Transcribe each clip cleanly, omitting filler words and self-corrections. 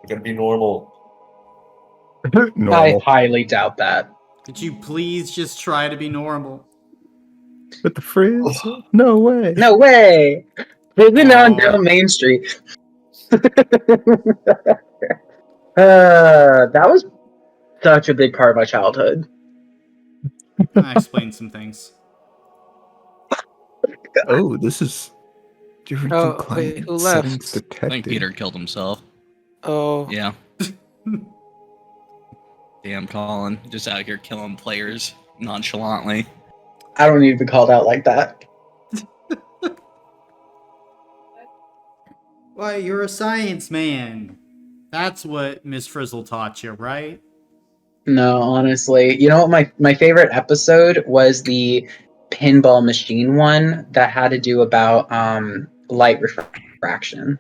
I'm gonna be normal. I Normal. highly doubt that. Could you please just try to be normal? With the frizz? No way. No way! Living on Oh. down Main Street. That was such a big part of my childhood. I explained some things. Oh, this is different Oh, from client wait, who settings left? detected. I think Peter killed himself. Oh, Yeah. Damn, Colin. Just out here killing players nonchalantly. I don't need to be called out like that. Why, you're a science man. That's what Miss Frizzle taught you, right? No, honestly. You know what my favorite episode was the pinball machine one that had to do about light refraction.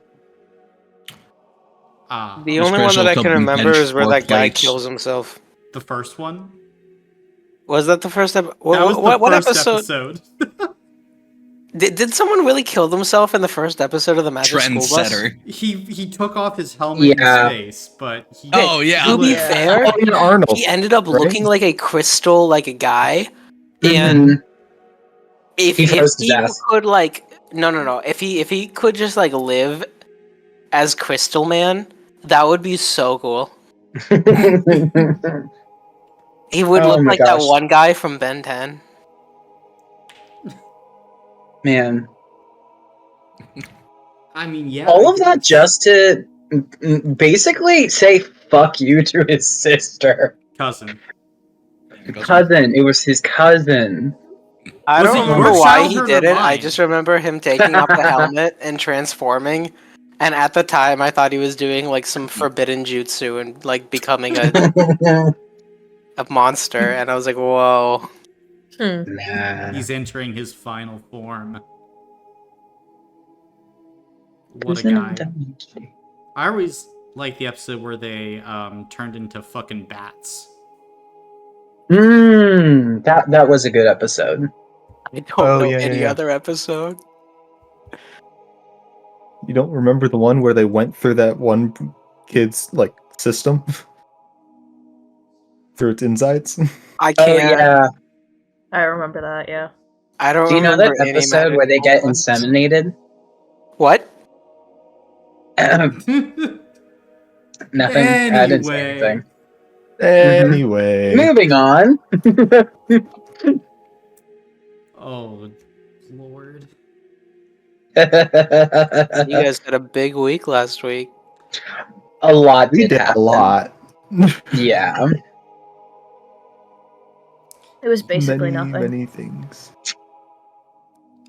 the Miss only one that Crystal I can could remember bench is where 4 that guy plates. kills himself. The first one? Was that the first episode? That was the What first episode? Did someone really kill themselves in the first episode of the Magic School Bus? Trendsetter. He took off his helmet Yeah. in space, but he... Oh, yeah. To be Yeah. fair, Oh, yeah, Arnold. he ended up right? looking like a crystal, like a guy. And Mhm. if He froze his he ass. could like no, if he could just like live as Crystal Man, that would be so cool. He would Oh look my like that gosh. one guy from Ben 10. Man. I mean, yeah. All I of that guess. just to basically say fuck you to his sister. Cousin. Cousin. It was his cousin. I Was don't it remember your why he childhood did or it. I mine? just remember him taking off the helmet and transforming. And at the time, I thought he was doing like some forbidden jutsu and like becoming a monster. And I was like, whoa. Nah. He's entering his final form. What Who's a in guy. the- I always like the episode where they turned into fucking bats. That was a good episode. I don't Oh, know yeah, any yeah. other episode. You don't remember the one where they went through that one kid's like system through its insides? I Oh can't. yeah. I remember that, yeah. I don't Do you know remember that any episode Magic where they School get Bus. inseminated? What? Nothing. I didn't say Anyway. anything. Anyway. Moving on. Oh, Lord. You guys had a big week last week. A lot We did did happen. a lot. Yeah. It was basically many, nothing. many things.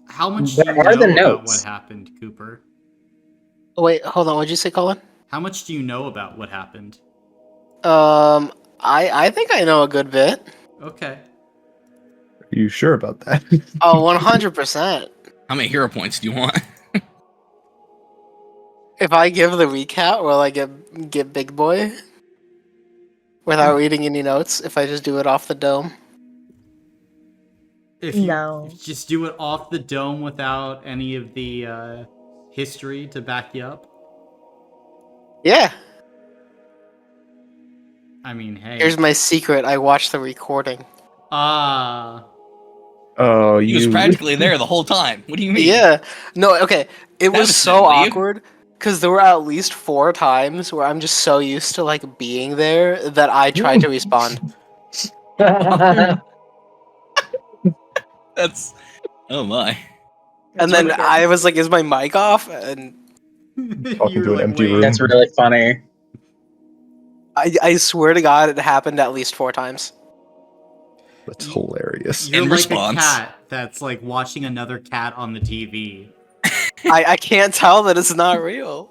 How much Where do you are know the about notes? what happened, Cooper? Oh, wait, hold on. What'd you say, Colin? How much do you know about what happened? I think I know a good bit. Okay. Are you sure about that? Oh, 100%. How many hero points do you want? If I give the recap, will I get big boy? Without reading any notes, if I just do it off the dome? If you No. just do it off the dome without any of the history to back you up. Yeah. I mean, hey. Here's my secret. I watched the recording. Ah. Oh, He was you. practically there the whole time. What do you mean? Yeah. No, okay. It was That so was silly. awkward because there were at least 4 times where I'm just so used to like being there that I tried to respond. That's... Oh my. And then I was like, "Is my mic off?" And Talking You're to an empty wait. room. That's really funny. I swear to God, it happened at least 4 times. That's hilarious. You're In like response. a cat that's like watching another cat on the TV. I can't tell that it's not real.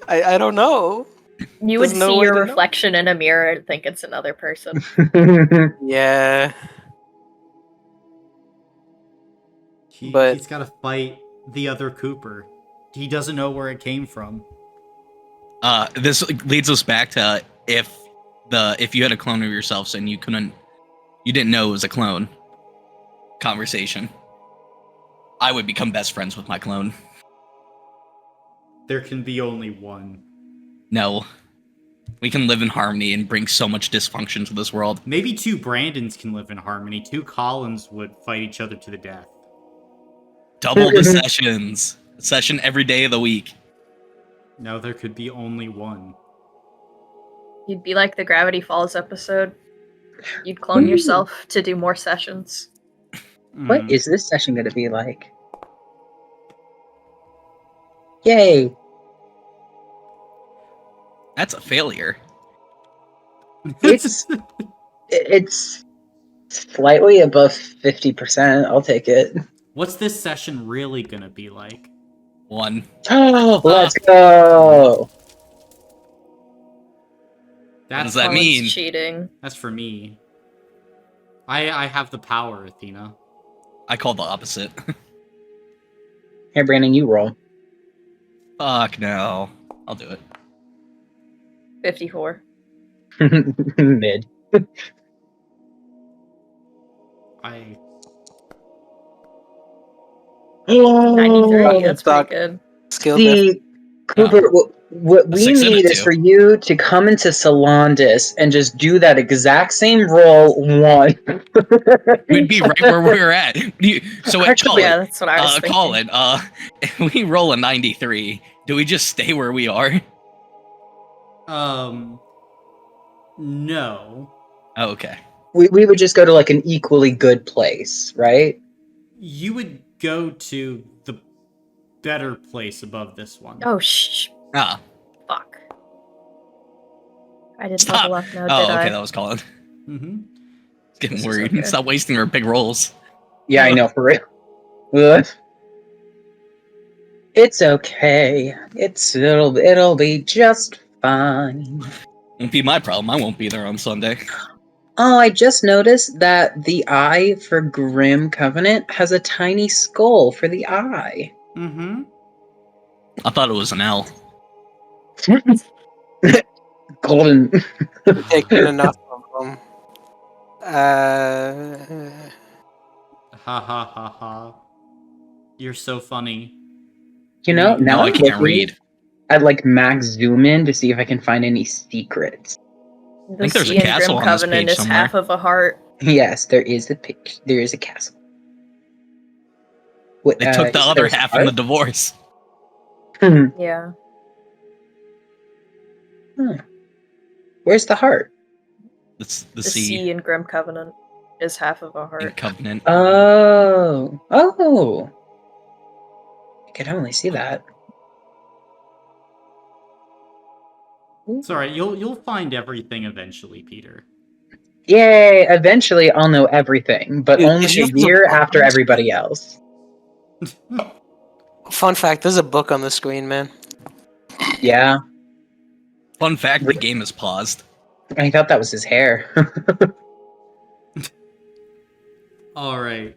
I don't know. You would There's no see way your to know. reflection in a mirror and think it's another person. Yeah. But- He's got to fight the other Cooper. He doesn't know where it came from. This leads us back to if you had a clone of yourself and you didn't know it was a clone conversation, I would become best friends with my clone. There can be only one. No. We can live in harmony and bring so much dysfunction to this world. Maybe 2 Brandons can live in harmony. 2 Collins would fight each other to the death. Double the sessions. A session every day of the week. No, there could be only one. You'd be like the Gravity Falls episode. You'd clone yourself to do more sessions. What is this session going to be like? Yay! That's a failure. It's slightly above 50%. I'll take it. What's this session really gonna be like? 1. Oh, let's go! What does That's that Collins mean? cheating. That's for me. I have the power, Athena. I call the opposite. Here, Brandon, you roll. Fuck no. I'll do it. 54. Mid. I 93, that's Suck. pretty good. Skill diff. See, Cooper, what we 6 and a need is 2. for you to come into Solandis and just do that exact same roll one. We'd be right where we were at. So wait, Colin, Yeah, that's what I was thinking. Colin, if we roll a 93, do we just stay where we are? no. Oh, okay. We would just go to like an equally good place, right? You would go to the better place above this one. Oh, shh. Ah. Fuck. I didn't Stop. level up now, Oh, did okay, I? that was Colin. Mm-hmm. It's getting This is worried. okay. Stop wasting our big rolls. Yeah, I know, for real. Ugh. It's okay. It'll be just fine. Won't be my problem. I won't be there on Sunday. Oh, I just noticed that the eye for Grim Covenant has a tiny skull for the eye. Mm-hmm. I thought it was an L. Golden. Taking enough of them. Ha ha ha ha. You're so funny. You know, now No, I I'm can't looking read. at like max zoom in to see if I can find any secrets. The think there's a sea in castle Grim on this Covenant page is somewhere. half of a heart. Yes, there is a castle. What, They took the you said other there was a half in the heart? divorce. Yeah. Where's the heart? It's the The sea sea in Grim Covenant is half of a and heart. covenant. Oh. I could only see that. It's alright, you'll find everything eventually, Peter. Yay! Eventually, I'll know everything, but Dude, only it's a just a year book. after everybody else. Fun fact, there's a book on the screen, man. Yeah, Fun fact, the game is paused. I thought that was his hair. Alright.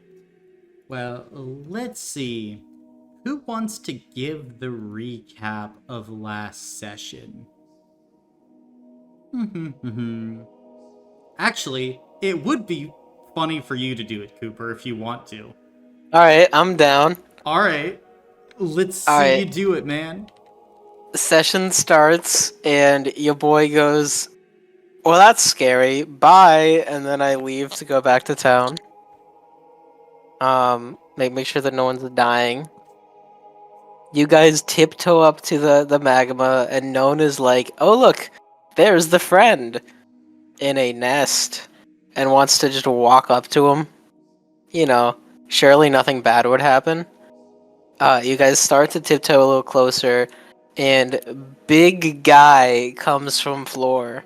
Well, let's see. Who wants to give the recap of last session? Actually, it would be funny for you to do it, Cooper, if you want to. Alright, I'm down. Alright. Let's see Alright. you do it, man. Session starts, and your boy goes, well, that's scary. Bye. And then I leave to go back to town. Make sure that no one's dying. You guys tiptoe up to the magma, and Nona's like, oh, look, there's the friend in a nest, and wants to just walk up to him. You know, surely nothing bad would happen. You guys start to tiptoe a little closer, and big guy comes from floor.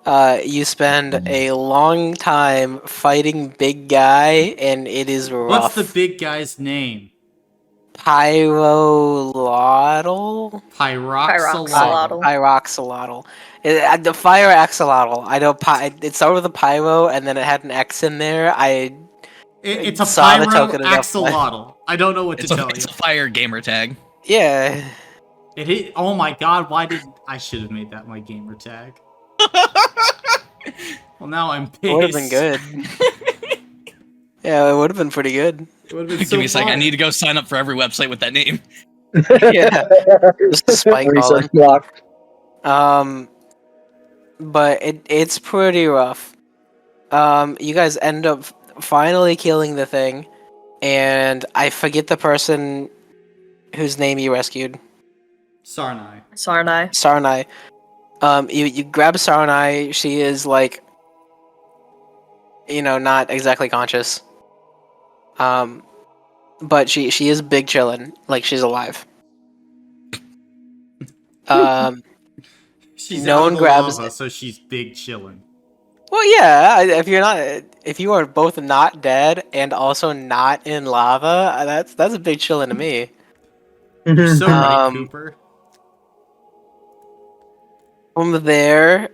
You spend a long time fighting big guy, and it is rough. What's the big guy's name? Pyrolotl? Pyroxylotl. Pyroxylotl. The fire axolotl. I know it started with a pyro, and then it had an X in there. It's a saw the token enough. pyroaxolotl. I don't know what to tell It's you. a fire gamer tag. Yeah. It hit. Oh my god! Why did I should have made that my gamer tag? Well, now I'm pissed. It would have been good. Yeah, it would have been pretty good. It would have been Give so me a sec. I fun. need to go sign up for every website with that name. Yeah. Just a spike Research column. block. But it's pretty rough. You guys end up finally killing the thing, and I forget the person whose name you rescued. Sarnai. Sarnai. Sarnai. You grab Sarnai. She is like, not exactly conscious. But she is big chillin', like she's alive. She's No out one of the grabs lava, it. so she's big chillin'. Well, yeah. If you are both not dead and also not in lava, that's a big chillin' to me. You're so right, Um, Cooper. From there,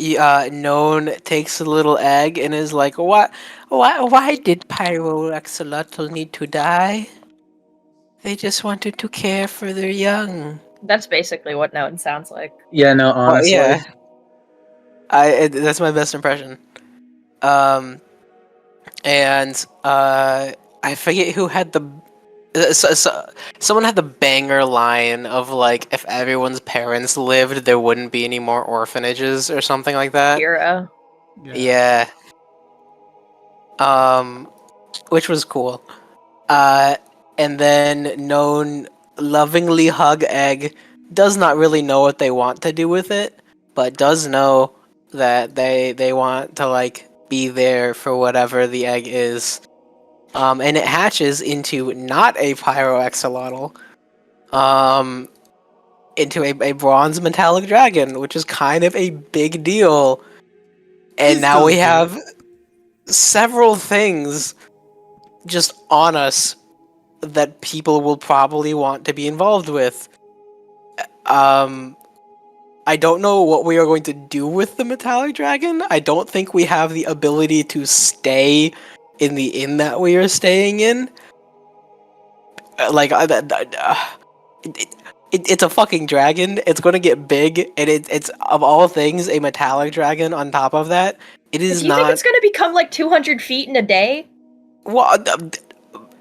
Known takes a little egg and is like, why did Pyroaxolotl need to die? They just wanted to care for their young. That's basically what Noan sounds like. Yeah, no, Well, honestly. yeah. That's my best impression. And I forget who had the. Someone had the banger line of like, if everyone's parents lived, there wouldn't be any more orphanages or something like that. Kira. Yeah. Which was cool. And then Known lovingly hug Egg, does not really know what they want to do with it, but does know that they want to like be there for whatever the egg is. And it hatches into not a pyroaxolotl, into a bronze metallic dragon, which is kind of a big deal. And He's now still we good. have several things just on us that people will probably want to be involved with. I don't know what we are going to do with the metallic dragon. I don't think we have the ability to stay in the inn that we are staying in. It's a fucking dragon. It's going to get big, and it's of all things a metallic dragon. On top of that, it is Do you think it's gonna become like 200 feet in a day? Well,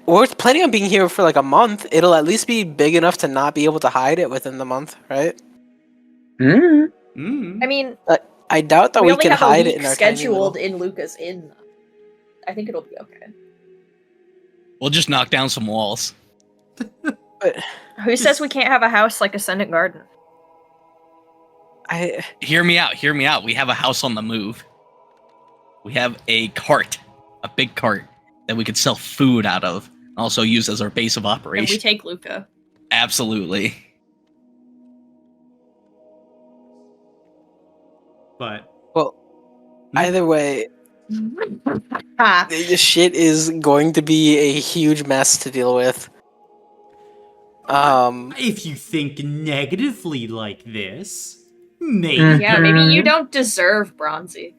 we're planning on being here for like a month. It'll at least be big enough to not be able to hide it within the month, right? Mm. I mean, I doubt that we we only can have a hide it week in our tiny scheduled little... in Luca's Inn. I think it'll be okay. We'll just knock down some walls. But Who says we can't have a house like Ascendant Garden? Hear me out. Hear me out. We have a house on the move. We have a cart, a big cart that we could sell food out of, and also use as our base of And operation. we take Luca. Absolutely. But Well, either way, Ha! this shit is going to be a huge mess to deal with. if you think negatively like this, maybe. Yeah, maybe you don't deserve Bronzy.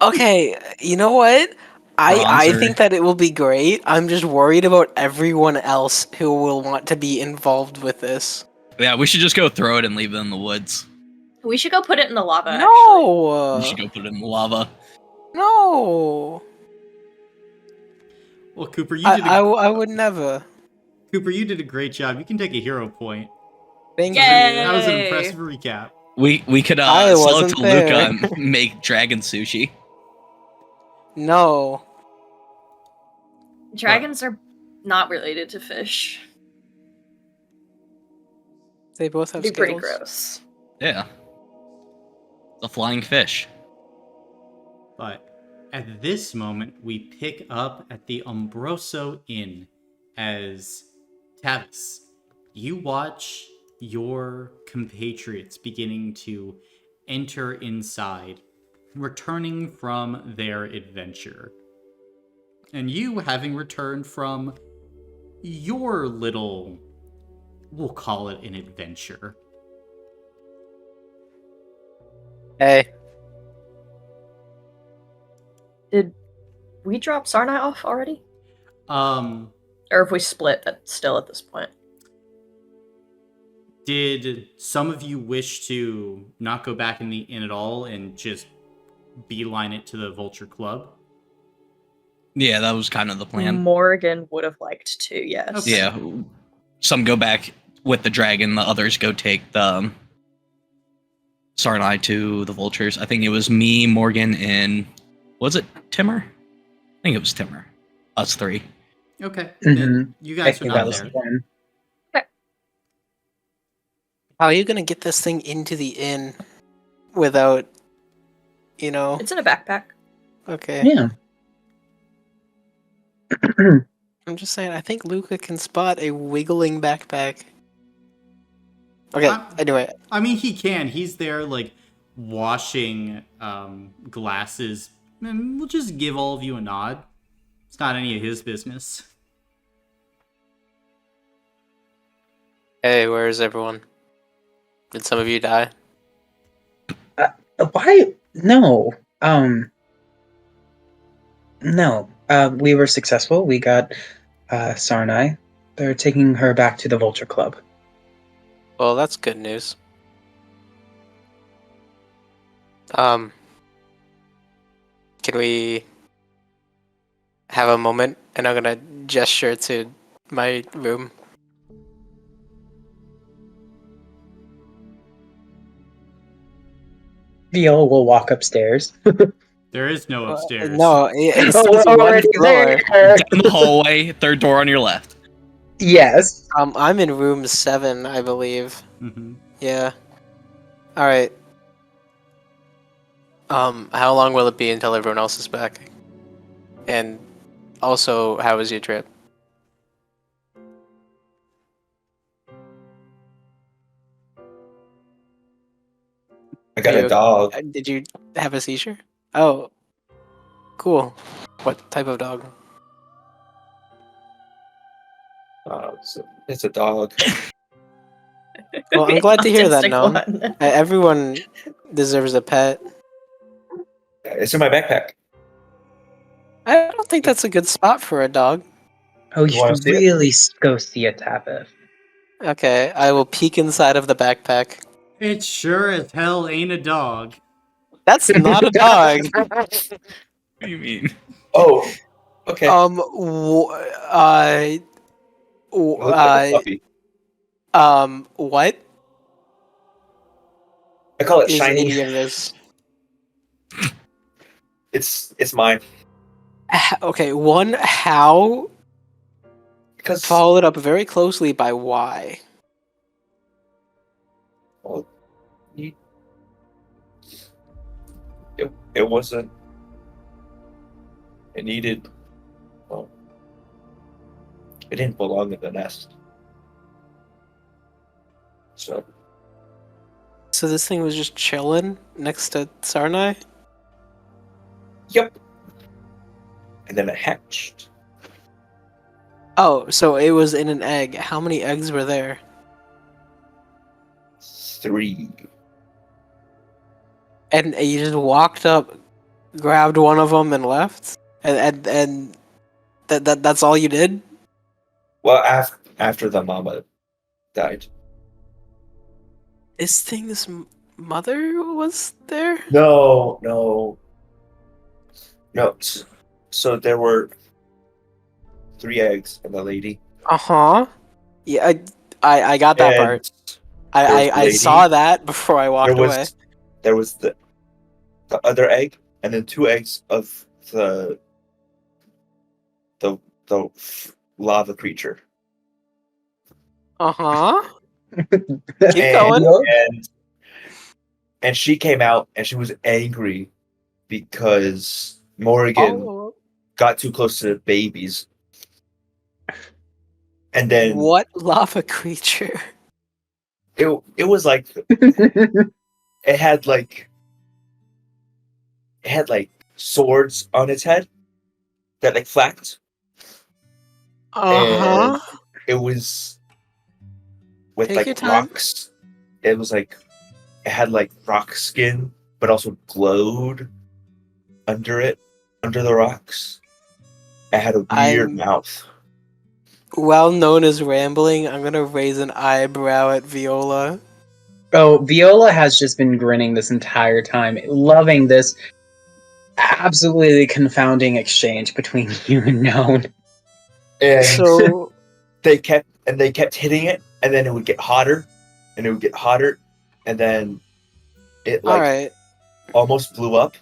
Okay, you know what? I Bronzer. think that it will be great. I'm just worried about everyone else who will want to be involved with this. Yeah, we should just go throw it and leave it in the woods. We should go put it in the lava, actually. No! We should go put it in the lava. No! Well, Cooper, I would never. Cooper, you did a great job. You can take a hero point. Thank Yay! That was an Yay. impressive recap. We could I sell it wasn't to there. Luca and make dragon sushi. you. No. Dragons are not related to fish. They both have It'd be pretty scales. gross. Yeah. It's a flying fish. But at this moment, we pick up at the Umbroso Inn as Tavis, you watch your compatriots beginning to enter inside, returning from their adventure. And you, having returned from your little, we'll call it an adventure. Hey. Did we drop Sarnai off already? Or if we split, that's still at this point. Did some of you wish to not go back in the inn at all and just beeline it to the Vulture Club? Yeah, that was kind of the plan. Morgan would have liked to, yes. Okay. Yeah. some go back with the dragon. The others go take the Sarnai to the vultures. I think it was me, Morgan, and was it Timur? I think it was Timur. Us three. Okay. Mhm. Then you I guys are think not that was there. the plan. How are you gonna get this thing into the inn without, It's in a backpack. Okay. Yeah. I'm just saying, I think Luca can spot a wiggling backpack. Okay, anyway. I mean, he can. He's there, like, washing glasses. And we'll just give all of you a nod. It's not any of his business. Hey, where is everyone? Did some of you die? Why? No. No. We were successful. We got Sarnai. They're taking her back to the Vulture Club. Well, that's good news. Can we have a moment? And I'm gonna gesture to my room. Viola will walk upstairs. There is no upstairs. No, it's Oh, we're one already floor. there. Down the hallway, third door on your left. Yes. I'm in room 7, I believe. Mm-hmm. Yeah. All right. How long will it be until everyone else is back? And also, how was your trip? I got You- a dog. Did you have a seizure? Oh, cool. What type of dog? It's a dog. Well, I'm glad to hear that, Autistic Noam. one. Everyone deserves a pet. It's in my backpack. I don't think that's a good spot for a dog. Oh, You you wanna should see it? really go see a Tapith. Okay, I will peek inside of the backpack. It sure as hell ain't a dog. That's not a dog. What do you mean? Oh, okay. W- It looks like a puppy. What I call it is shiny. any of this? It's mine Okay, one, how, because followed up very closely by why. well, it wasn't. It needed. Well, it didn't belong in the nest. So So this thing was just chilling next to Sarnai? yep. And then it hatched. Oh, so it was in an egg. How many eggs were there? 3. And you just walked up, grabbed one of them, and left? And that's all you did? Well, after the mama died. This thing's mother was there? No. So there were 3 eggs in the lady. Uh-huh. Yeah, I got that And part. there was I lady. saw that before I walked away. There was the other egg, and then 2 eggs of the lava creature. Uh-huh. Keep And, going. and she came out and she was angry because Morrigan Oh, got too close to the babies. And then what lava creature? it was like it had like swords on its head that like flapped. Uh-huh. It was with Take your like time. rocks. It was like it had like rock skin, but also glowed under the rocks. It had a weird I'm- mouth. Well known as rambling, I'm gonna raise an eyebrow at Viola. Oh, Viola has just been grinning this entire time, loving this absolutely confounding exchange between you and Noan. And So they kept and they kept hitting it, and then it would get hotter, and it would get hotter, and then it All like right. almost blew up,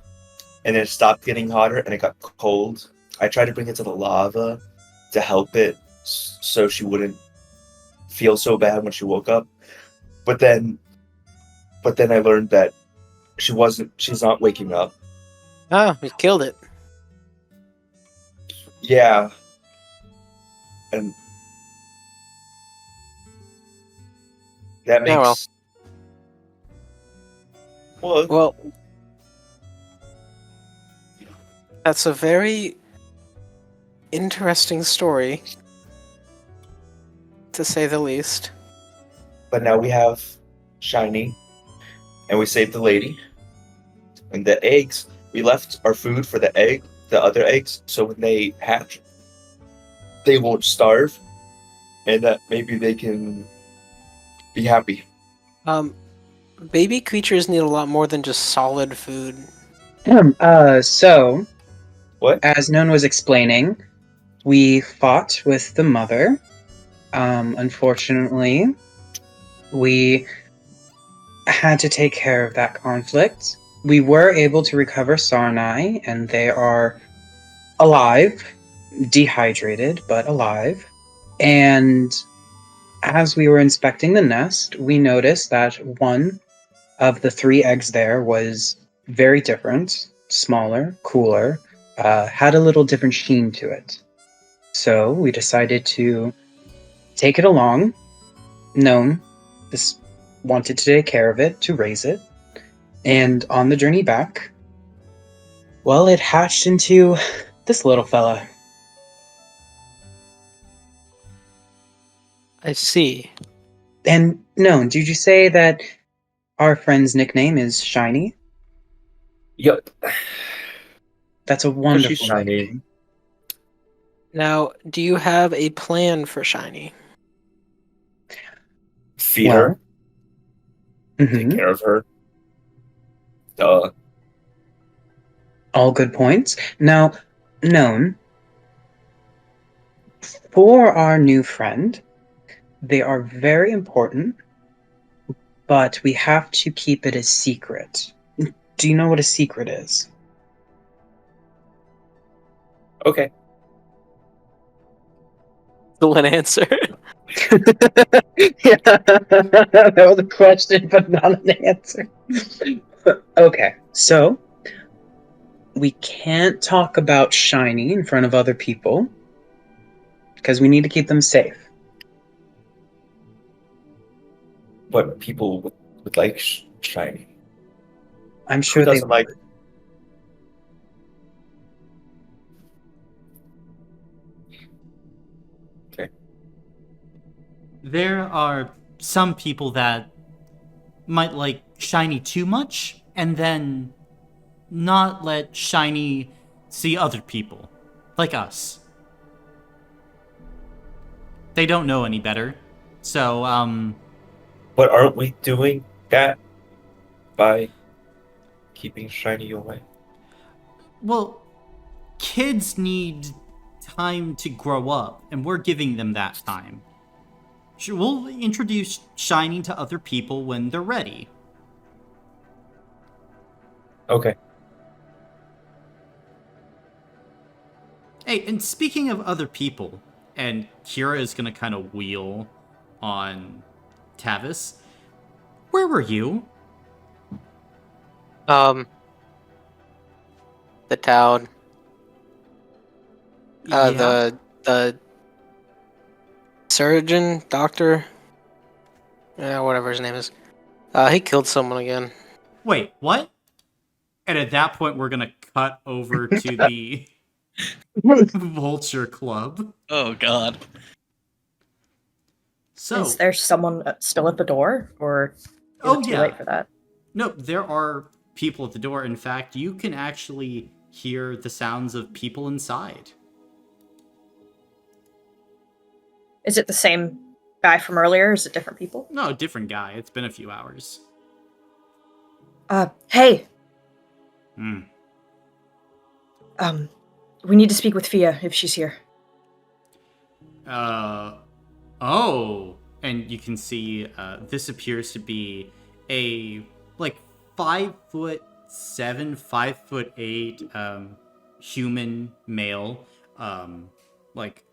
and it stopped getting hotter, and it got cold. I tried to bring it to the lava to help it, so she wouldn't feel so bad when she woke up. But then I learned that she's not waking up. Oh, we killed it. Yeah. And that Yeah, makes well, Well, that's a very interesting story, to say the least. but now we have Shiny, and we saved the lady. And the eggs, we left our food for the other eggs, so when they hatch, they won't starve, and that maybe they can be happy. Baby creatures need a lot more than just solid food. So, What? as Noan was explaining, we fought with the mother. Unfortunately, we had to take care of that conflict. We were able to recover Sarnai, and they are alive, dehydrated, but alive. And as we were inspecting the nest, we noticed that one of the 3 eggs there was very different, smaller, cooler, had a little different sheen to it. So we decided to take it along. Known this wanted to take care of it, to raise it. And on the journey back, well, it hatched into this little fella. I see. And Known, did you say that our friend's nickname is Shiny? Yep. That's a She's wonderful Shiny. nickname. Now, do you have a plan for Shiny? Feed Well, her, mhm. take care of her. Duh. All good points. Now, Known, for our new friend, they are very important, but we have to keep it a secret. Do you know what a secret is? Okay. Excellent answer. Yeah, that was a question, but not an answer. Okay, so we can't talk about Shiny in front of other people because we need to keep them safe. But people would like Shiny. I'm Who sure they doesn't like? Okay. There are some people that might like Shiny too much and then not let Shiny see other people, like us. They don't know any better. So, But aren't we doing that by keeping Shiny away? well, kids need time to grow up, and we're giving them that time. We'll introduce Shiny to other people when they're ready. Okay. Hey, and speaking of other people, and Kira is gonna kind of wheel on Tavis. Where were you? The town. Yeah. The surgeon, doctor, whatever his name is. He killed someone again. Wait, what? And at that point, we're gonna cut over to the Vulture Club. Oh God. So, Is there someone still at the door, or is it too late for that? No, there are people at the door. In fact, you can actually hear the sounds of people inside. Is it the same guy from earlier? Or is it different people? No, different guy. It's been a few hours. Hey, Hmm. we need to speak with Fia if she's here. Oh, and you can see this appears to be a like 5'7", 5'8" human male, like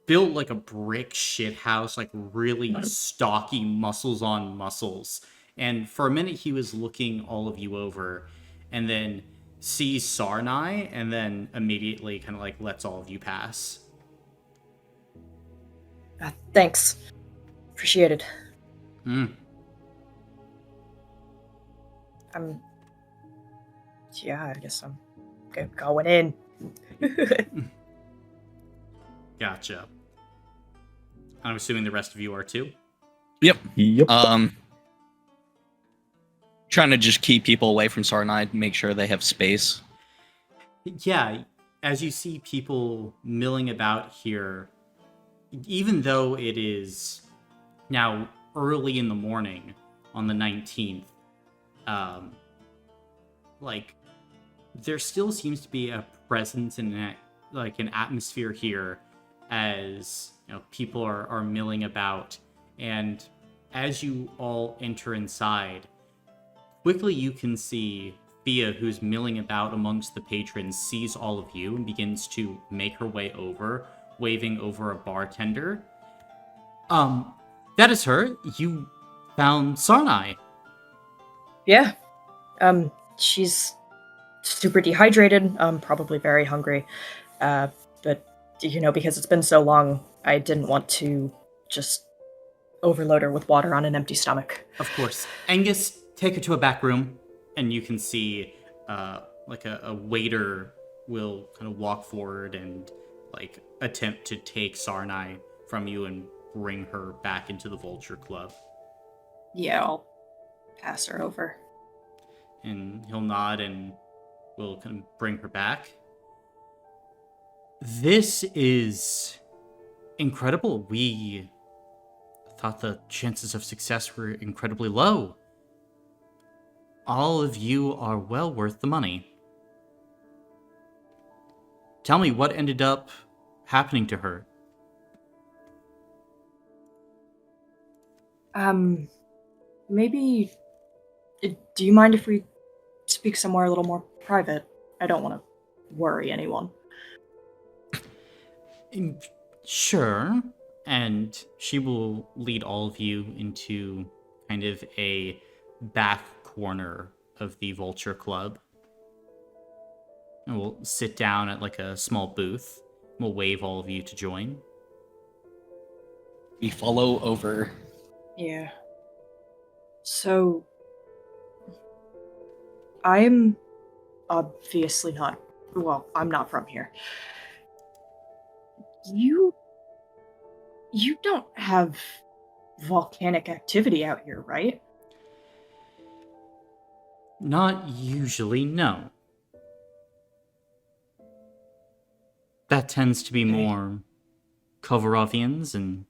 built like a brick shit house, like really stocky muscles on muscles. And for a minute, he was looking all of you over, and then sees Sarnai, and then immediately kind of like lets all of you pass. Thanks. Appreciated. Hmm. Yeah, I guess I'm going in. Gotcha. I'm assuming the rest of you are too. Yep. Yep. Trying to just keep people away from Sarnai, make sure they have space. Yeah, as you see people milling about here, even though it is now early in the morning on the 19th, like there still seems to be a presence and an atmosphere here as people are milling about. And as you all enter inside, quickly you can see Thea, who's milling about amongst the patrons, sees all of you and begins to make her way over, waving over a bartender. That is her. You found Sarnai. Yeah. She's super dehydrated, probably very hungry. But because it's been so long, I didn't want to just overload her with water on an empty stomach. Of course. Angus, take her to a back room, and you can see like a waiter will kind of walk forward and like attempt to take Sarnai from you and bring her back into the Vulture Club. Yeah, I'll pass her over. And he'll nod and will kind of bring her back. This is incredible. We thought the chances of success were incredibly low. All of you are well worth the money. Tell me, what ended up happening to her? Maybe... Do you mind if we speak somewhere a little more private? I don't want to worry anyone. Sure. And she will lead all of you into kind of a back corner of the Vulture Club. And we'll sit down at like a small booth. We'll wave all of you to join. We follow over. Yeah. So... I'm obviously not... Well, I'm not from here. You don't have volcanic activity out here, right? Not usually, no. That tends to be Okay. more Kovarovians and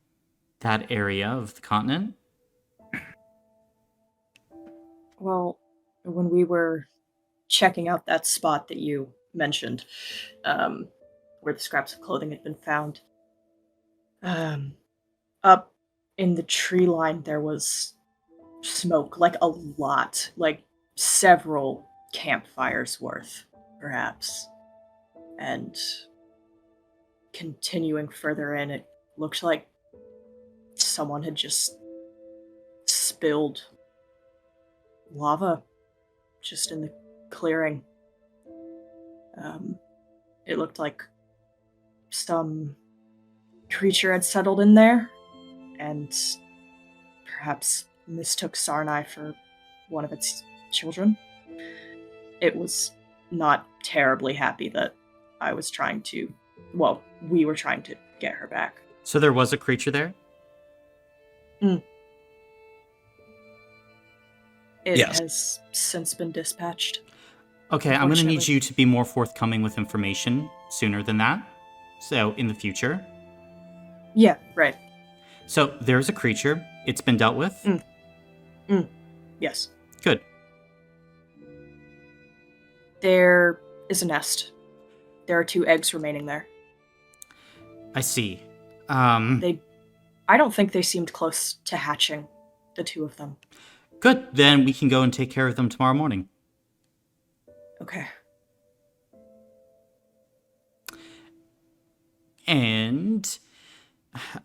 that area of the continent. Well, when we were checking out that spot that you mentioned, where the scraps of clothing had been found, up in the tree line there was smoke, like a lot, like several campfires worth, perhaps. And continuing further in, it looked like someone had just spilled lava just in the clearing. It looked like some creature had settled in there and perhaps mistook Sarnai for one of its children. It was not terribly happy that we were trying to get her back. So there was a creature there? It Yes. has since been dispatched. Okay, I'm going to need Unfortunately. you to be more forthcoming with information sooner than that. So, in the future. Yeah, right. So, there's a creature. It's been dealt with. Yes. Good. There is a nest. There are 2 eggs remaining there. I see. They I don't think they seemed close to hatching, the two of them. Good. Then we can go and take care of them tomorrow morning. Okay. And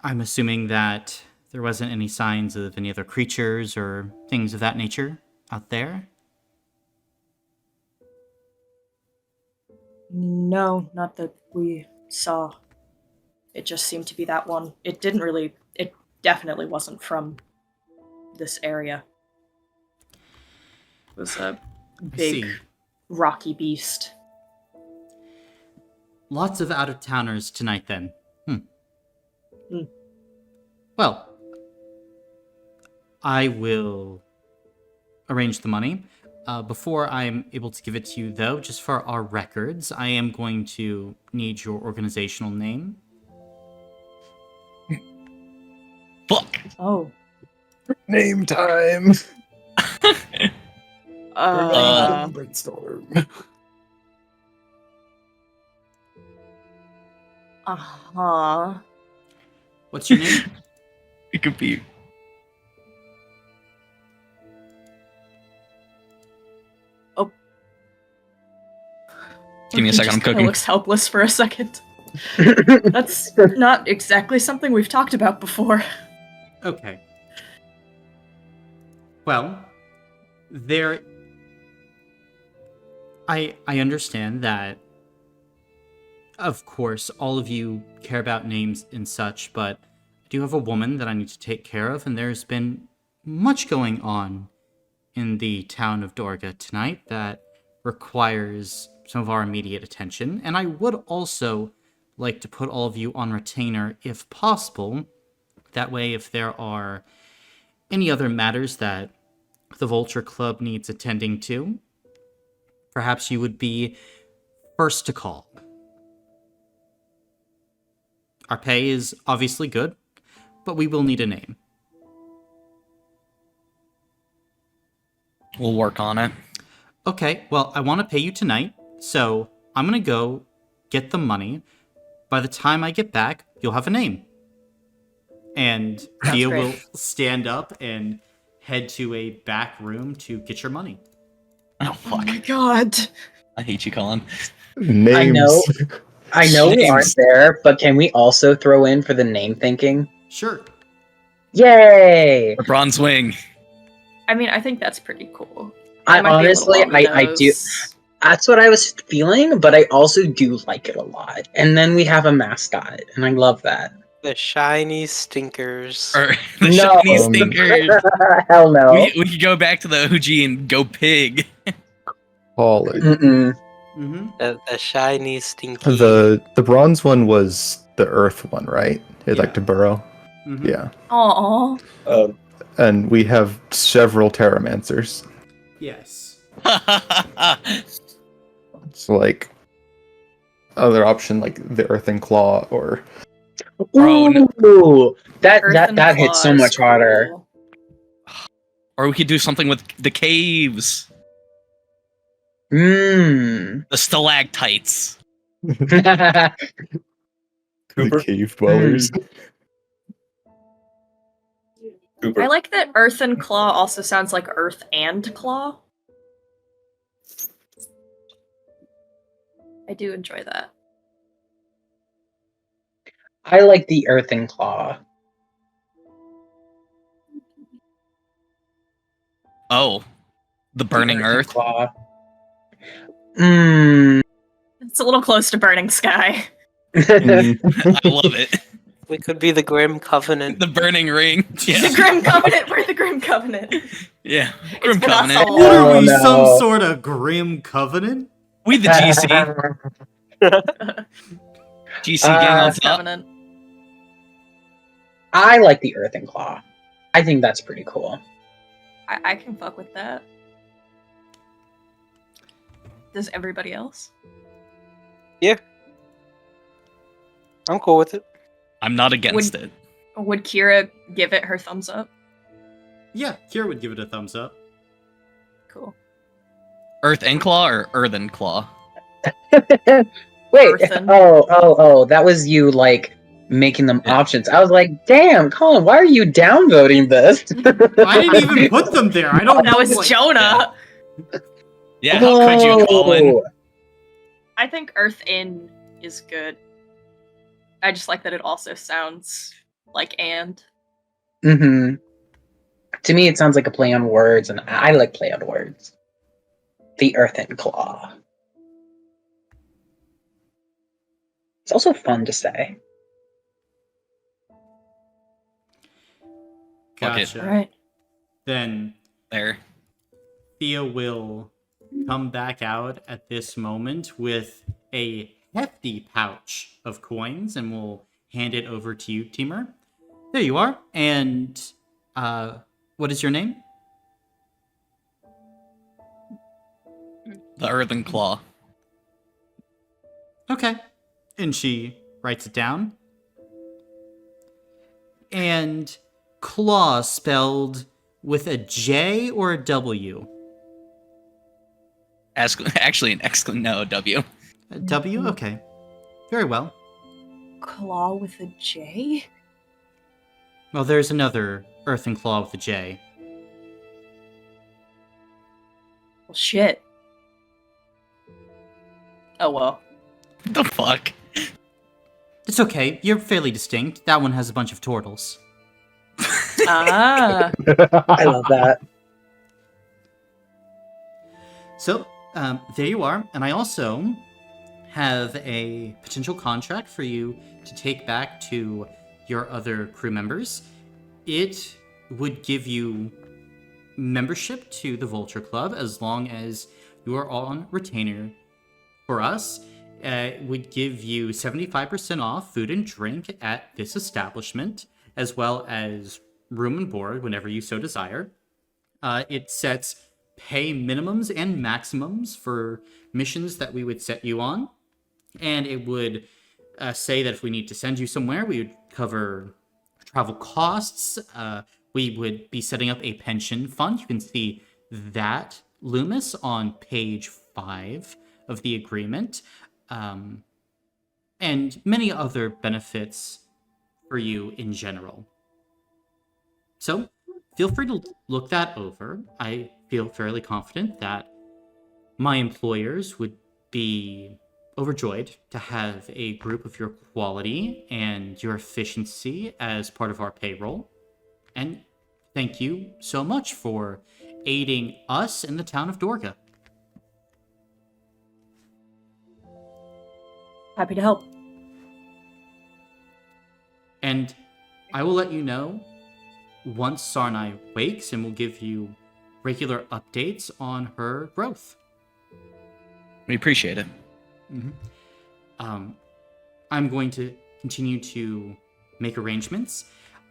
I'm assuming that there wasn't any signs of any other creatures or things of that nature out there? No, not that we saw. It just seemed to be that one. It definitely wasn't from this area. It was a big, see. rocky beast. Lots of out-of-towners tonight, then. Hmm. Well, I will arrange the money. Before I'm able to give it to you, though, just for our records, I am going to need your organizational name. Fuck. Oh. Name time. Brainstorm. Uh-huh. What's your name? It could be. Give me a second, I'm Just kinda cooking. looks helpless for a second. That's not exactly something we've talked about before. Okay. Well, I understand that, of course, all of you care about names and such, but I do have a woman that I need to take care of, and there's been much going on in the town of Dorga tonight that requires some of our immediate attention, and I would also like to put all of you on retainer if possible. That way, if there are any other matters that the Vulture Club needs attending to, perhaps you would be first to call. Our pay is obviously good, but we will need a name. We'll work on it. Okay, well, I want to pay you tonight, so I'm going to go get the money. By the time I get back, you'll have a name. And Sounds Thea great. will stand up and head to a back room to get your money. Oh, Oh fuck. my god. I hate you, Colin. Names. I know we aren't Names. there, but can we also throw in for the name thinking? Sure. Yay! The bronze wing. I mean, I think that's pretty cool. I It might be a little honestly, on the I do. nose. That's what I was feeling, but I also do like it a lot. And then we have a mascot, and I love that. The shiny stinkers. Or the No. shiny stinkers. Hell no. We could go back to the OG and go pig. Call it. Mm-mm. Mm-hmm. The shiny stinky. The bronze one was the earth one, right? It Yeah. like to burrow. Mm-hmm. Yeah. Aw. And we have several Terramancers. Yes. So like other option like the Earthen Claw or Bro, Ooh, that Earthen hits so Claw is much harder. cool. Or we could do something with the caves. Mmm. The stalactites. the Cooper? cave dwellers. Cooper. I like that Earthen Claw also sounds like Earth and Claw. I do enjoy that. I like the Earthen Claw. Oh. The burning The Earthen earth. Claw. Mmm. It's a little close to Burning Sky. I love it. We could be the Grim Covenant. The burning ring. Yeah. The Grim Covenant. We're the Grim Covenant. Yeah. It's Grim been us Covenant. all What are Oh, we, no. some sort of grim covenant? We the GC. GC gang on top. Covenant. I like the Earthen Claw. I think that's pretty cool. I can fuck with that. Does everybody else? I'm cool with it. I'm not against it. Would Kira give it her thumbs up? Yeah, Kira would give it a thumbs up. Cool. Earth and Claw or Earthen Claw? Wait. Earthen. Oh. That was you like making them Yeah. options. I was like, damn, Colin, why are you downvoting this? I didn't even put them there. I don't That know. was what- Jonah. Yeah, how could you, Colin? Oh. I think Earth Inn is good. I just like that it also sounds like and. Mm-hmm. To me, it sounds like a play on words, and I like play on words. The Earthen Claw. It's also fun to say. Fuck it. Gotcha. All right. Then There. Thea will come back out at this moment with a hefty pouch of coins and will hand it over to you, Timur. There you are. And what is your name? The Earthen Claw. Okay. And she writes it down. And claw spelled with a J or a W? Actually, no, W. A W? Okay. Very well. Claw with a J? Well, there's another earthen claw with a J. Well, shit. Oh well. What the fuck? It's okay. You're fairly distinct. That one has a bunch of turtles. Ah. I love that. So, there you are. And I also have a potential contract for you to take back to your other crew members. It would give you membership to the Vulture Club as long as you are on retainer for us. It would give you 75% off food and drink at this establishment, as well as room and board whenever you so desire. It sets pay minimums and maximums for missions that we would set you on. And it would say that if we need to send you somewhere, we would cover travel costs. We would be setting up a pension fund. You can see that, Loomis, on page 5 of the agreement. And many other benefits for you in general. So, feel free to look that over. I feel fairly confident that my employers would be overjoyed to have a group of your quality and your efficiency as part of our payroll. And thank you so much for aiding us in the town of Dorga. Happy to help. And I will let you know once Sarnai wakes, and will give you regular updates on her growth. We appreciate it. I'm going to continue to make arrangements.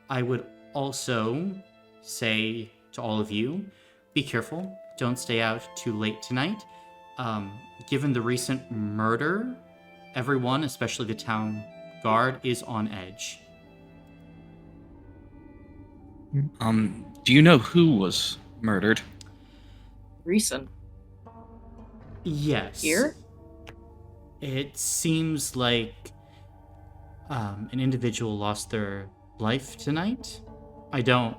I would also say to all of you, be careful. Don't stay out too late tonight. Given the recent murder, everyone, especially the town guard, is on edge. Do you know who was murdered? Recent. Yes. Here? It seems like an individual lost their life tonight. I don't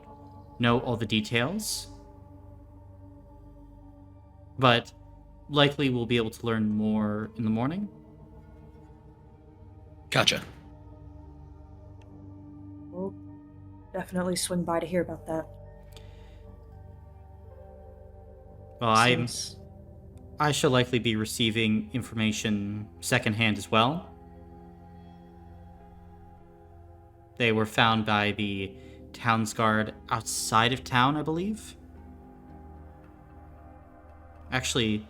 know all the details, but likely we'll be able to learn more in the morning. Gotcha. We'll definitely swing by to hear about that. Well, Seems- I shall likely be receiving information secondhand as well. They were found by the town's guard outside of town, I believe. Actually,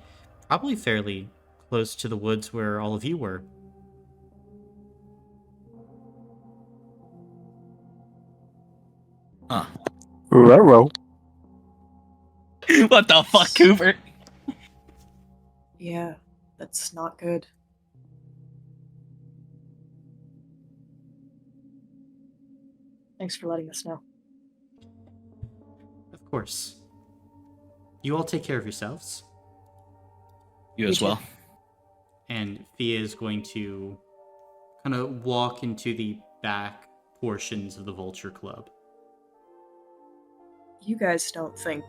probably fairly close to the woods where all of you were. Huh. Ruh-roh. What the fuck, Cooper? Yeah, that's not good. Thanks for letting us know. Of course. You all take care of yourselves. You You as too. well. And Thea is going to kind of walk into the back portions of the Vulture Club. You guys don't think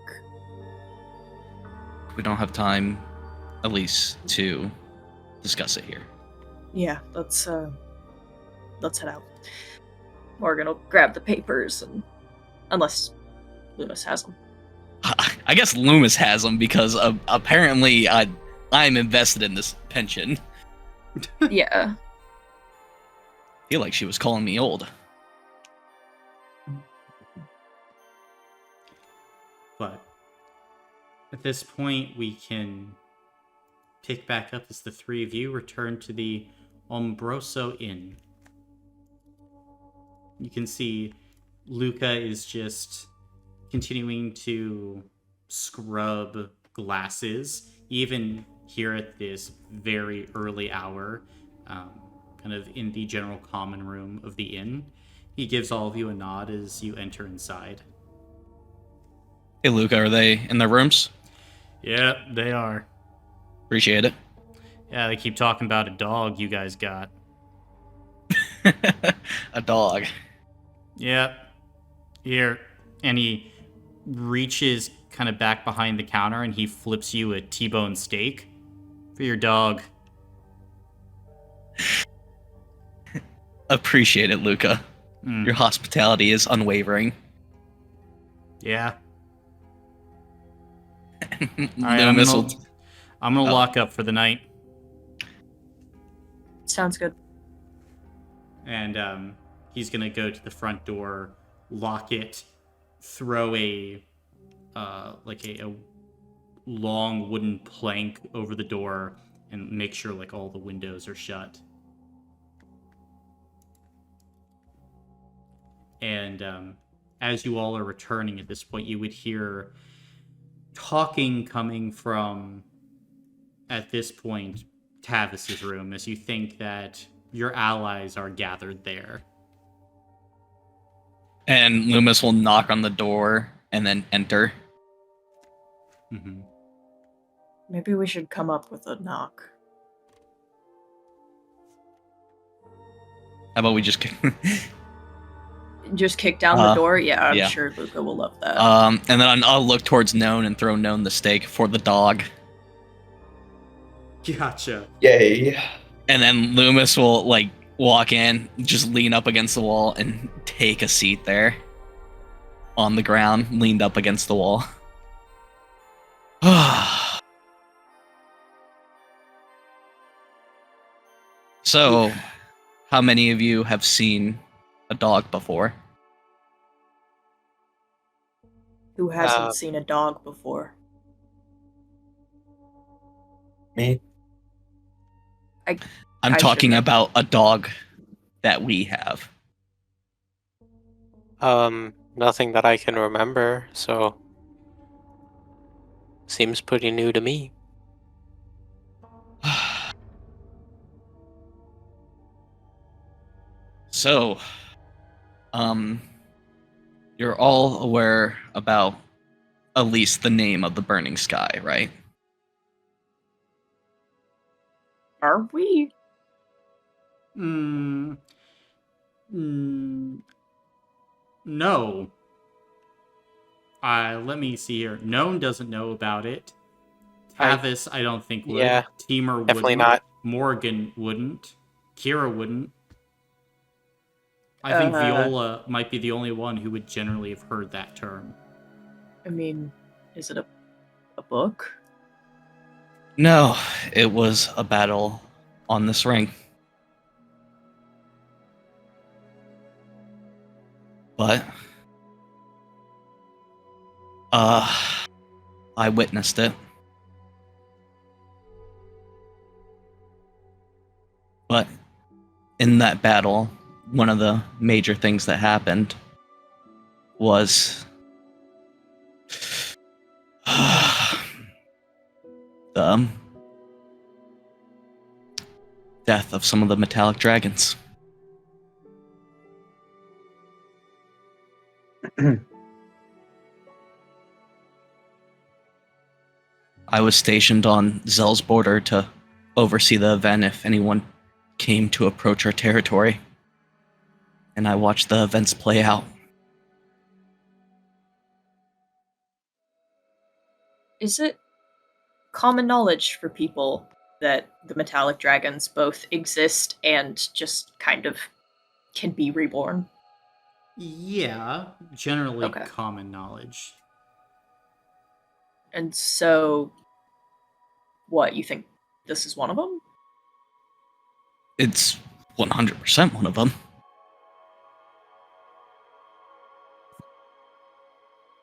We don't have time, at least, to discuss it here. Yeah, let's head out. Morgan will grab the papers, and unless Loomis has them. I guess Loomis has them because apparently I'm invested in this pension. Yeah. I feel like she was calling me old. But at this point, we can pick back up as the three of you return to the Ombroso Inn. You can see Luca is just continuing to scrub glasses, even here at this very early hour, kind of in the general common room of the inn. He gives all of you a nod as you enter inside. Hey, Luca, are they in their rooms? Yeah, they are. Appreciate it. Yeah, they keep talking about a dog you guys got. A dog. Yep. Here. And he reaches kind of back behind the counter and he flips you a T-bone steak for your dog. Appreciate it, Luca. Your hospitality is unwavering. Yeah. Alright, I'm gonna lock up for the night. Sounds good. And he's gonna go to the front door, lock it, throw a long wooden plank over the door, and make sure like all the windows are shut. And as you all are returning at this point, you would hear talking coming from, at this point, Tavis's room, as you think that your allies are gathered there. And Loomis will knock on the door and then enter. Mm-hmm. Maybe we should come up with a knock. How about we just... Just kick down the door? Yeah, I'm yeah. sure Luca will love that. And then I'll look towards Known and throw Known the steak for the dog. Gotcha. Yay. And then Loomis will, like, walk in, just lean up against the wall, and take a seat there. On the ground, leaned up against the wall. So, how many of you have seen a dog before? Who hasn't seen a dog before? Me? I'm I talking should- about a dog that we have. Nothing that I can remember, so seems pretty new to me. So, you're all aware about at least the name of the burning sky, right? Are we? No. Let me see here. Known doesn't know about it. Tavis, I don't think would. Yeah, Teamer definitely wouldn't. not. Morgan wouldn't. Kira wouldn't. I think Viola might be the only one who would generally have heard that term. I mean, is it a book? No, it was a battle on this ring. But, I witnessed it. But in that battle, one of the major things that happened was the death of some of the metallic dragons. I was stationed on Zell's border to oversee the event if anyone came to approach our territory. and I watch the events play out. Is it common knowledge for people that the metallic dragons both exist and just kind of can be reborn? Yeah, generally Okay. common knowledge. And so, what, you think this is one of them? It's 100% one of them.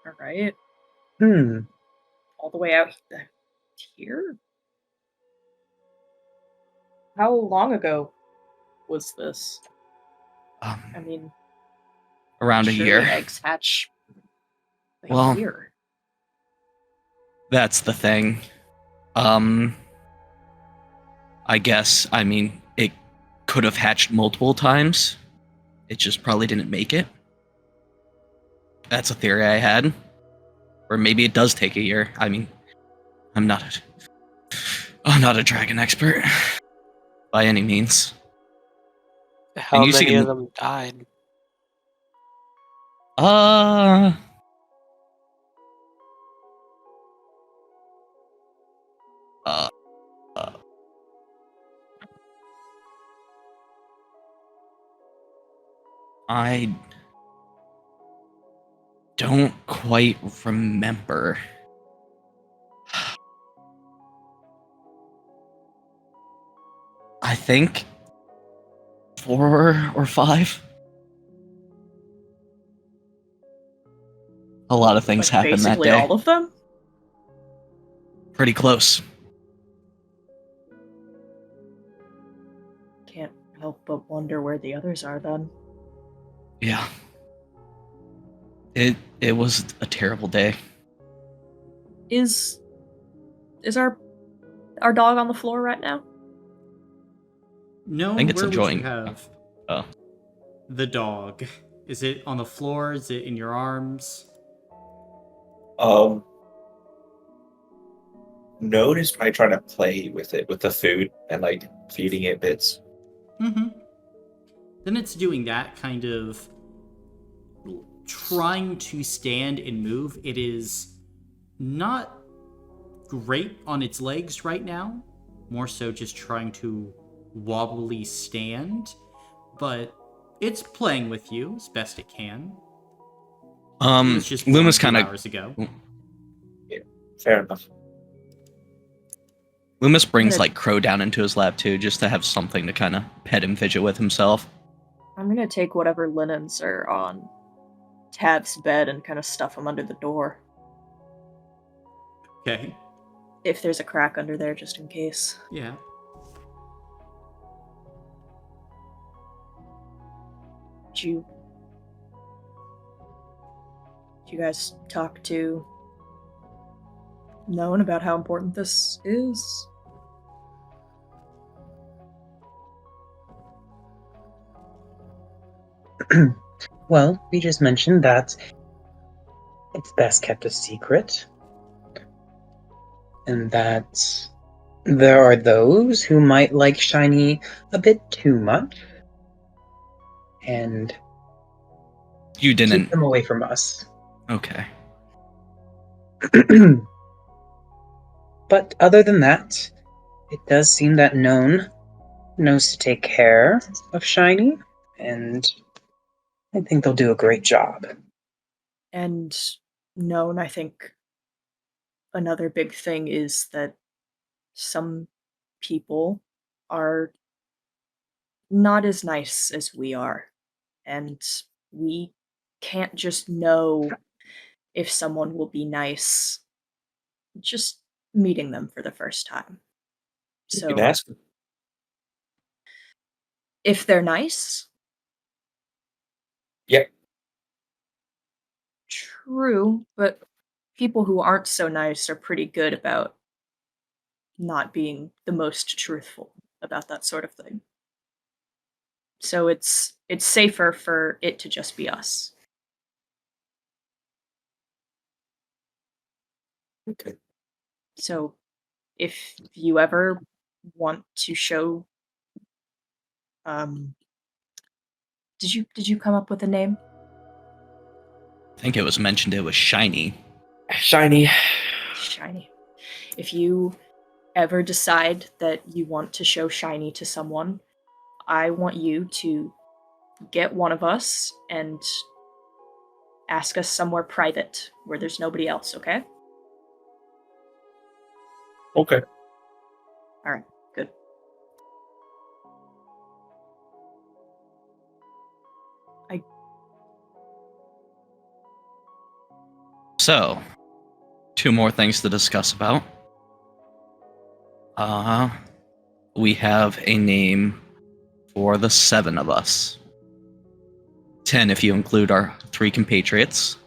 All right. Hmm. All the way out here? How long ago was this? I Um, mean, around a surely year. eggs hatch a Well, year. that's the thing. I guess, I mean, it could have hatched multiple times. It just probably didn't make it. That's a theory I had. Or maybe it does take a year. I mean, I'm not a dragon expert by any means. How you see many of them- them died? Uh, uh, uh, I don't quite remember. I think 4 or 5. A lot of things Like happened that basically day. all of them? Pretty close. Can't help but wonder where the others are then. Yeah. It was a terrible day. Is our dog on the floor right now? No, I think it's where would you enjoying. have Oh, the dog? Is it on the floor? Is it in your arms? Node is probably trying to play with it with the food and like feeding it bits. Mm-hmm. Then it's doing that kind of trying to stand and move. It is not great on its legs right now. More so just trying to wobbly stand. But it's playing with you as best it can. It was just born Loomis 2 kind of hours ago. Yeah, fair enough. Loomis brings gonna- like Crow down into his lap too, just to have something to kind of pet and fidget with himself. I'm gonna take whatever linens are on Tav's bed and kind of stuff them under the door. Okay. If there's a crack under there, just in case. Yeah. Did you guys talk to no one about how important this is? Well, we just mentioned that it's best kept a secret, and that there are those who might like Shiny a bit too much, and You keep didn't. them away from us. Okay. But other than that, it does seem that Known knows to take care of Shiny, and I think they'll do a great job. And known, I think another big thing is that some people are not as nice as we are. And we can't just know if someone will be nice just meeting them for the first time. You can So ask. if they're nice, Yeah, true, but people who aren't so nice are pretty good about not being the most truthful about that sort of thing. So it's safer for it to just be us. okay. So if you ever want to show Did you come up with a name? I think it was mentioned it was shiny. Shiny. Shiny. If you ever decide that you want to show Shiny to someone, I want you to get one of us and ask us somewhere private where there's nobody else, okay? Okay. Alright, good. So, 2 more things to discuss about. We have a name for the 7 of us. 10 if you include our 3 compatriots.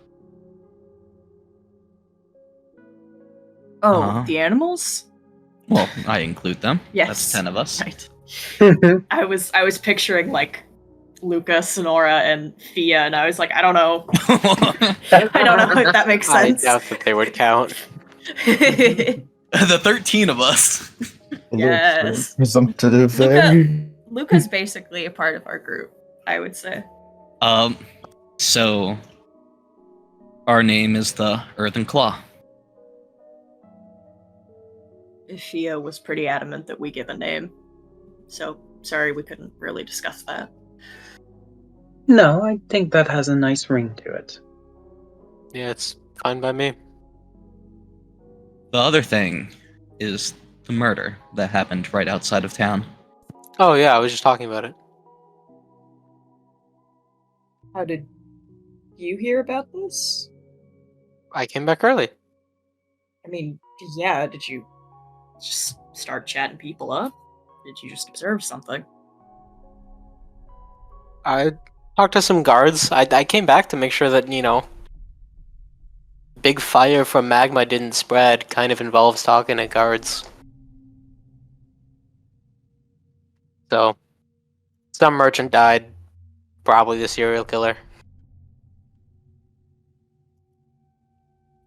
Oh, Uh-huh. the animals? Well, I include them. Yes. That's 10 of us. Right. I was picturing like Luca, Sonora, and Fia, and I was like, I don't know. I don't know if that makes I sense. doubt that they would count. The 13 of us. Yes. Presumptive Luca- there. Luca's basically a part of our group, I would say. So our name is the Earthen Claw. Fia was pretty adamant that we give a name. So, sorry we couldn't really discuss that. No, I think that has a nice ring to it. Yeah, it's fine by me. The other thing is the murder that happened right outside of town. Oh yeah, I was just talking about it. How did you hear about this? I came back early. I mean, yeah, did you just start chatting people up? Did you just observe something? I talked to some guards. I came back to make sure that, big fire from magma didn't spread. Kind of involves talking to guards. So, some merchant died. Probably the serial killer.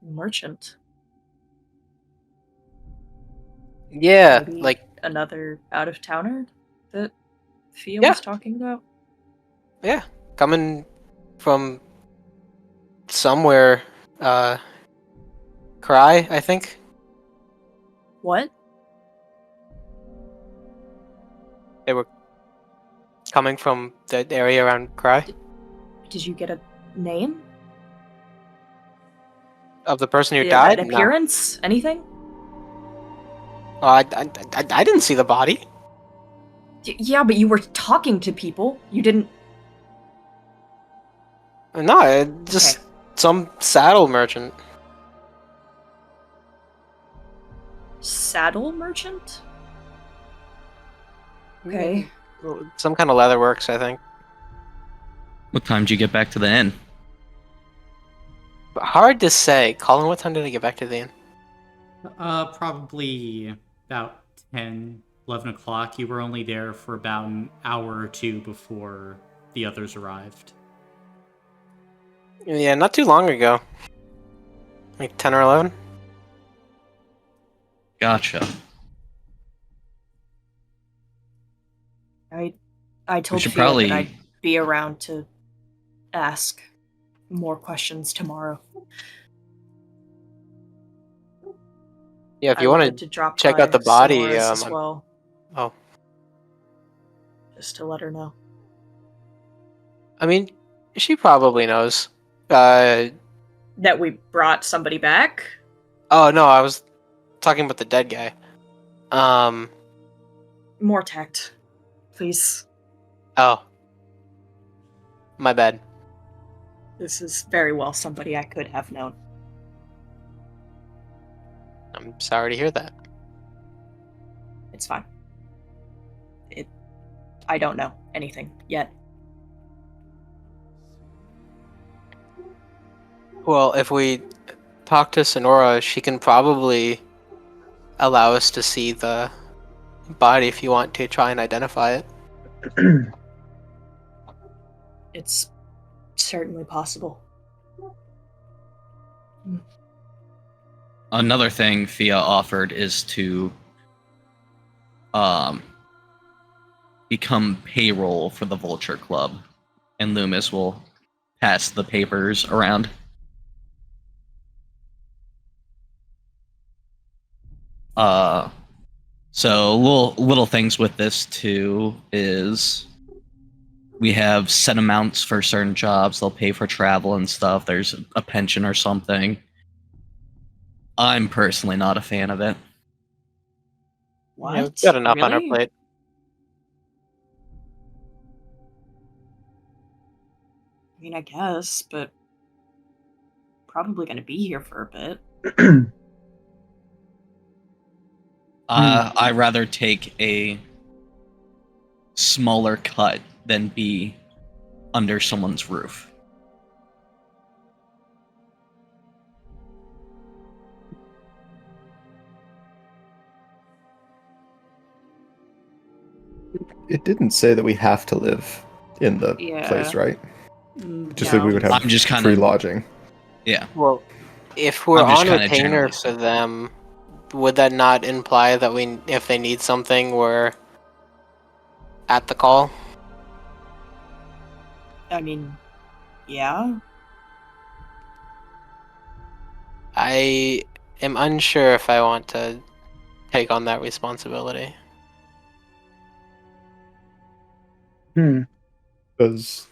Merchant. Yeah, Maybe like, another out of towner that Fia Yeah. was talking about? coming from somewhere. Cry, I think. What? They were coming from the area around Cry. Did you get a name? Of the person who An died? No. appearance? Anything? Oh, I didn't see the body. Yeah, but you were talking to people. You didn't. No, just Okay. some saddle merchant. Saddle merchant? Okay. Some kind of leather works, I think. What time did you get back to the inn? Hard to say. Colin, what time did I get back to the inn? Probably about 10, 11 o'clock. You were only there for about an hour or 2 before the others arrived. Yeah, not too long ago. Like 10 or 11? Gotcha. I told should Fia probably- that I'd be around to ask more questions tomorrow. Yeah, if I you wanted want to drop check by out the body, Sonora's as well. Oh. Just to let her know. I mean, she probably knows. That we brought somebody back? Oh no, I was talking about the dead guy. More tact, please. Oh. My bad. This is very well somebody I could have known. I'm sorry to hear that. It's fine. I don't know anything yet. Well, if we talk to Sonora, she can probably allow us to see the body if you want to try and identify it. It's certainly possible. Another thing Fia offered is to become payroll for the Vulture Club. and Loomis will pass the papers around. So little things with this too is we have set amounts for certain jobs. They'll pay for travel and stuff. There's a pension or something. I'm personally not a fan of it. What? Yeah, we've got enough on our Really? plate. I mean, I guess, but probably going to be here for a bit. I'd rather take a smaller cut than be under someone's roof. It didn't say that we have to live in the Yeah. place, right? Mm, Just that we would have I'm just free kinda- lodging. Yeah. Well, if we're I'm just on kinda retainer generally for speaking. them, would that not imply that if they need something, we're at the call? I mean, yeah. I am unsure if I want to take on that responsibility. Does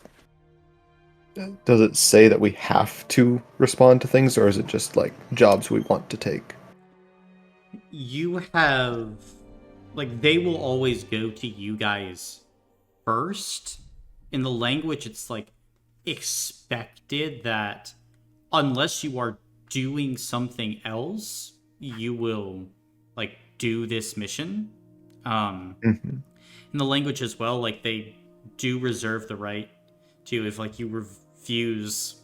it say that we have to respond to things, or is it just like jobs we want to take? You have, like, they will always go to you guys first. In the language, it's like expected that unless you are doing something else, you will like do this mission. Mhm. In the language as well, like they do reserve the right to, if like you refuse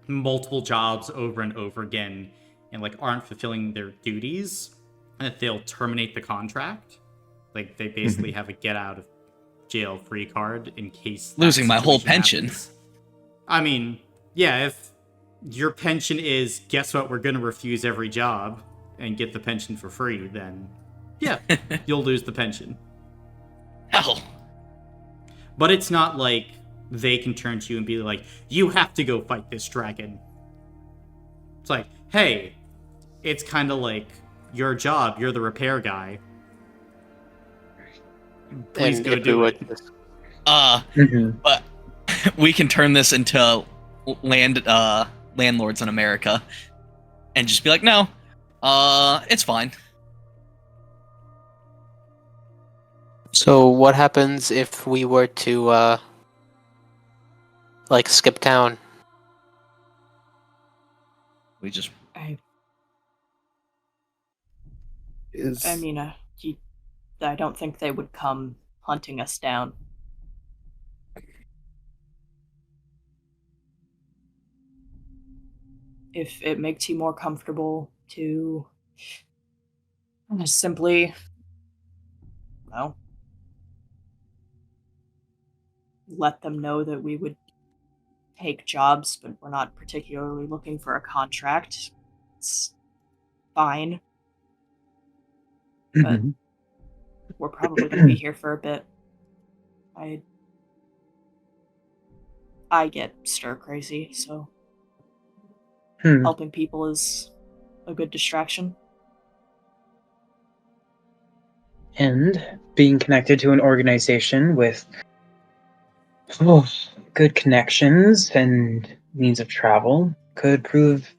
multiple jobs over and over again and like aren't fulfilling their duties, that they'll terminate the contract. Like they basically have a get out of jail free card in case that Losing my whole situation pension. happens. I mean, yeah, if your pension is, guess what, we're gonna refuse every job and get the pension for free, then yeah, you'll lose the pension. Hell. But it's not like they can turn to you and be like, you have to go fight this dragon. It's like, hey, it's kind of like your job, you're the repair guy. Please And go if we do would it. just- But we can turn this into landlords in America and just be like, no, it's fine. So what happens if we were to like skip town? We just I Is mean, I don't think they would come hunting us down. If it makes you more comfortable to just simply, well, let them know that we would take jobs, but we're not particularly looking for a contract, it's fine. But we're probably going to be here for a bit. I get stir crazy, so helping people is a good distraction. And being connected to an organization with good connections and means of travel could prove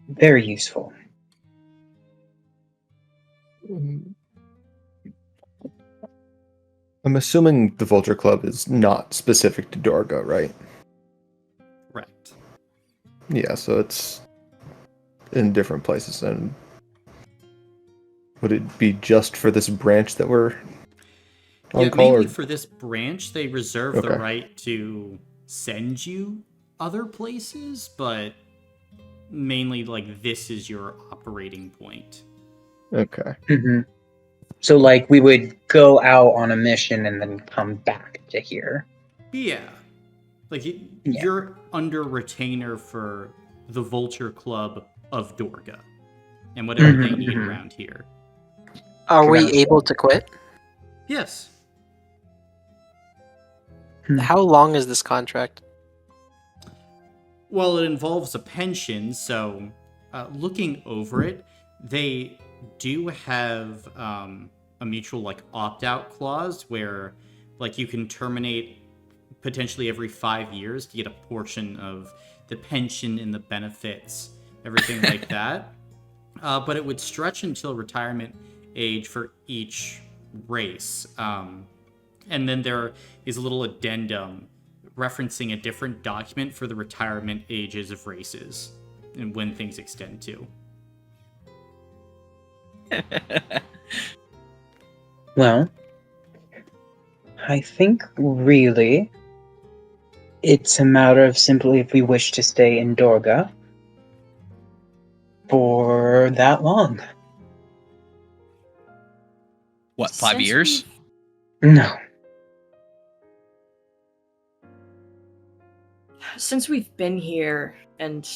very useful. I'm assuming the Vulture Club is not specific to Dorga, right? Correct. Yeah, so it's in different places. And would it be just for this branch that we're on Yeah, call? mainly Or... for this branch, they reserve the Okay. right to send you other places, but mainly like this is your operating point. Okay. So, like, we would go out on a mission and then come back to here. Yeah. Like, Yeah. you're under retainer for the Vulture Club of Dorga and whatever they need around here. Are we Gotcha. able to quit? Yes. How long is this contract? Well, it involves a pension, so looking over it, they do have a mutual like opt-out clause where like you can terminate potentially every 5 years to get a portion of the pension and the benefits, everything like that. But it would stretch until retirement age for each race. And then there is a little addendum referencing a different document for the retirement ages of races and when things extend to. Well, I think really it's a matter of simply if we wish to stay in Dorga for that long. What, 5 Since years? No. Since we've been here and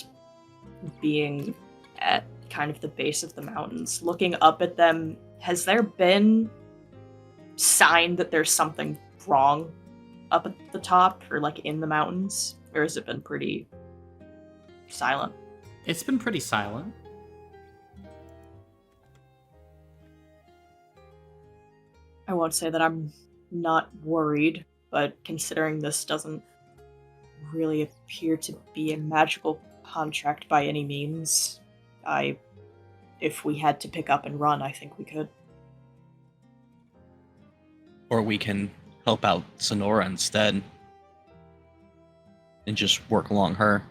being at kind of the base of the mountains, looking up at them, has there been sign that there's something wrong up at the top or like in the mountains? Or has it been pretty silent? It's been pretty silent. I won't say that I'm not worried, but considering this doesn't really appear to be a magical contract by any means, if we had to pick up and run, I think we could. Or we can help out Sonora instead. And just work along her.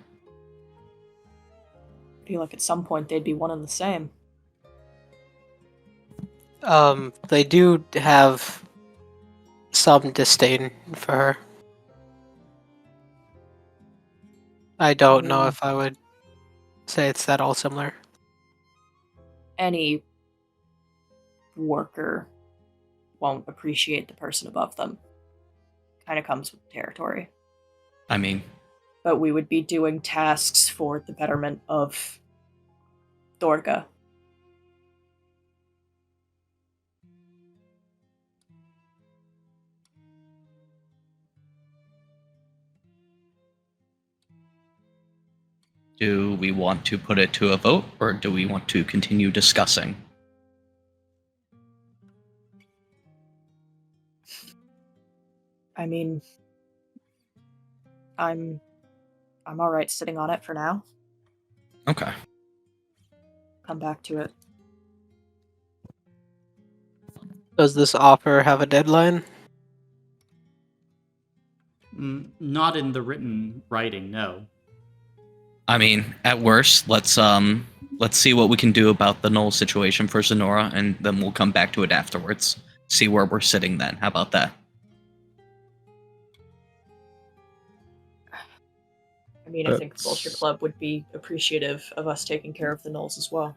I feel like at some point they'd be one and the same. They do have some disdain for her. I don't know if I would say it's that all similar. Any worker won't appreciate the person above them. Kind of comes with the territory. I mean, But we would be doing tasks for the betterment of Dorga. do we want to put it to a vote, or do we want to continue discussing? I mean, I'm all right sitting on it for now. Okay. Come back to it. Does this offer have a deadline? Not in the written writing, no. I mean, at worst, let's see what we can do about the null situation for Sonora, and then we'll come back to it afterwards. See where we're sitting then. How about that? I mean, I think the Vulture Club would be appreciative of us taking care of the Knolls as well.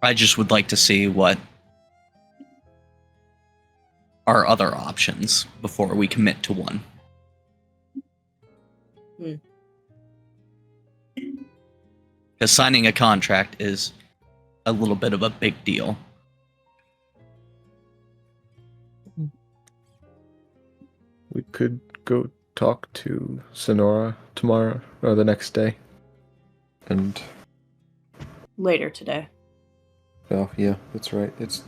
I just would like to see what are other options before we commit to one. Because signing a contract is a little bit of a big deal. We could go talk to Sonora tomorrow or the next day. And Later today. oh yeah, that's right. It's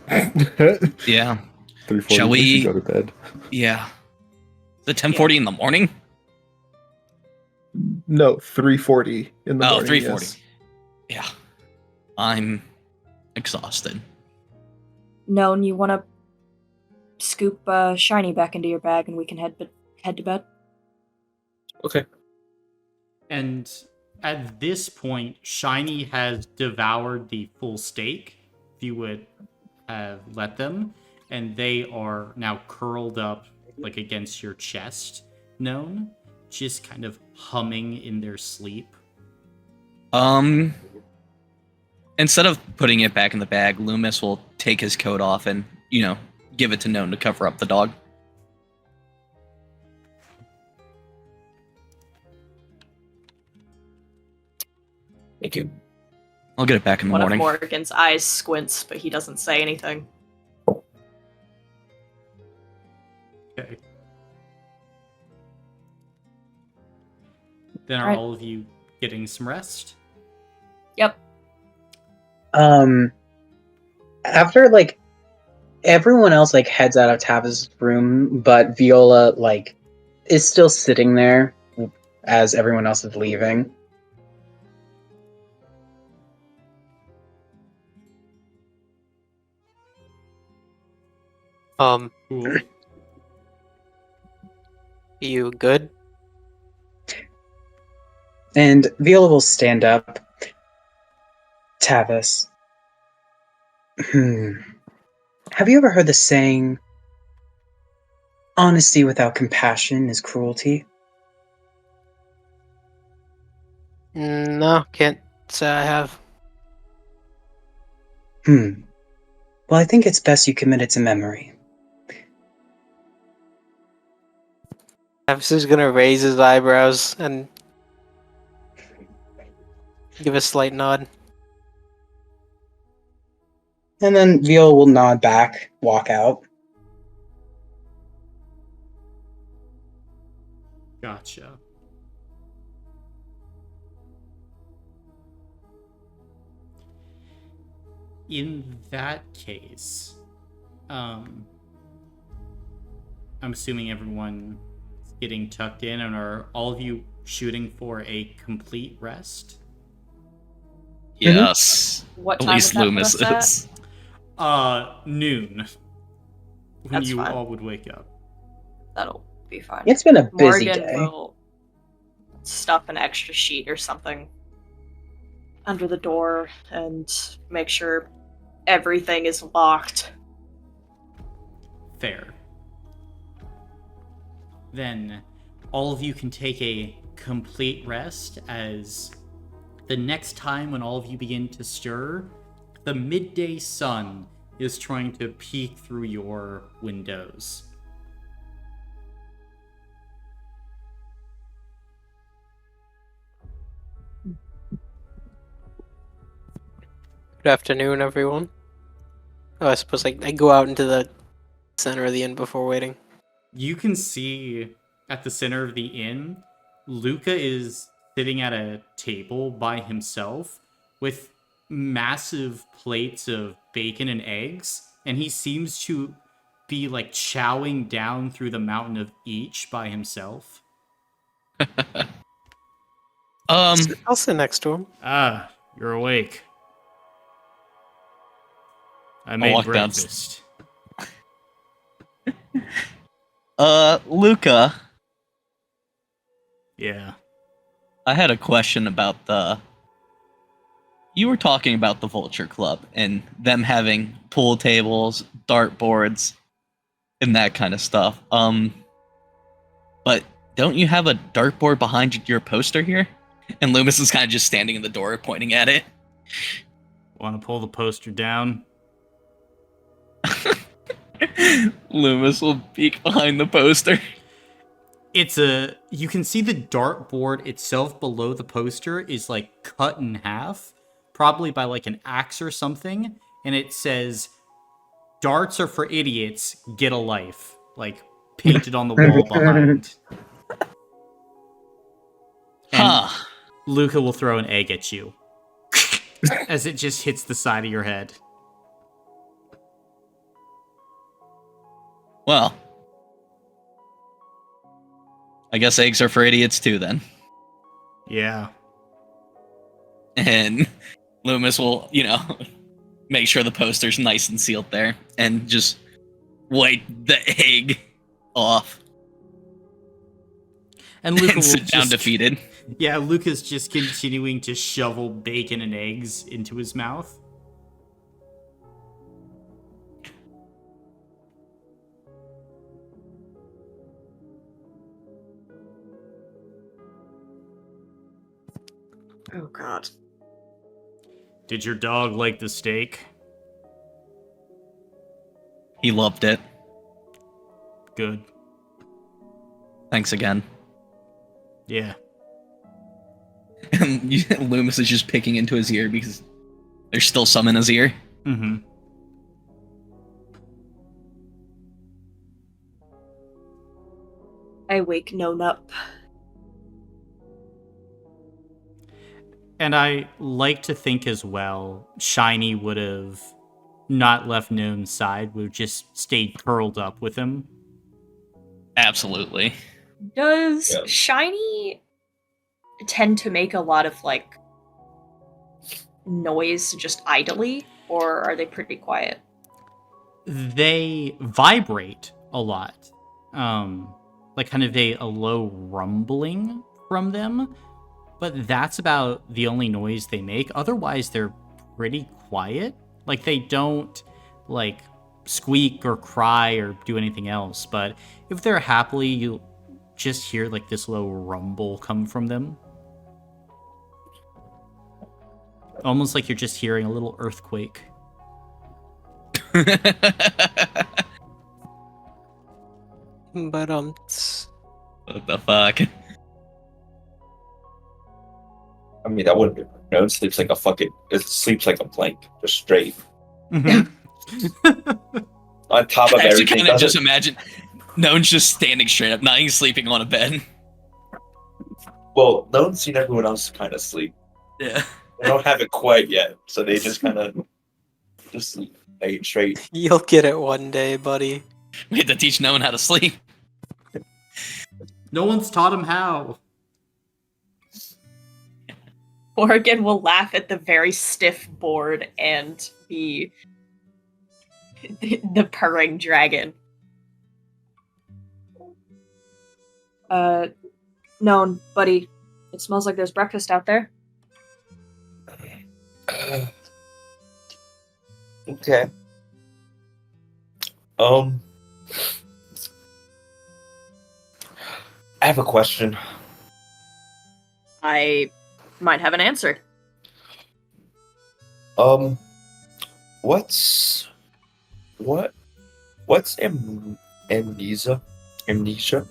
Yeah. 3:40. Shall we should go to bed? Yeah. Is it 10:40 in the morning? No, 3:40 in the morning. 3:40. Yes. Yeah. I'm exhausted. No, and you want to scoop Shiny back into your bag and we can head to bed? Okay. And at this point, Shiny has devoured the full steak, if you would have let them, and they are now curled up like against your chest, known, just kind of humming in their sleep. Instead of putting it back in the bag, Loomis will take his coat off and, give it to Known to cover up the dog. Thank you. I'll get it back in the One morning. of Morgan's eyes squints, but he doesn't say anything. Okay. Then are Alright. all of you getting some rest? Yep. After like everyone else like heads out of Tavis' room, but Viola like is still sitting there as everyone else is leaving. Cool. You good? And Viola will stand up. Tavis. Have you ever heard the saying, honesty without compassion is cruelty? No, can't say I have. Well, I think it's best you commit it to memory. Travis is gonna raise his eyebrows and give a slight nod. And then Viola will nod back, walk out. Gotcha. In that case, I'm assuming everyone is getting tucked in, and are all of you shooting for a complete rest? Yes. What At time least would that put Loomis us is. Noon. When That's you fine. all would wake up. That'll be fine. It's been a busy Morgan day. will stuff an extra sheet or something under the door and make sure everything is locked. Fair. Then all of you can take a complete rest, as the next time when all of you begin to stir, the midday sun is trying to peek through your windows. Good afternoon, everyone. Oh, I suppose I go out into the center of the inn before waiting. You can see at the center of the inn, Luca is sitting at a table by himself with massive plates of bacon and eggs, and he seems to be like chowing down through the mountain of each by himself. I'll sit next to him. Ah, you're awake. I walk made down- breakfast. Luca, Yeah. I had a question about the. You were talking about the Vulture Club and them having pool tables, dartboards, and that kind of stuff. But don't you have a dartboard behind your poster here? And Loomis is kind of just standing in the door, pointing at it. Want to pull the poster down? Loomis will peek behind the poster. You can see the dartboard itself below the poster is like cut in half, probably by like an axe or something, and it says, "Darts are for idiots, get a life," like painted on the wall behind. And Huh. Luca will throw an egg at you as it just hits the side of your head. Well, I guess eggs are for idiots too, then. Yeah. And Loomis will, make sure the poster's nice and sealed there, and just wipe the egg off. And Luca And will sit down just defeated. Yeah, Luca's just continuing to shovel bacon and eggs into his mouth. Oh god. Did your dog like the steak? He loved it. Good. Thanks again. Yeah. And Loomis is just picking into his ear because There's still some in his ear. Mm-hmm. I wake None up. And I like to think as well, Shiny would have not left Noon's side, would have just stayed curled up with him. Absolutely. Does Yeah. Shiny tend to make a lot of like noise just idly, or are they pretty quiet? They vibrate a lot. Like kind of a low rumbling from them. But that's about the only noise they make. Otherwise, they're pretty quiet. Like, they don't, like, squeak or cry or do anything else. But if they're happily, you'll just hear, like, this low rumble come from them. Almost like you're just hearing a little earthquake. But What the fuck? I mean, that wouldn't be. None sleeps like a fucking. It sleeps like a plank, just straight Mhm. on top of I actually everything. kind of just doesn't- imagine no one's just standing straight up, not even sleeping on a bed. Well, no one's seen everyone else kind of sleep. Yeah. They don't have it quite yet, so they just kind of just sleep straight. you'll get it one day, buddy. We had to teach no one how to sleep. No one's taught him how. Morgan will laugh at the very stiff board and the purring dragon. No, buddy. It smells like there's breakfast out there. Okay. I have a question. I might have an answer. What's amnesia? Amnesia?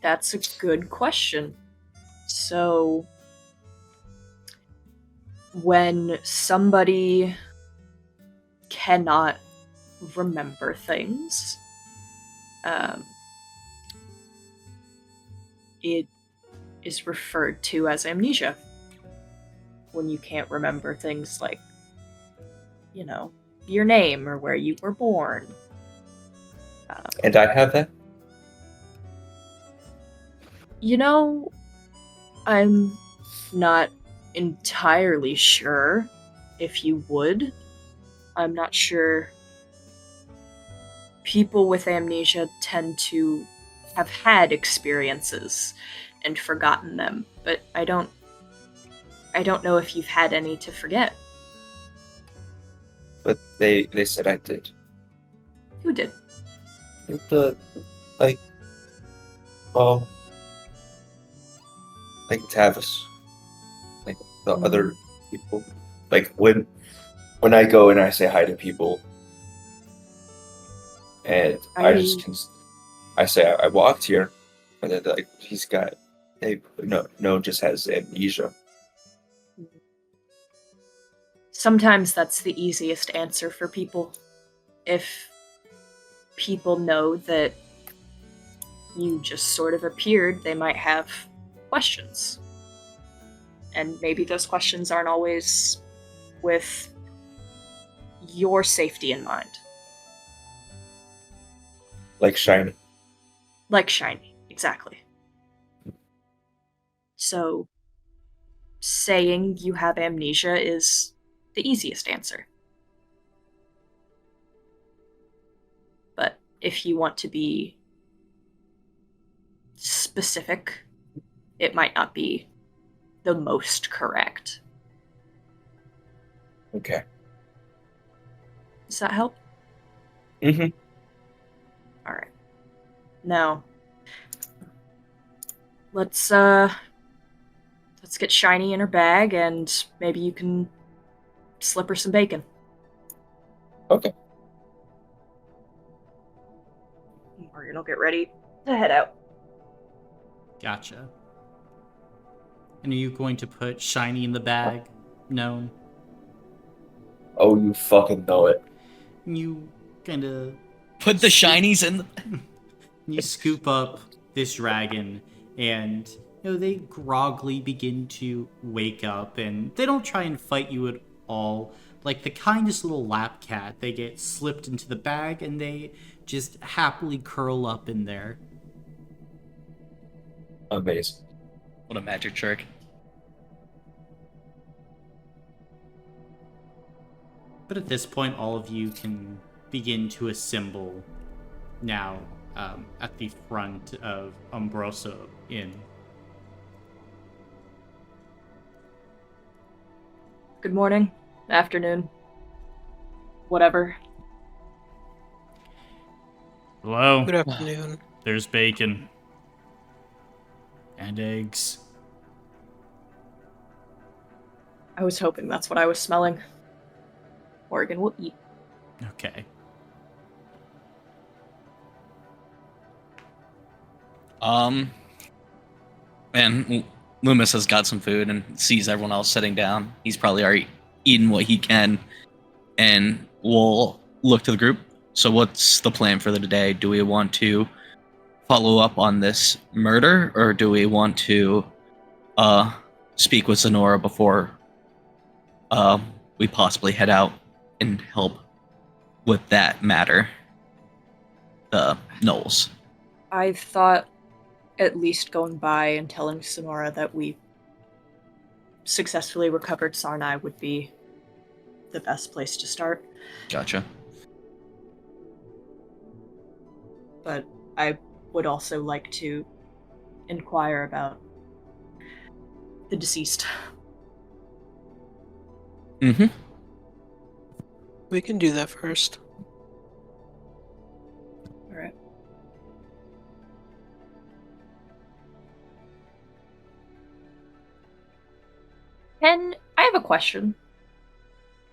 That's a good question. So, when somebody cannot remember things, it is referred to as amnesia. When you can't remember things like, your name or where you were born. And I have that? I'm not entirely sure if you would. I'm not sure. People with amnesia tend to have had experiences and forgotten them, but I don't know if you've had any to forget. But they said I did. Who did? The like Tavis, like the other people. Like when I go and I say hi to people, and I say I walked here, and then like he's got no just has amnesia. Sometimes that's the easiest answer for people. If people know that you just sort of appeared, they might have questions. And maybe those questions aren't always with your safety in mind. Like Shiny. Like Shiny, exactly. So, saying you have amnesia is the easiest answer. But if you want to be specific, it might not be the most correct. Okay. Does that help? Mm-hmm. All right. Now, let's get Shiny in her bag, and maybe you can slip her some bacon. Okay. Morgan will get ready to head out. Gotcha. And are you going to put Shiny in the bag? No. Oh, you fucking know it. You kind of Put the shinies in. you scoop up this dragon, and they groggily begin to wake up, and they don't try and fight you at all. Like the kindest little lap cat, they get slipped into the bag, and they just happily curl up in there. Amazing. What a magic trick. But at this point, all of you can begin to assemble now at the front of Umbroso Inn. Good morning, afternoon, whatever. Hello? Good afternoon. There's bacon. And eggs. I was hoping that's what I was smelling. Morgan will eat. Okay. And Loomis has got some food and sees everyone else sitting down. He's probably already eaten what he can, and we'll look to the group. So what's the plan for the day? Do we want to follow up on this murder, or do we want to speak with Sonora before we possibly head out and help with that matter? The Knowles. I thought at least going by and telling Sonora that we successfully recovered Sarnai would be the best place to start. Gotcha. But I would also like to inquire about the deceased. Mm-hmm. We can do that first. All right. And I have a question.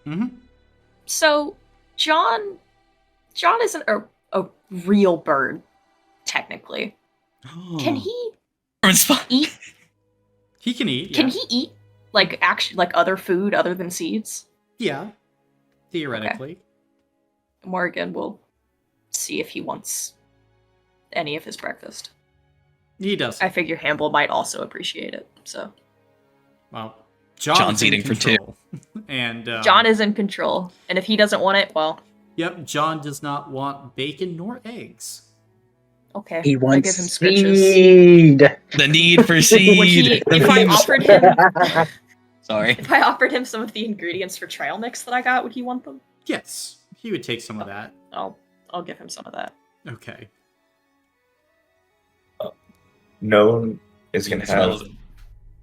Mm-hmm. So, John isn't a real bird, technically. Can he eat? He can eat. Can Yeah. he eat like other food other than seeds? Yeah. Theoretically. Morgan will see if he wants any of his breakfast. He does. I figure Hamble might also appreciate it. So Well, John's in eating for two. control. And John is in control, and if he doesn't want it, well, Yep, John does not want bacon nor eggs. okay. He I wants give him scritches. seed. The need for Would seed. he, if I offered him, Sorry. if I offered him some of the ingredients for trail mix that I got, would he want them? Yes, he would take some of that. I'll give him some of that. Okay. No one is going to have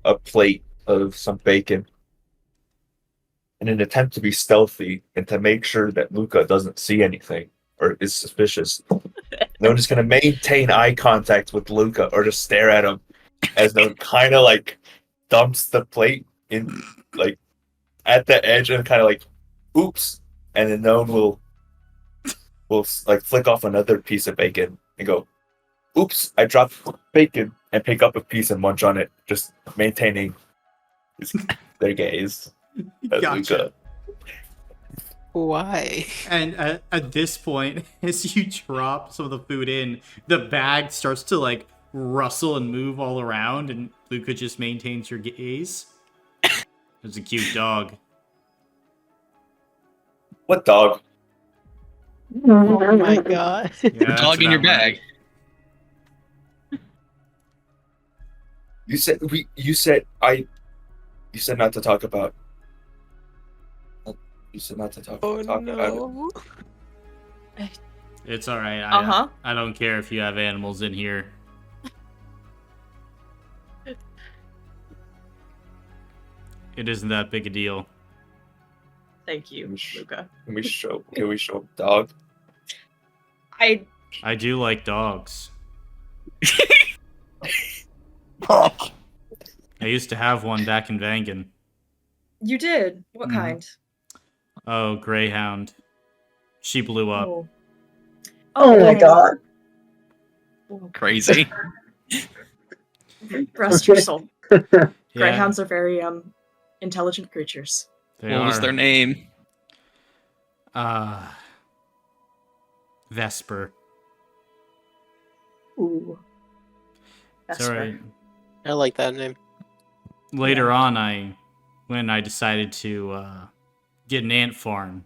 a plate of some bacon in an attempt to be stealthy and to make sure that Luca doesn't see anything or is suspicious. No one is going to maintain eye contact with Luca or just stare at him as no one kind of like dumps the plate in like at the edge and kind of like oops, and then no one will like flick off another piece of bacon and go oops, I dropped bacon, and pick up a piece and munch on it, just maintaining their gaze at Gotcha. Luca. Why? And at this point, as you drop some of the food in, the bag starts to like rustle and move all around, and Luca just maintains your gaze. There's a cute dog. What dog? Oh my god. Yeah, The that's dog in your about right. bag. You said not to talk about. You said not to talk Oh about. no. It's all right. Uh-huh. I don't care if you have animals in here. It isn't that big a deal. Thank you, Luca. Can we show dog? I do like dogs. Fuck. I used to have one back in Vangan. You did. What Mhm. kind? Oh, Greyhound. She blew up. Oh. Oh my god. Crazy. Rest your soul. Yeah, Greyhounds are very intelligent creatures. they What was are. their name? Vesper. Ooh. It's Vesper. alright. I like that name. Later on, when I decided to get an ant farm,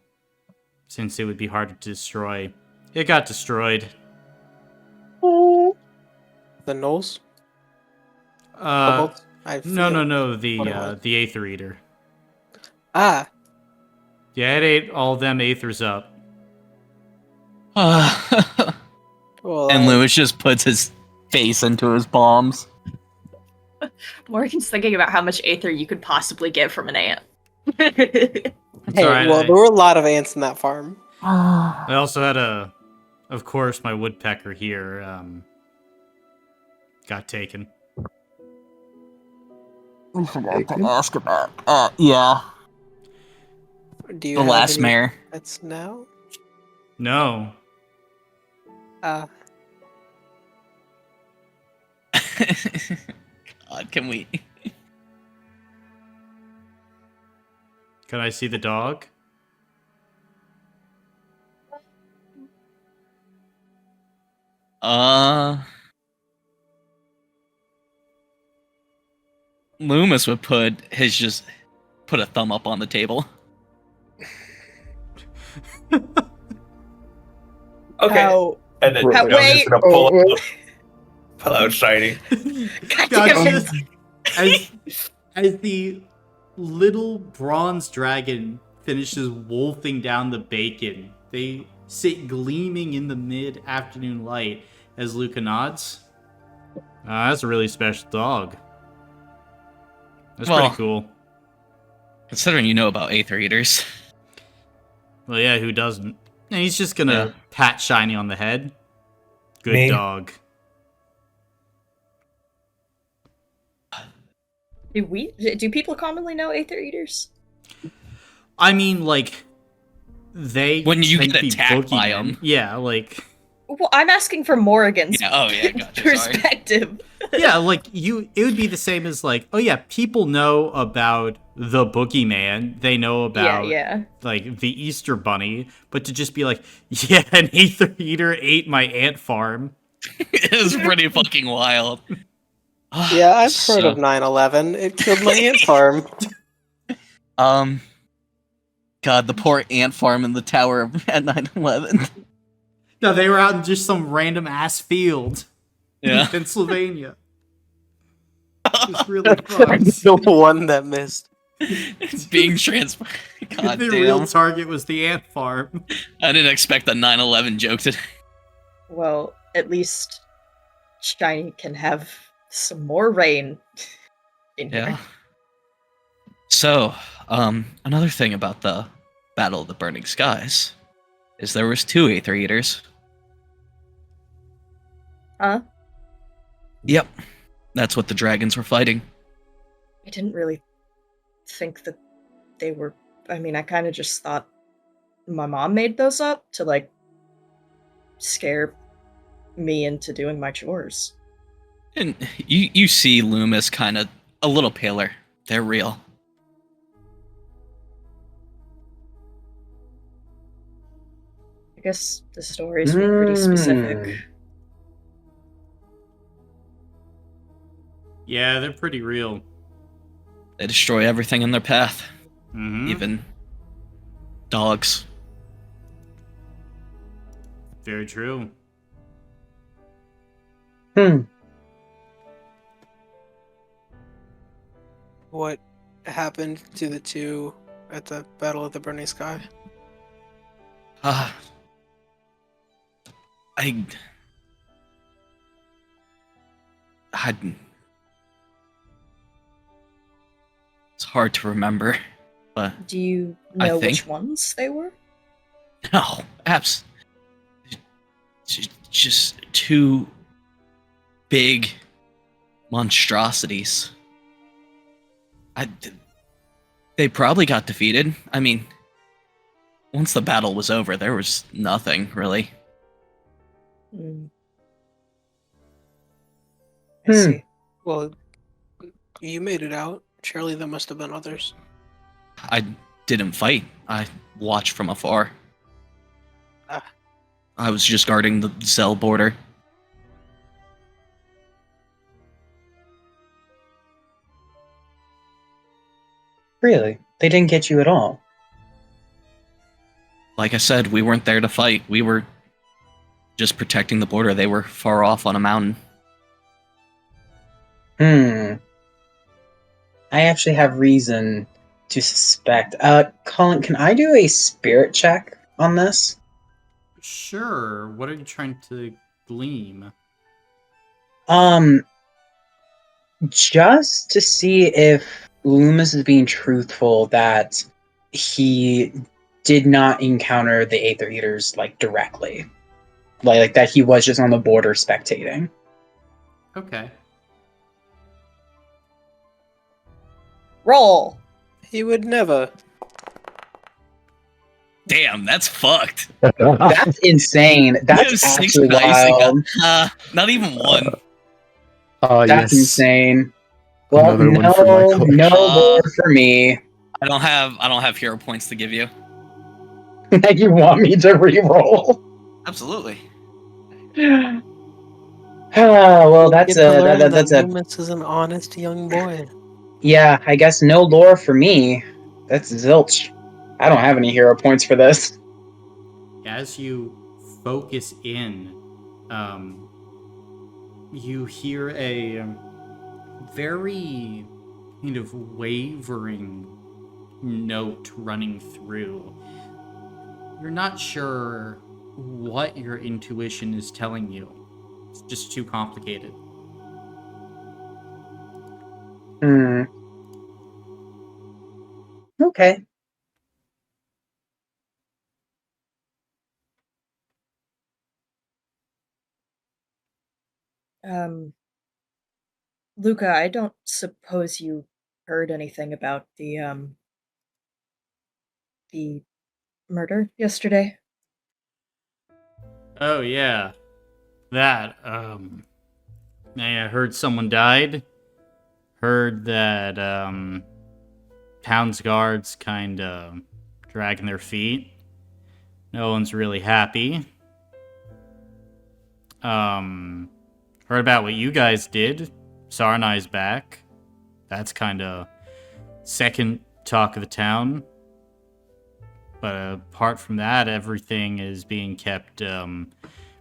since it would be harder to destroy, it got destroyed. The Knolls? No, feel no, what it was. the Aether Eater. Ah, Yeah, it ate all them Aethers up. well, And Lewis just puts his face into his palms. Morgan's thinking about how much aether you could possibly get from an ant. hey, alright, well, there were a lot of ants in that farm. I also had of course, my woodpecker here got taken. I forgot to ask about. Yeah, Do you the have last any mayor. pets now? No. Uh, God, can we? Can I see the dog? Loomis would just put a thumb up on the table. Okay. how- And then Wait, I'm wait. just gonna pull out Shiny. God damn it. As the little bronze dragon finishes wolfing down the bacon, they sit gleaming in the mid-afternoon light as Luca nods. That's a really special dog. That's Well- pretty cool. Considering you know about Aether Eaters. Well, yeah, who doesn't? And he's just gonna Yeah. pat Shiny on the head. Good Me? dog. Do people commonly know aether eaters? I mean, like, they When you can get be attacked by boogeymen. 'em. Yeah, like, Well, I'm asking for Morgan's Yeah. Oh yeah. Gotcha. Sorry. perspective. yeah, like it would be the same as like, oh yeah, people know about the boogeyman. They know about yeah. like the Easter bunny, but to just be like, yeah, an aether eater ate my ant farm. It was pretty fucking wild. yeah, I've heard So, of 9/11. It killed my ant farm. God, the poor ant farm in the tower at 9/11. No, they were out in just some random ass field in Yeah. Pennsylvania. It's really fucked. The one that missed. It's being transferred. God The damn. real target was the ant farm. I didn't expect the 9/11 joke today. Well, at least Shiny can have some more rain in Yeah. here. So, another thing about the Battle of the Burning Skies is there was 2 Aether Eaters. Huh? Yep. That's what the dragons were fighting. I didn't really think that they were. I mean, I kind of just thought my mom made those up to, like, scare me into doing my chores. And you see Loomis kind of a little paler. They're real. I guess the stories were pretty specific. Yeah, they're pretty real. They destroy everything in their path, Mm-hmm. even dogs. Very true. What happened to the 2 at the Battle of the Burning Sky? I it's hard to remember, but Do you I know think- which ones they were? no, just 2 big monstrosities. They probably got defeated. I mean, once the battle was over, there was nothing really. I see. Well, you made it out. Surely there must have been others. I didn't fight. I watched from afar. Ah. I was just guarding the cell border. Really? They didn't get you at all? Like I said, we weren't there to fight. We were just protecting the border. They were far off on a mountain. I actually have reason to suspect. Colin, can I do a spirit check on this? Sure. What are you trying to gleam? Just to see if Loomis is being truthful that he did not encounter the Aether Eaters like directly, like that he was just on the border spectating. Okay. Roll. He would never. Damn, that's fucked. That's insane. That's Six actually dice and wild. got, not even one. That's yes. insane. Well, Another one for my collection. no lore for me. I don't have hero points to give you. You want me to re-roll? Absolutely. Well, that's Get to learn that's that a Loomis is an honest young boy. yeah. I guess no lore for me. That's zilch. I don't have any hero points for this. As you focus in, you hear a very kind of wavering note running through. You're not sure what your intuition is telling you. It's just too complicated. Okay. Luca, I don't suppose you heard anything about the murder yesterday? Oh yeah, that. I heard someone died. Heard that town's guards kind of dragging their feet. No one's really happy. Heard about what you guys did. Sarnai's back. That's kind of second talk of the town. But apart from that, everything is being kept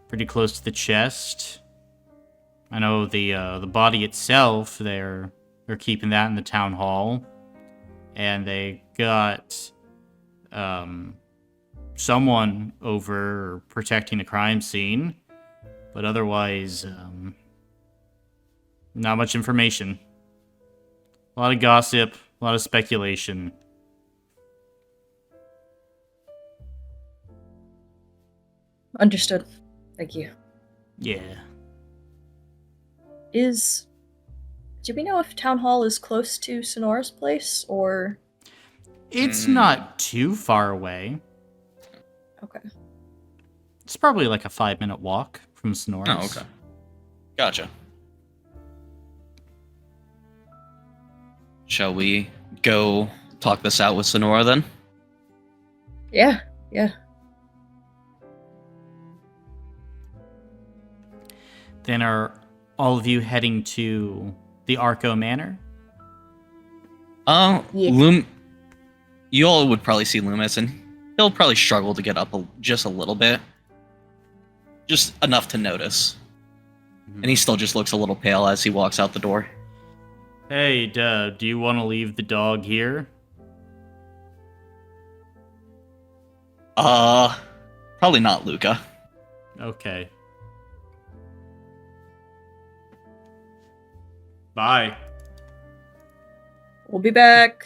pretty close to the chest. I know the body itself, they're keeping that in the town hall, and they got someone over protecting the crime scene, but otherwise, not much information. A lot of gossip, a lot of speculation. Understood. Thank you. Yeah. Do we know if Town Hall is close to Sonora's place, or... It's not too far away. Okay. It's probably like a 5-minute walk from Sonora's. Oh, okay. Gotcha. Shall we go talk this out with Sonora then? Yeah. Then are all of you heading to the Arco Manor? Yeah. You all would probably see Loomis, and he'll probably struggle to get up just a little bit. Just enough to notice. And he still just looks a little pale as he walks out the door. Hey, do you want to leave the dog here? Probably not, Luca. Okay. Bye. We'll be back.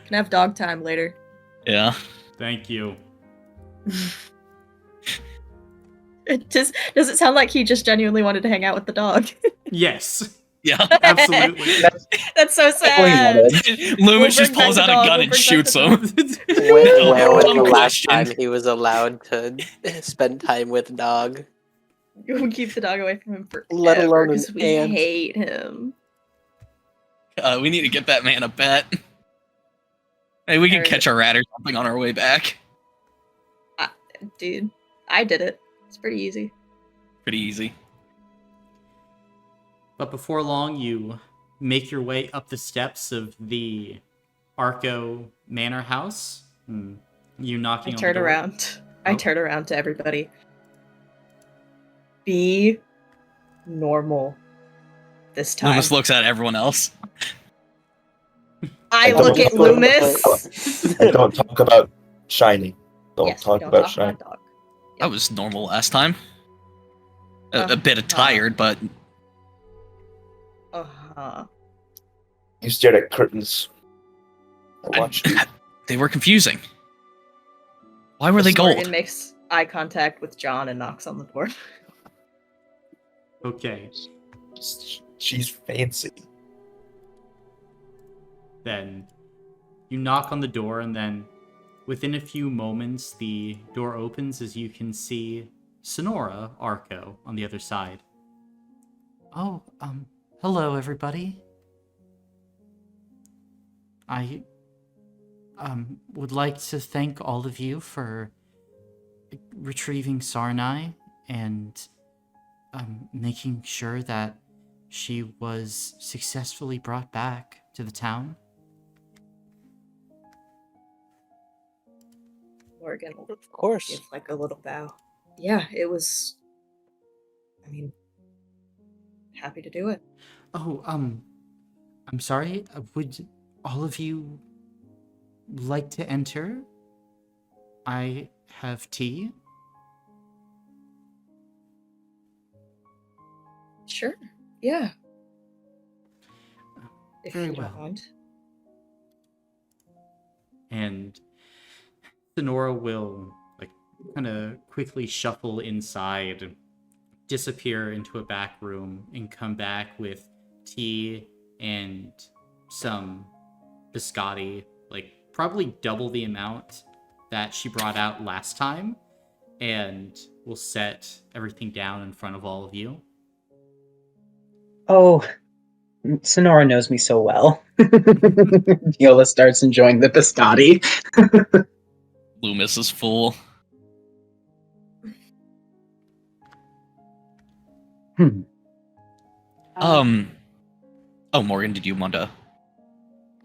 Can have dog time later. Yeah. Thank you. Does it sound like he just genuinely wanted to hang out with the dog? Yes. Yeah. Absolutely. That's so sad. Loomis just bring back pulls the out dog, a gun we'll and bring back shoots the him. Where was Dumb the last question. time he was allowed to spend time with dog? We keep the dog away from him forever. Let alone an because we ant. hate him. We need to get that man a pet. Hey, we can Alright. catch a rat or something on our way back. Dude, I did it. It's pretty easy. Pretty easy. But before long, you make your way up the steps of the Arco Manor House. You I knocking on the turn door. around. I Oh. turn around to everybody. Be normal this time. Loomis looks at everyone else. I don't look at talk about- Loomis. And don't talk about Shiny. Don't Yes, talk don't about talk Shiny. about dog. I was normal last time. A bit Uh-huh. tired, but Uh-huh. You stared at curtains. I watched you. they were confusing. Why were they Morgan gold? makes eye contact with John and knocks on the door. Okay, She's fancy. then you knock on the door, and then within a few moments, the door opens as you can see Sonora Arco on the other side. Oh, hello, everybody. I would like to thank all of you for retrieving Sarnai and making sure that she was successfully brought back to the town. Morgan will Of course. give like a little bow. Yeah, it was. I mean, happy to do it. Oh, I'm sorry. Would all of you like to enter? I have tea. Sure. Yeah. If Very you don't well. mind. And Sonora will kind of quickly shuffle inside, disappear into a back room, and come back with tea and some biscotti, probably double the amount that she brought out last time, and will set everything down in front of all of you. Oh, Sonora knows me so well. Viola starts enjoying the biscotti. Loomis is full. Oh, Morgan, did you want to?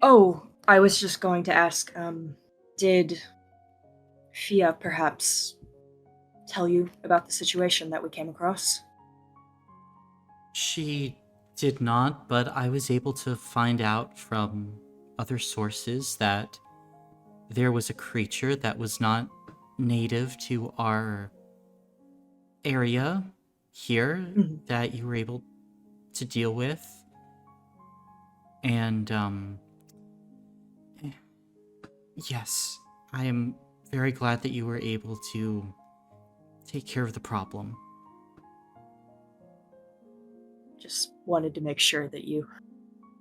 Oh, I was just going to ask, did Fia perhaps tell you about the situation that we came across? She did not, but I was able to find out from other sources that there was a creature that was not native to our area here Mhm. that you were able to deal with. And, yes, I am very glad that you were able to take care of the problem. Just wanted to make sure that you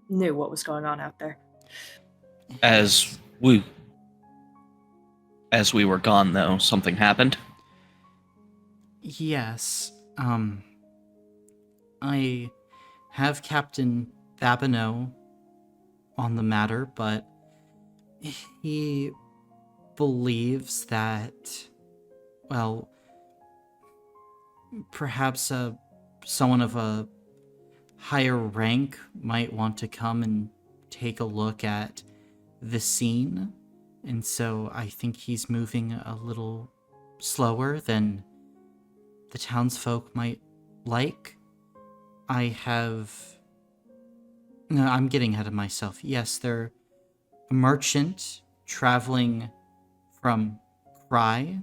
knew what was going on out there. As we were gone, though, something happened. Yes, I have Captain Babineau on the matter, but he believes that, well, perhaps someone of a higher rank might want to come and take a look at the scene, and so I think he's moving a little slower than the townsfolk might like. No, I'm getting ahead of myself. Yes, they're a merchant traveling from Cry.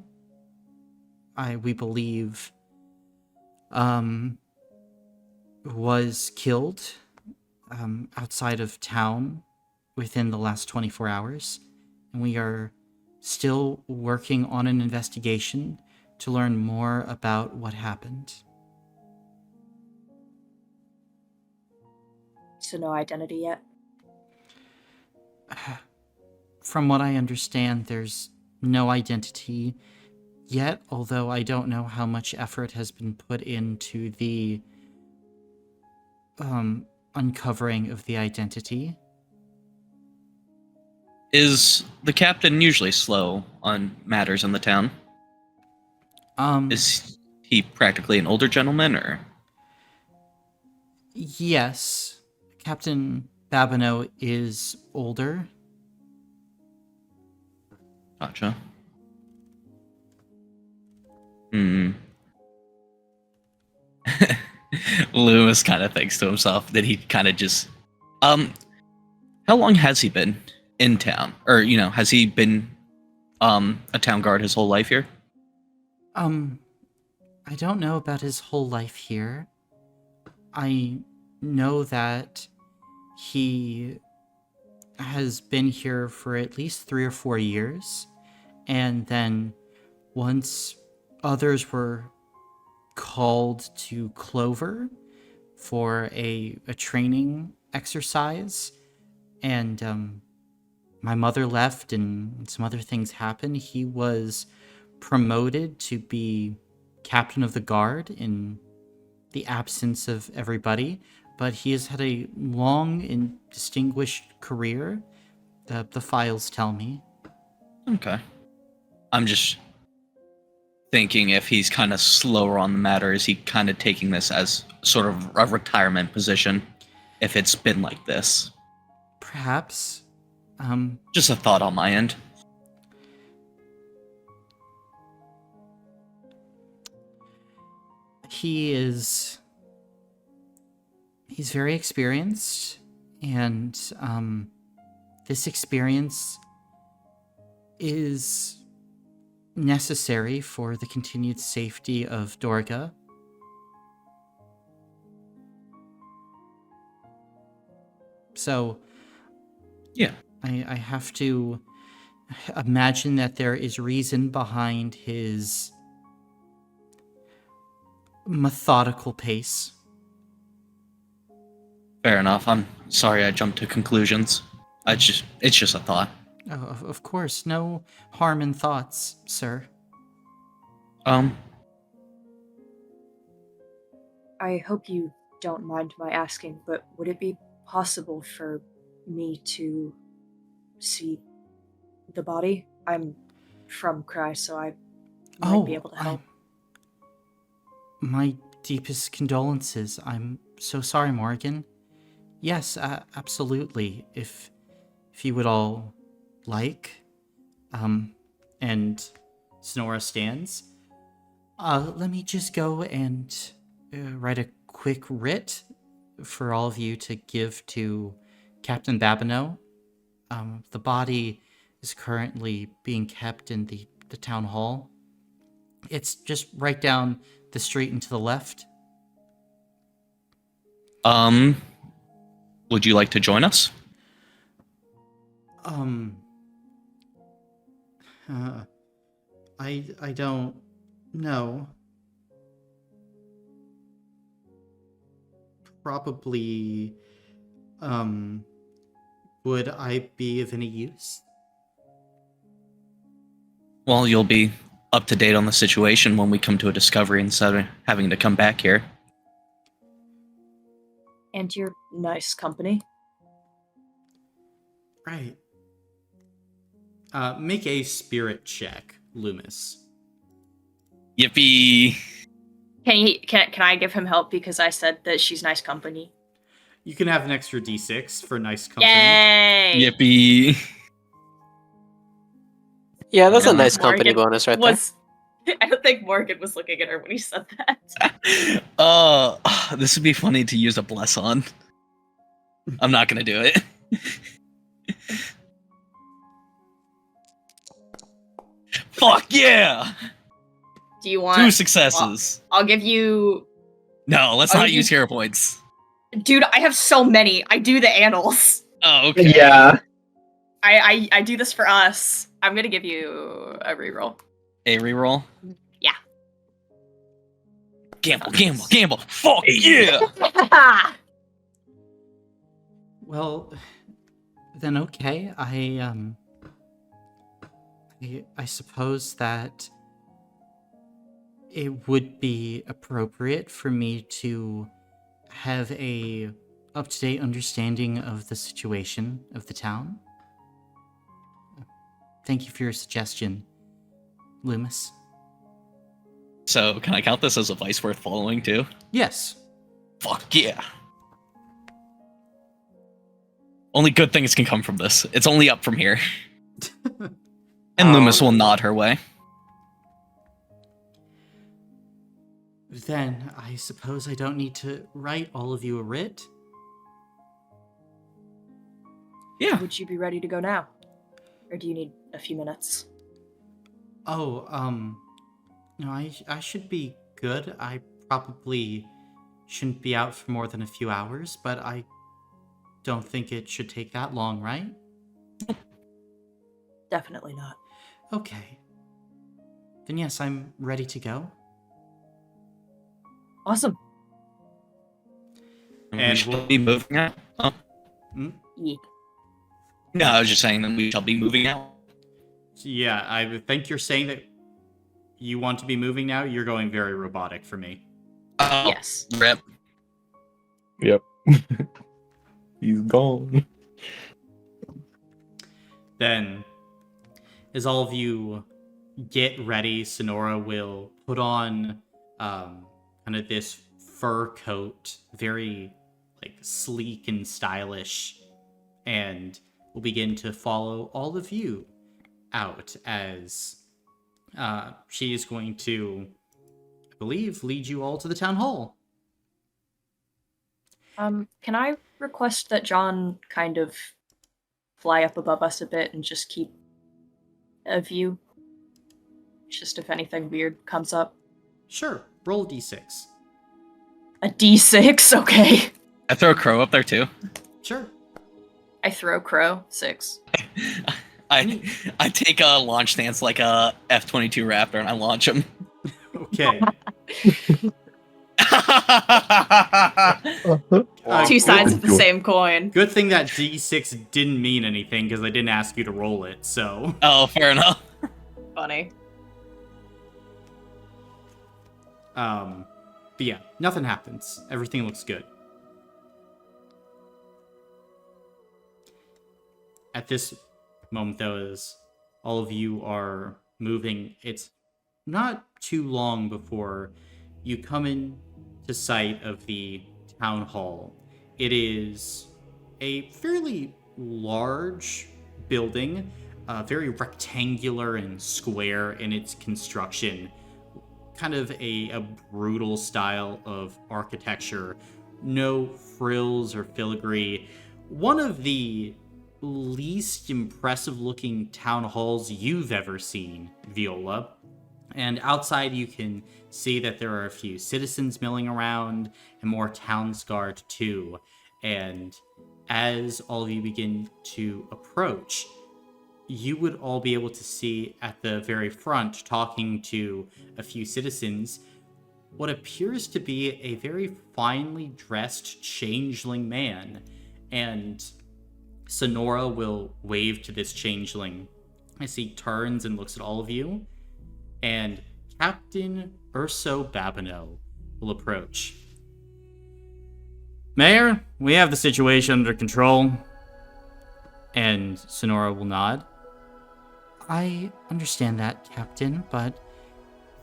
We believe, was killed outside of town within the last 24 hours. And we are still working on an investigation to learn more about what happened. So no identity yet? From what I understand, there's no identity. yet, although I don't know how much effort has been put into the uncovering of the identity. Is the captain usually slow on matters in the town? Is he practically an older gentleman, or? Yes, Captain Babineau is older. Gotcha. Hmm. Lewis kind of thinks to himself that he kind of just, how long has he been in town, or has he been a town guard his whole life here? I don't know about his whole life here. I know that he has been here for at least 3 or 4 years, and then once others were called to Clover for a training exercise, and my mother left and some other things happened, he was promoted to be captain of the guard in the absence of everybody, but he has had a long and distinguished career, the files tell me. Okay. I'm just thinking if he's kind of slower on the matter, is he kind of taking this as sort of a retirement position if it's been like this? Perhaps. Just a thought on my end. He's very experienced, and this experience is necessary for the continued safety of Dorga. So, Yeah. I have to imagine that there is reason behind his methodical pace. Fair enough. I'm sorry I jumped to conclusions. It's just a thought. Oh, of course, no harm in thoughts, sir. I hope you don't mind my asking, but would it be possible for me to see the body? I'm from Cry, so I might be able to help. My deepest condolences. I'm so sorry, Morgan. Yes, absolutely. If you would all like, and Sonora stands. Let me just go and write a quick writ for all of you to give to Captain Babineau. The body is currently being kept in the town hall. It's just right down the street and to the left. Would you like to join us? I don't know. Probably, would I be of any use? Well, you'll be up to date on the situation when we come to a discovery instead of having to come back here. And you're nice company. Right. Make a spirit check, Loomis. Yippee! Can I give him help because I said that she's nice company? You can have an extra d6 for nice company. Yay! Yippee! Yeah, that's a Morgan nice company bonus right there. I don't think Morgan was looking at her when he said that. This would be funny to use a bless on. I'm not gonna do it. Fuck yeah! Do you want 2 successes. I'll give you. No, let's I'll not give use you- hero points. Dude, I have so many. I do the annals. Oh, okay. Yeah. I do this for us. I'm gonna give you a reroll. A reroll? Yeah. Gamble. Fuck yeah! Well, then okay. I suppose that it would be appropriate for me to have a up-to-date understanding of the situation of the town. Thank you for your suggestion, Loomis. So, can I count this as a vice worth following too? Yes. Fuck yeah. Only good things can come from this. It's only up from here. And Loomis will nod her way. Then I suppose I don't need to write all of you a writ. Yeah. Would you be ready to go now? Or do you need a few minutes? Oh, no, I should be good. I probably shouldn't be out for more than a few hours, but I don't think it should take that long, right? Definitely not. Okay. Then yes, I'm ready to go. Awesome. And we shall be moving out. Oh. Yeah. No, I was just saying that we shall be moving out. Yeah, I think you're saying that you want to be moving now. You're going very robotic for me. Oh, Yes. rip. Yep. He's gone. Then, as all of you get ready, Sonora will put on kind of this fur coat, very like sleek and stylish, and will begin to follow all of you out as she is going to, I believe, lead you all to the town hall. Can I request that John kind of fly up above us a bit and just keep a view? Just if anything weird comes up. Sure, roll a d6. A D6, okay. I throw a crow up there too. Sure. I throw crow, 6. I take a launch stance like a F-22 Raptor and I launch him. Okay. Two sides of the same coin. Good thing that d6 didn't mean anything because I didn't ask you to roll it, so. Oh, fair enough. Funny. But yeah, nothing happens. Everything looks good. At this moment, though, as all of you are moving, it's not too long before you come in to sight of the town hall. It is a fairly large building, very rectangular and square in its construction. Kind of a brutal style of architecture. No frills or filigree. One of the least impressive looking town halls you've ever seen, Viola. And outside you can see that there are a few citizens milling around and more townsguard too. And as all of you begin to approach, you would all be able to see at the very front, talking to a few citizens, what appears to be a very finely dressed changeling man. And Sonora will wave to this changeling as he turns and looks at all of you. And Captain Urso Babineau will approach. Mayor, we have the situation under control. And Sonora will nod. I understand that, Captain, but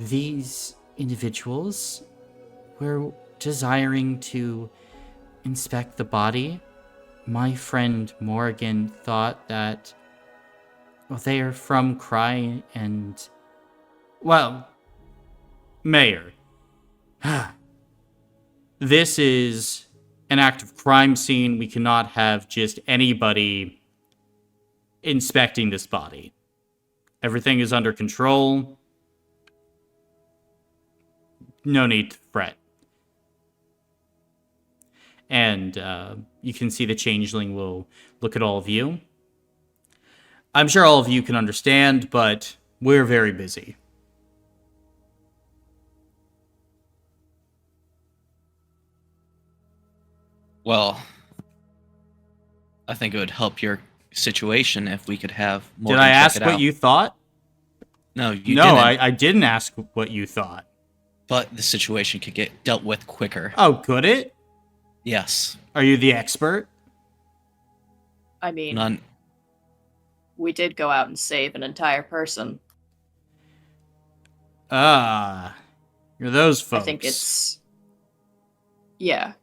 these individuals were desiring to inspect the body. My friend Morgan thought that, well, they are from Cry and... Well, Mayor, this is an active crime scene. We cannot have just anybody inspecting this body. Everything is under control. No need to fret. And you can see the changeling will look at all of you. I'm sure all of you can understand, but we're very busy. Well, I think it would help your situation if we could have more. Did I ask what you thought? No, you No, didn't. I didn't ask what you thought. but the situation could get dealt with quicker. Oh, could it? Yes. Are you the expert? I mean, None. we did go out and save an entire person. Ah, you're those folks. I think it's... Yeah.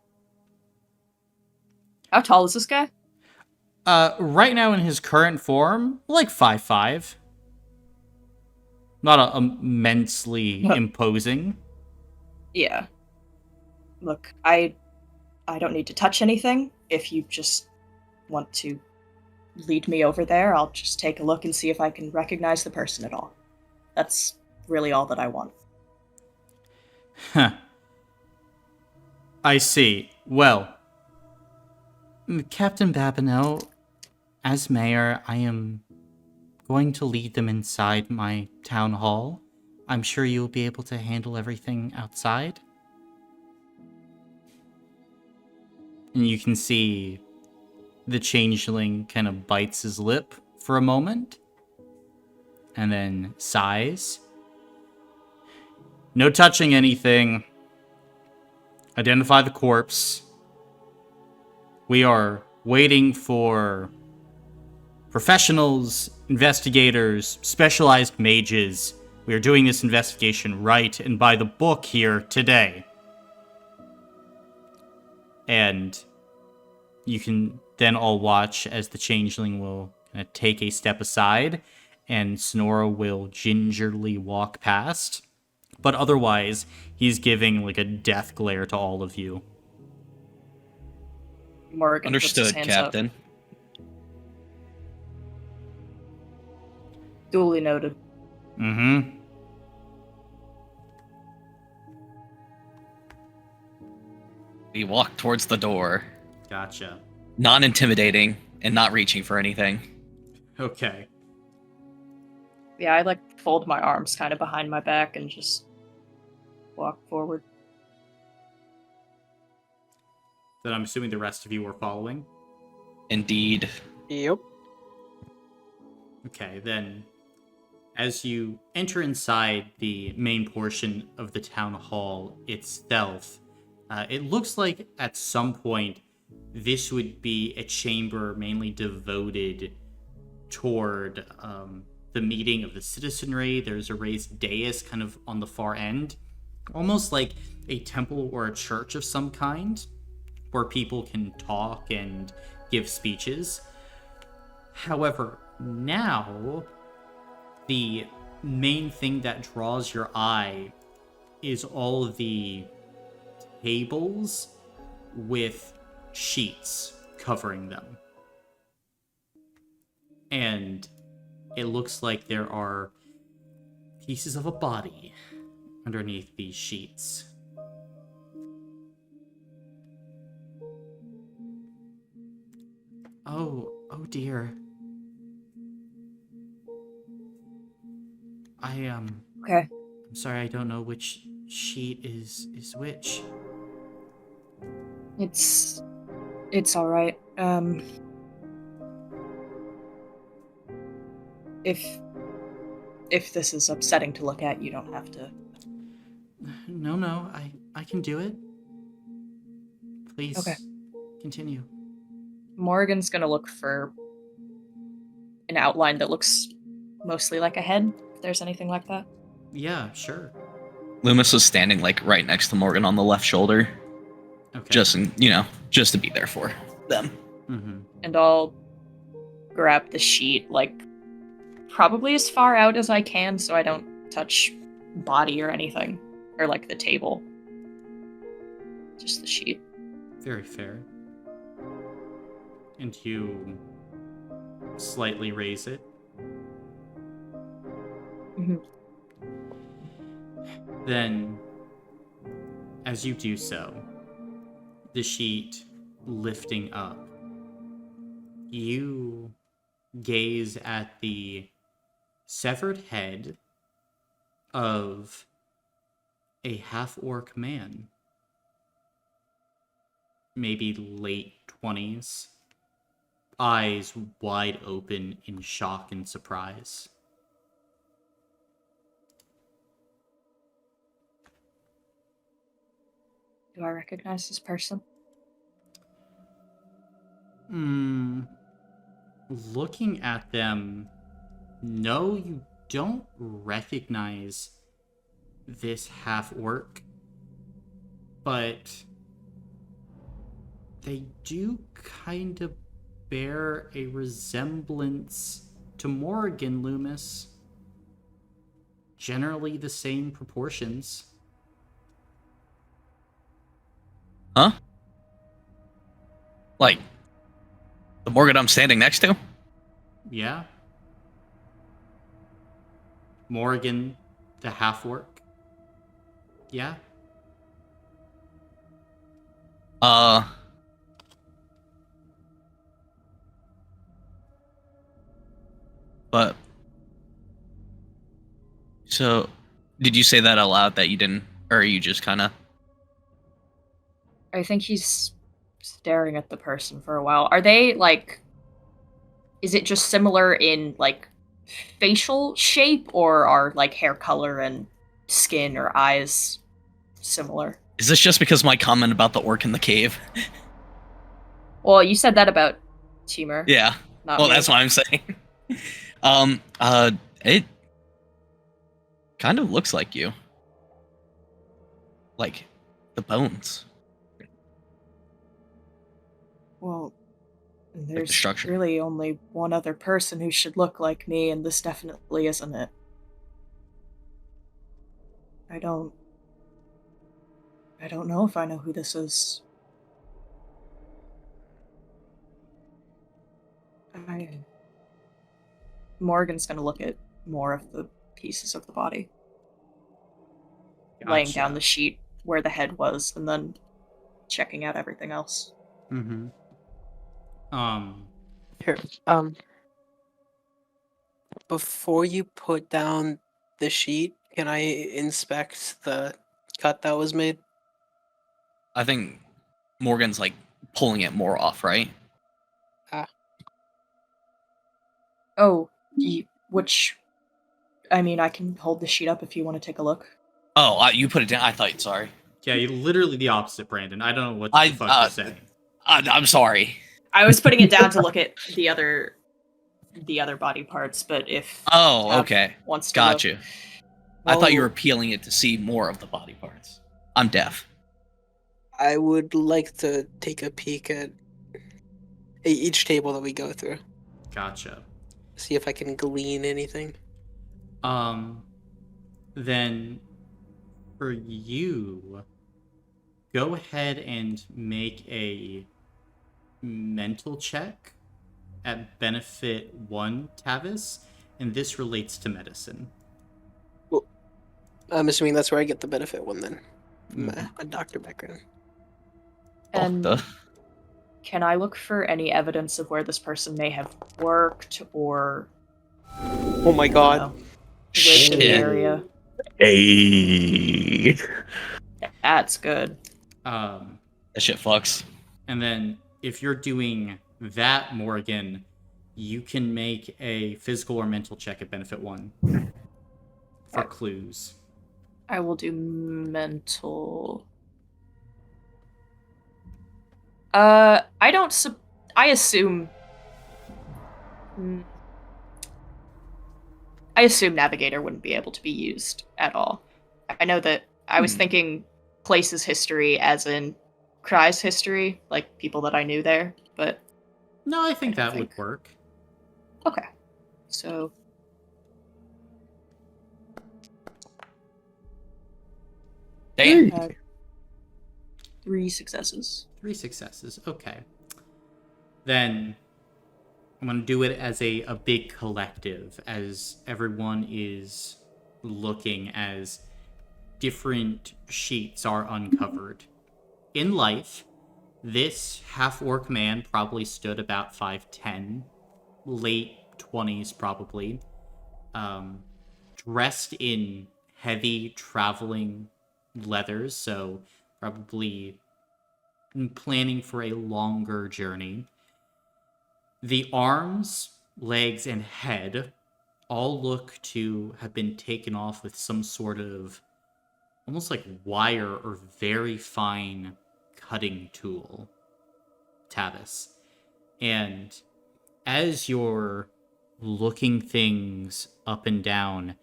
How tall is this guy? Right now in his current form, like 5'5". Not immensely imposing. Yeah. Look, I don't need to touch anything. If you just want to lead me over there, I'll just take a look and see if I can recognize the person at all. That's really all that I want. Huh. I see. Well, Captain Babineau, as mayor, I am going to lead them inside my town hall. I'm sure you'll be able to handle everything outside. And you can see the changeling kind of bites his lip for a moment and then sighs. No touching anything. Identify the corpse. We are waiting for professionals, investigators, specialized mages. We are doing this investigation right and by the book here today. And you can then all watch as the changeling will take a step aside and Sonora will gingerly walk past. But otherwise, he's giving like a death glare to all of you. Morgan puts his Understood, hands Captain. up. Duly noted. Mm-hmm. We walk towards the door, Gotcha. non-intimidating and not reaching for anything. Okay. Yeah, I fold my arms kind of behind my back and just walk forward. Then I'm assuming the rest of you were following. Indeed. Yep. Okay, then as you enter inside the main portion of the town hall itself, it looks like at some point this would be a chamber mainly devoted toward the meeting of the citizenry. There's a raised dais kind of on the far end, almost like a temple or a church of some kind, where people can talk and give speeches. However, now the main thing that draws your eye is all of the tables with sheets covering them. And it looks like there are pieces of a body underneath these sheets. Oh dear. Okay. I'm sorry, I don't know which sheet is which. It's all right. If this is upsetting to look at, you don't have to. No, I can do it. Please. Okay. Continue. Morgan's gonna look for an outline that looks mostly like a head, if there's anything like that. Yeah, sure. Loomis was standing like right next to Morgan on the left shoulder, Okay. just to be there for them. Mm-hmm. And I'll grab the sheet, probably as far out as I can so I don't touch body or anything. Or, the table. Just the sheet. Very fair. And you slightly raise it. Mm-hmm. Then, as you do so, the sheet lifting up, you gaze at the severed head of a half-orc man. Maybe late 20s. Eyes wide open in shock and surprise. Do I recognize this person? Looking at them, no, you don't recognize this half-orc, but they do kind of bear a resemblance to Morrigan, Loomis. Generally the same proportions. Huh? Like the Morgan I'm standing next to? Yeah. Morrigan, the half-orc. Yeah. But so did you say that out loud that you didn't, or you just kind of? I think he's staring at the person for a while. Are they like? Is it just similar in like facial shape, or are like hair color and skin or eyes similar? Is this just because my comment about the orc in the cave? Well, you said that about Timur. Yeah. Not Well, me. that's what I'm saying. It kind of looks like you. Like the bones. Well, the there's structure. really only one other person who should look like me, and this definitely isn't it. I don't know if I know who this is. Morgan's gonna look at more of the pieces of the body. Laying down the sheet where the head was, and then checking out everything else. Mm-hmm. Here, before you put down the sheet, can I inspect the cut that was made? I think Morgan's like pulling it more off, right? Oh, which... I mean, I can hold the sheet up if you want to take a look. Oh, you put it down. I thought. Sorry. Yeah, you're literally the opposite, Brandon. I don't know what the fuck you're saying. I'm sorry. I was putting it down to look at the other body parts, but if Oh, Tav okay. wants to Got look, you. I thought you well, were peeling it to see more of the body parts. I'm deaf. I would like to take a peek at each table that we go through. Gotcha. See if I can glean anything. Then for you, go ahead and make a mental check at benefit 1, Tavis, and this relates to medicine. Well, I'm assuming that's where I get the benefit one then. My doctor background. and the... can I look for any evidence of where this person may have worked or... Oh my god. Lived in the Shit. area? Hey. That's good. That shit fucks. And then if you're doing that, Morgan, you can make a physical or mental check at benefit 1 for clues. I will do mental. I assume Navigator wouldn't be able to be used at all. I know that I was thinking places history as in Kry's history, like people that I knew there, but... No, I think that would work. Okay. So... Damn. 3 successes. 3 successes, okay. Then I'm going to do it as a big collective, as everyone is looking as different sheets are uncovered. In life, this half-orc man probably stood about 5'10", late 20s probably, dressed in heavy traveling leathers, so probably planning for a longer journey. The arms, legs, and head all look to have been taken off with some sort of almost like wire or very fine cutting tool, Tavis. And as you're looking things up and down,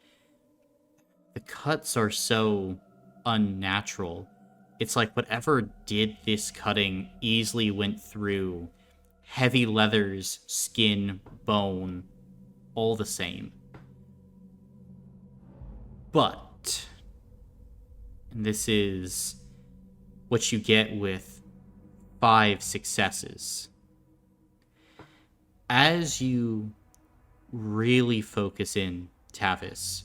the cuts are so unnatural. It's like whatever did this cutting easily went through heavy leathers, skin, bone, all the same. But, and this is what you get with 5 successes. As you really focus in, Tavis,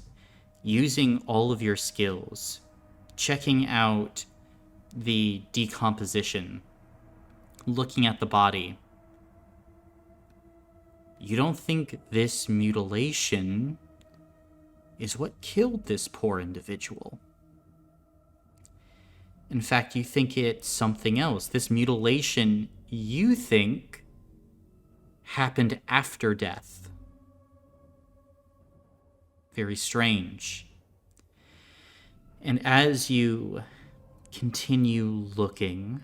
using all of your skills, checking out the decomposition, looking at the body, you don't think this mutilation is what killed this poor individual. In fact, you think it's something else. This mutilation, you think, happened after death. Very strange. And as you continue looking,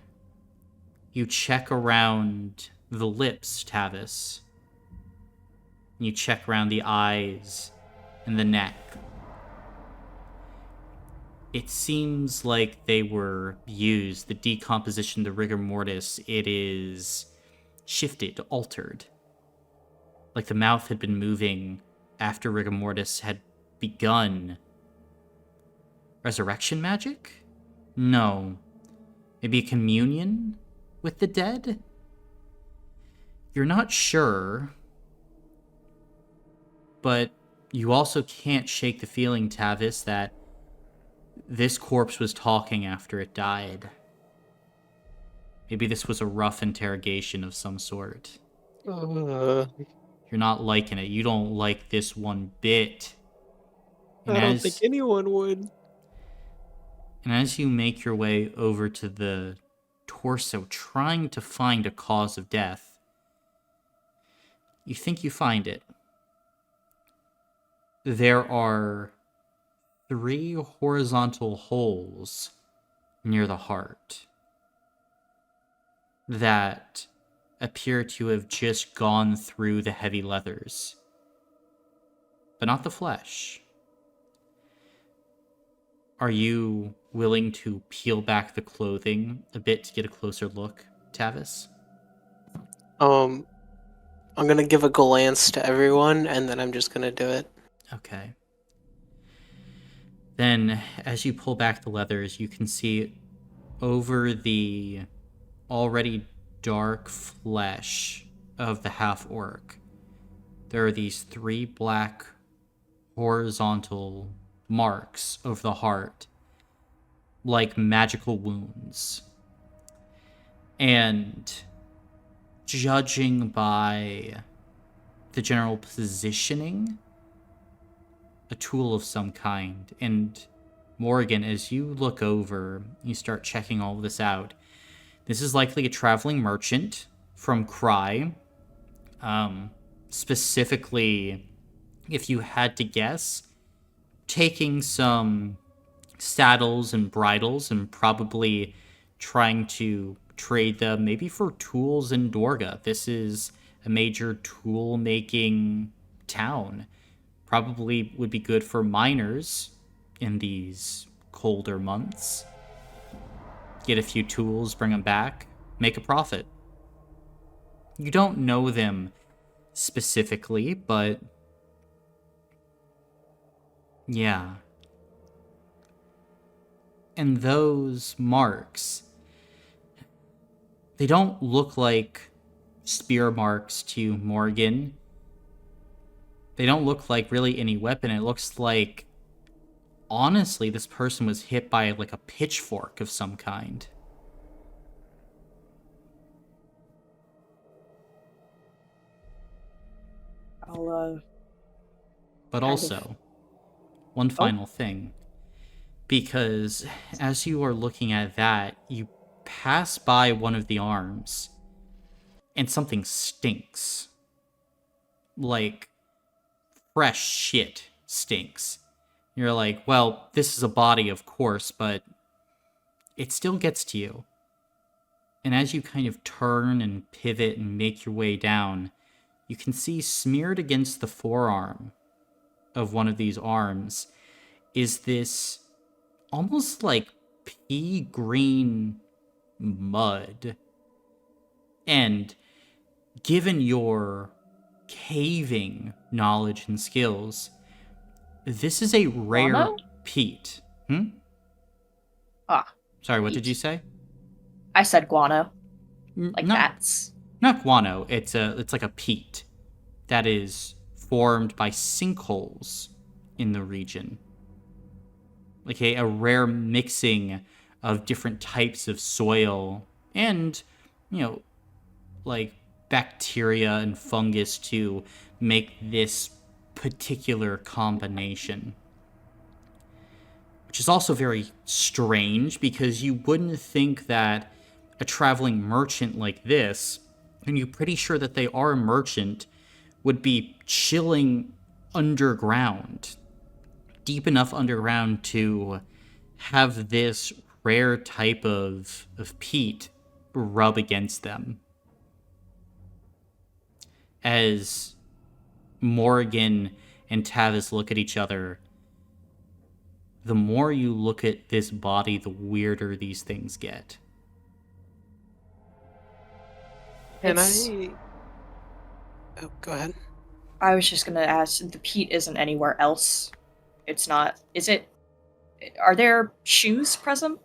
you check around the lips, Tavis. You check around the eyes and the neck. It seems like they were used, the decomposition, the rigor mortis, it is shifted, altered. Like the mouth had been moving after rigor mortis had begun. Resurrection magic? No. Maybe a communion with the dead? You're not sure, but you also can't shake the feeling, Tavis, that this corpse was talking after it died. Maybe this was a rough interrogation of some sort. You're not liking it. You don't like this one bit. And I don't think anyone would. And as you make your way over to the torso, trying to find a cause of death, you think you find it. There are 3 horizontal holes near the heart that appear to have just gone through the heavy leathers, but not the flesh. Are you willing to peel back the clothing a bit to get a closer look, Tavis? I'm gonna give a glance to everyone, and then I'm just gonna do it. Okay. Then, as you pull back the leathers, you can see over the already dark flesh of the half-orc, there are these 3 black horizontal marks over the heart, like magical wounds. And judging by the general positioning, a tool of some kind. And Morgan, as you look over, you start checking all of this out. This is likely a traveling merchant from Cry. Specifically, if you had to guess, taking some saddles and bridles and probably trying to trade them maybe for tools in Dorga. This is a major tool-making town. Probably would be good for miners in these colder months. Get a few tools, bring them back, make a profit. You don't know them specifically, but yeah. And those marks, they don't look like spear marks to Morgan. They don't look like really any weapon. It looks like, honestly, this person was hit by like a pitchfork of some kind. But also, one final thing. Because as you are looking at that, you pass by one of the arms, and something stinks. Like, fresh shit stinks. You're like, well, this is a body, of course, but it still gets to you. And as you kind of turn and pivot and make your way down, you can see smeared against the forearm of one of these arms is this almost like pea green mud. And given your caving knowledge and skills, this is a rare Guano? peat. Ah, Sorry, what did peat. you say? I said guano. Like not, that's not guano. It's like a peat that is formed by sinkholes in the region. Like a rare mixing of different types of soil and, like bacteria and fungus to make this particular combination. Which is also very strange because you wouldn't think that a traveling merchant like this, and you're pretty sure that they are a merchant, would be chilling underground, deep enough underground to have this rare type of peat rub against them. As Morrigan and Tavis look at each other, the more you look at this body, the weirder these things get. Can It's- I? Oh, go ahead. I was just gonna ask, the peat isn't anywhere else. It's not. Is it? Are there shoes present?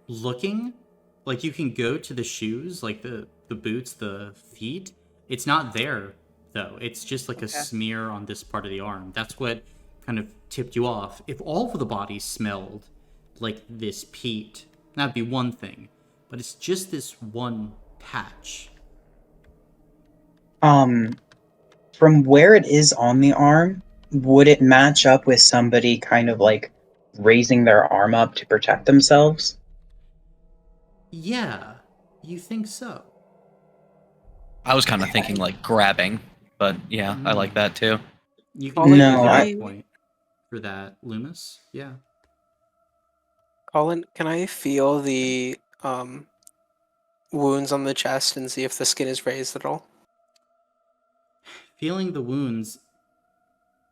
Looking, like you can go to the shoes, like the boots, the feet. It's not there though. It's just like a Okay. smear on this part of the arm. That's what kind of tipped you off. If all of the body smelled like this peat, that'd be one thing. But it's just this one patch. From where it is on the arm, would it match up with somebody kind of like raising their arm up to protect themselves? Yeah, you think so? I was kind of thinking like grabbing, but yeah, I like that too. You can Colin, make No, a I- good point for that, Loomis. Yeah. Colin, can I feel the wounds on the chest and see if the skin is raised at all? Feeling the wounds,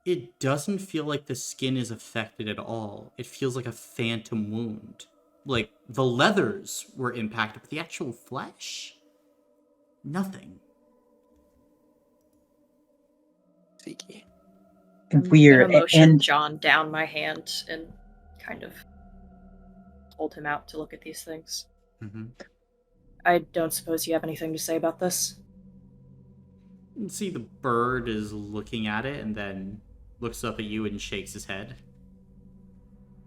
it doesn't feel like the skin is affected at all. It feels like a phantom wound. Like the leathers were impacted, but the actual flesh, nothing. Zeke. Weird. I'm gonna motion And John down my hand and kind of hold him out to look at these things. Mm-hmm. I don't suppose you have anything to say about this? You can see the bird is looking at it and then looks up at you and shakes his head.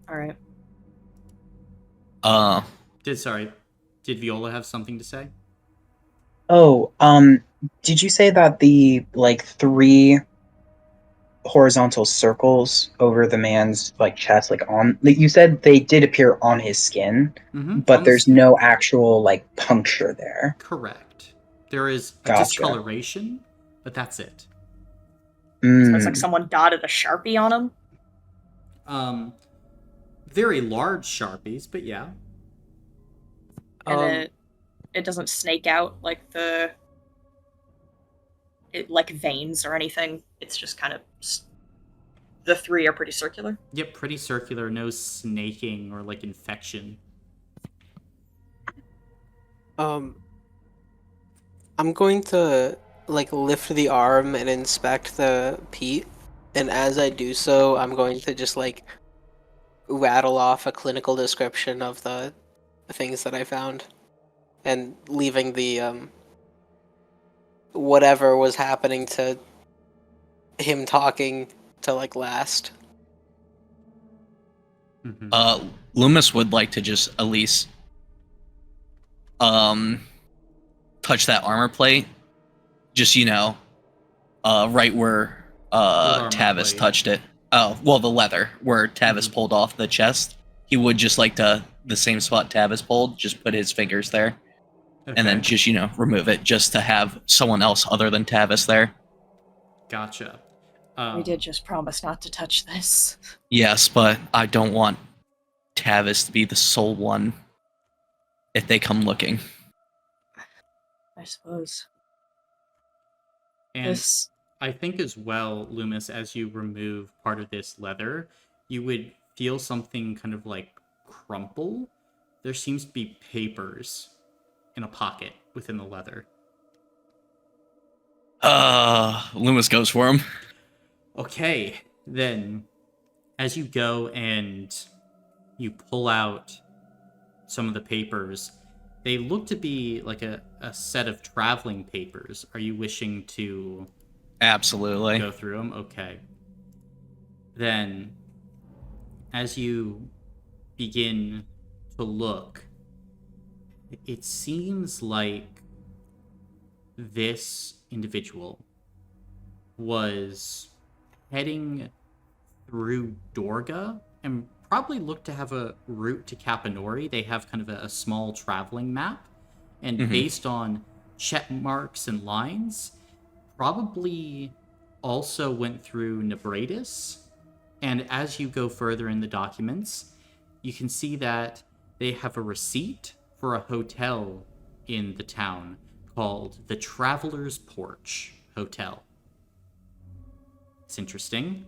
All right. Did Viola have something to say? oh, did you say that the like 3 horizontal circles over the man's like chest, like on? Like, you said they did appear on his skin, Mm-hmm. but there's no actual like puncture there. Correct. There is a Gotcha. discoloration, but that's it. So it's Mm. like someone dotted a Sharpie on him, Very large Sharpies, but yeah. and Um, it doesn't snake out like like veins or anything. It's just kind of the 3 are pretty circular. Yep, pretty circular, no snaking or like infection. I'm going to like lift the arm and inspect the peat, and as I do so, I'm going to just like rattle off a clinical description of the things that I found, and leaving the whatever was happening to him talking to like last. Mm-hmm. Loomis would like to just at least touch that armor plate, just right where armor Tavis plate? touched it. Oh, well, the leather where Tavis Mhm. pulled off the chest. He would just like to the same spot Tavis pulled, just put his fingers there, and then Okay. just remove it, just to have someone else other than Tavis there. Gotcha. We did just promise not to touch this. Yes, but I don't want Tavis to be the sole one if they come looking. I suppose. And This. I think as well, Loomis, as you remove part of this leather, you would feel something kind of like crumple. There seems to be papers in a pocket within the leather. Loomis goes for him. Okay, then as you go and you pull out some of the papers, they look to be like a set of traveling papers. Are you wishing to Absolutely. go through them? Okay. Then, as you begin to look, it seems like this individual was heading through Dorga and probably looked to have a route to Kapanori. They have kind of a small traveling map, and based on check marks and lines, probably also went through Nebratis. And as you go further in the documents, you can see that they have a receipt for a hotel in the town called the Traveler's Porch Hotel. It's interesting.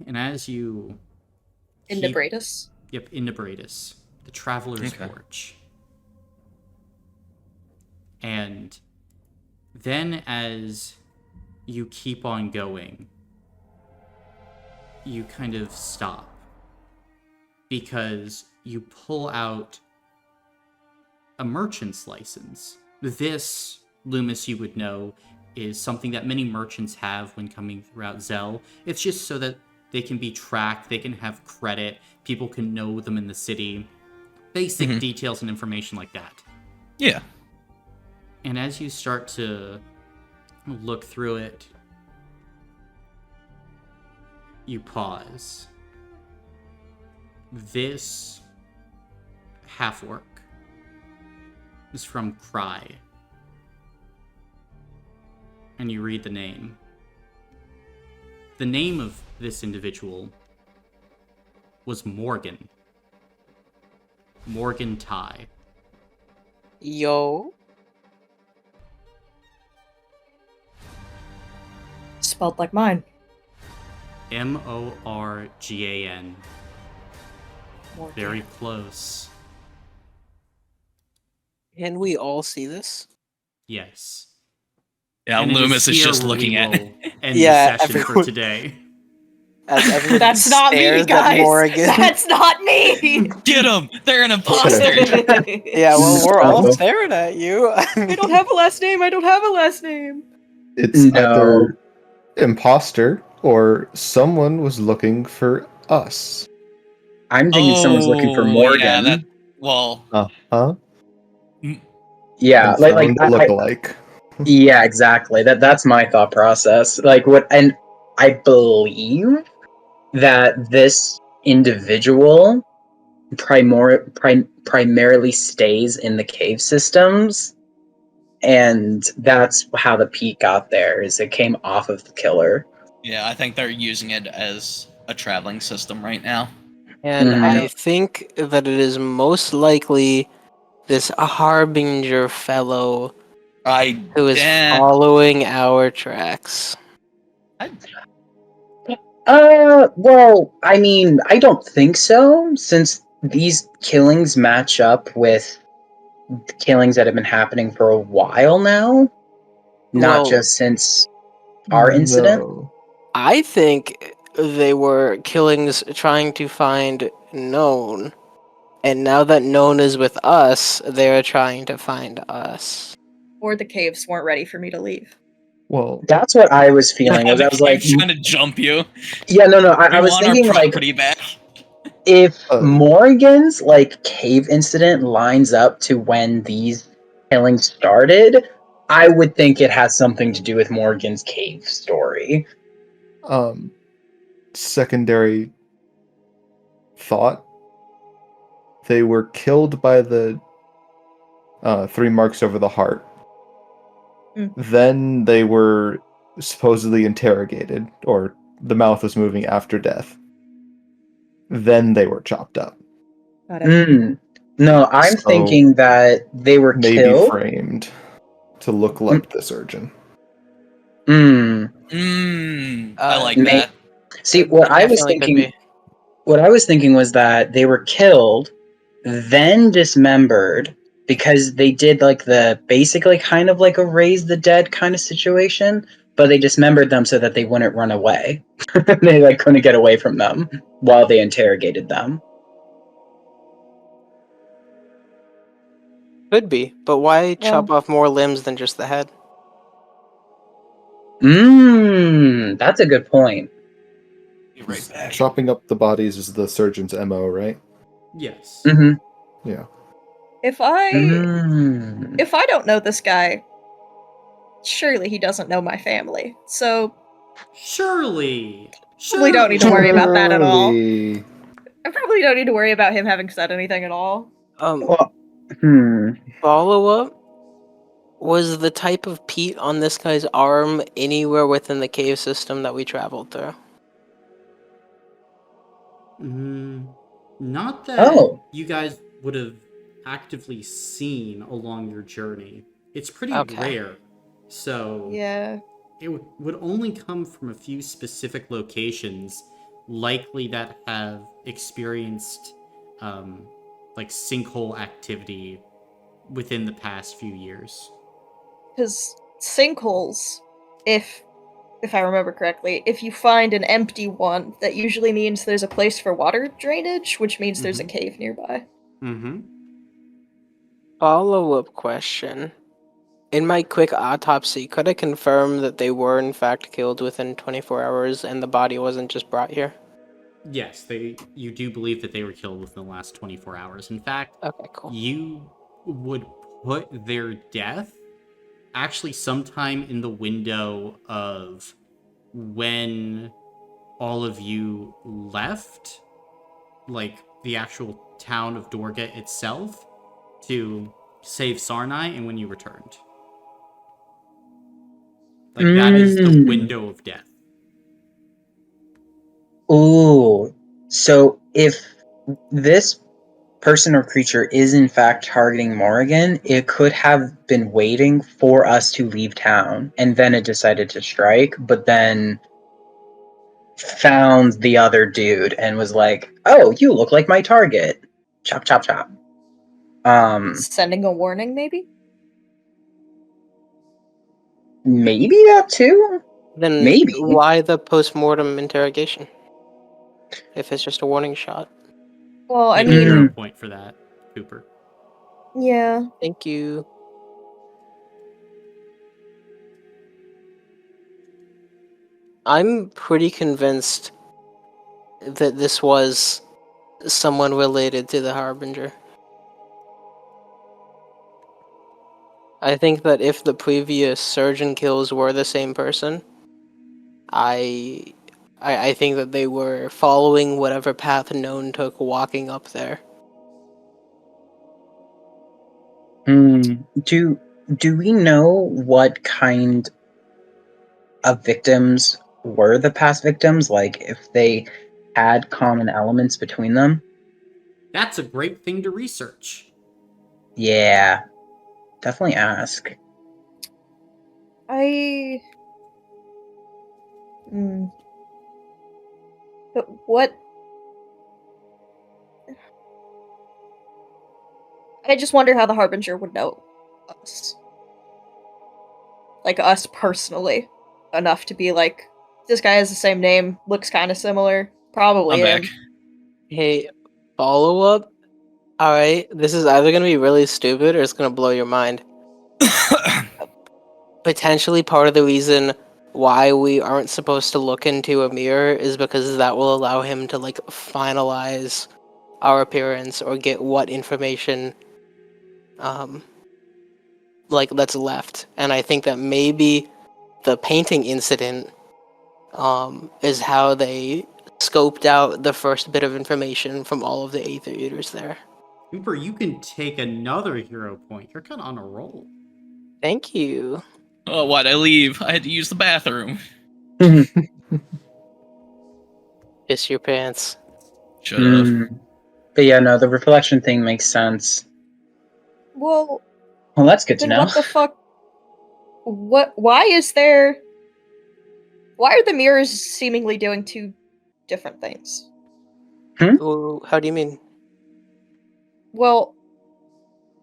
And as you... In Nebratis? Yep, in Nebratis. The Traveler's Okay. Porch. And then as you keep on going, you kind of stop. Because you pull out a merchant's license. This, Loomis, you would know, is something that many merchants have when coming throughout Zell. It's just so that they can be tracked, they can have credit, people can know them in the city. Basic details and information like that. Yeah. And as you start to look through it, you pause. This half-orc is from Cry. And you read the name. The name of this individual was Morgan. Morgan Ty. Yo. Spelled like mine. Morgan. Morgan. Very close. Can we all see this? Yes. Yeah, And it Loomis is here just where looking we at will it. end Yeah, the session for everyone- today. As everyone That's not me, stares at guys! Morgan. That's not me! Get him! They're an imposter! Yeah, well, we're all No. staring at you. I don't have a last name. I don't have a last name. It's No. either imposter or someone was looking for us. I'm thinking someone's looking for Morgan. Yeah, that. Well, Huh? Yeah, And like found a look-alike. yeah, exactly. That's my thought process. Like what, and I believe that this individual primarily stays in the cave systems, and that's how the peak got there. Is it came off of the killer. yeah, I think they're using it as a traveling system right now. And Mhm. I think that it is most likely this Harbinger fellow who is following our tracks. Well, I mean, I don't think so, since these killings match up with killings that have been happening for a while now, not Well, just since our incident. No. I think they were killings trying to find Known. And now that Known is with us, they're trying to find us. Or the caves weren't ready for me to leave. Well, That's what I was feeling. Was The I was like, cave's trying to jump you. yeah, no, We I was want thinking our like, property back. if Uh, Morgan's like cave incident lines up to when these killings started, I would think it has something to do with Morgan's cave story. Secondary thought. They were killed by the 3 marks over the heart. Mm. Then they were supposedly interrogated, or the mouth was moving after death. Then they were chopped up. Got it. No, I'm So, thinking that they were maybe killed. framed to look like the surgeon. Mm. I like May- that. See, It definitely could be. what I was thinking was that they were killed, then dismembered, because they did like the basically kind of like a raise the dead kind of situation, but they dismembered them so that they wouldn't run away. They like couldn't get away from them while they interrogated them. Could be, but why chop off more limbs than just the head? That's a good point. Be right back. Chopping up the bodies is the surgeon's MO, right? Yes. Mm-hmm. Yeah. If I don't know this guy, surely he doesn't know my family. So Surely. probably don't need to worry about that at all. Surely. I probably don't need to worry about him having said anything at all. Well, Follow up. Was the type of peat on this guy's arm anywhere within the cave system that we traveled through? Not that Oh. you guys would have actively seen along your journey. It's pretty Okay. rare. So Yeah. it would only come from a few specific locations, likely that have experienced like sinkhole activity within the past few years. Because sinkholes, if I remember correctly, if you find an empty one, that usually means there's a place for water drainage, which means there's a cave nearby. Mm-hmm. Follow-up question. In my quick autopsy, could I confirm that they were in fact killed within 24 hours and the body wasn't just brought here? Yes, you do believe that they were killed within the last 24 hours. In fact, Okay, cool. you would put their death actually sometime in the window of when all of you left, like the actual town of Dorga itself, to save Sarnai, and when you returned. Like, that is the window of death. Ooh. So if this person or creature is in fact targeting Morrigan, it could have been waiting for us to leave town, and then it decided to strike, but then found the other dude and was like, "Oh, you look like my target." Chop, chop, chop. Sending a warning, maybe? Maybe that too? Then Maybe. why the post-mortem interrogation? If it's just a warning shot. Well, I Make a hero mean, point for that, Cooper. yeah. Thank you. I'm pretty convinced that this was someone related to the Harbinger. I think that if the previous surgeon kills were the same person, I think that they were following whatever path known took walking up there. Do we know what kind of victims were the past victims? Like, if they had common elements between them? That's a great thing to research. Yeah. Definitely ask. But what? I just wonder how the Harbinger would know us. Like, us personally. Enough to be like, this guy has the same name, looks kind of similar. Probably I'm him. back. Hey, follow up? Alright, this is either gonna be really stupid or it's gonna blow your mind. Potentially part of the reason why we aren't supposed to look into a mirror is because that will allow him to like finalize our appearance or get what information like that's left. And I think that maybe the painting incident is how they scoped out the first bit of information from all of the Aether Eaters there. Cooper, you can take another hero point. You're kind of on a roll. Thank you. Oh, why'd I leave? I had to use the bathroom. Piss your pants. Should have. But yeah, no, the reflection thing makes sense. Well, Well, that's good to then know. what the fuck? Why are the mirrors seemingly doing two different things? Ooh, how do you mean? Well,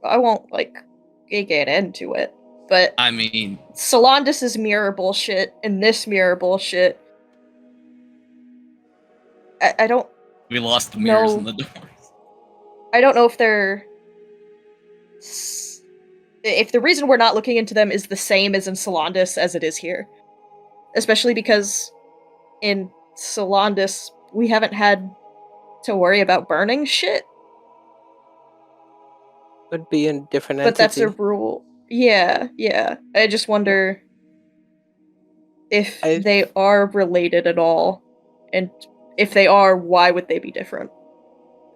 I won't get into it, but I mean, Solandis' mirror bullshit and this mirror bullshit. I don't we lost the mirrors No. in the doors. I don't know if if the reason we're not looking into them is the same as in Solandis as it is here. Especially because in Solandis we haven't had to worry about burning shit, Would be a different but that's a entity. rule. Yeah. I just wonder if they are related at all, and if they are, why would they be different?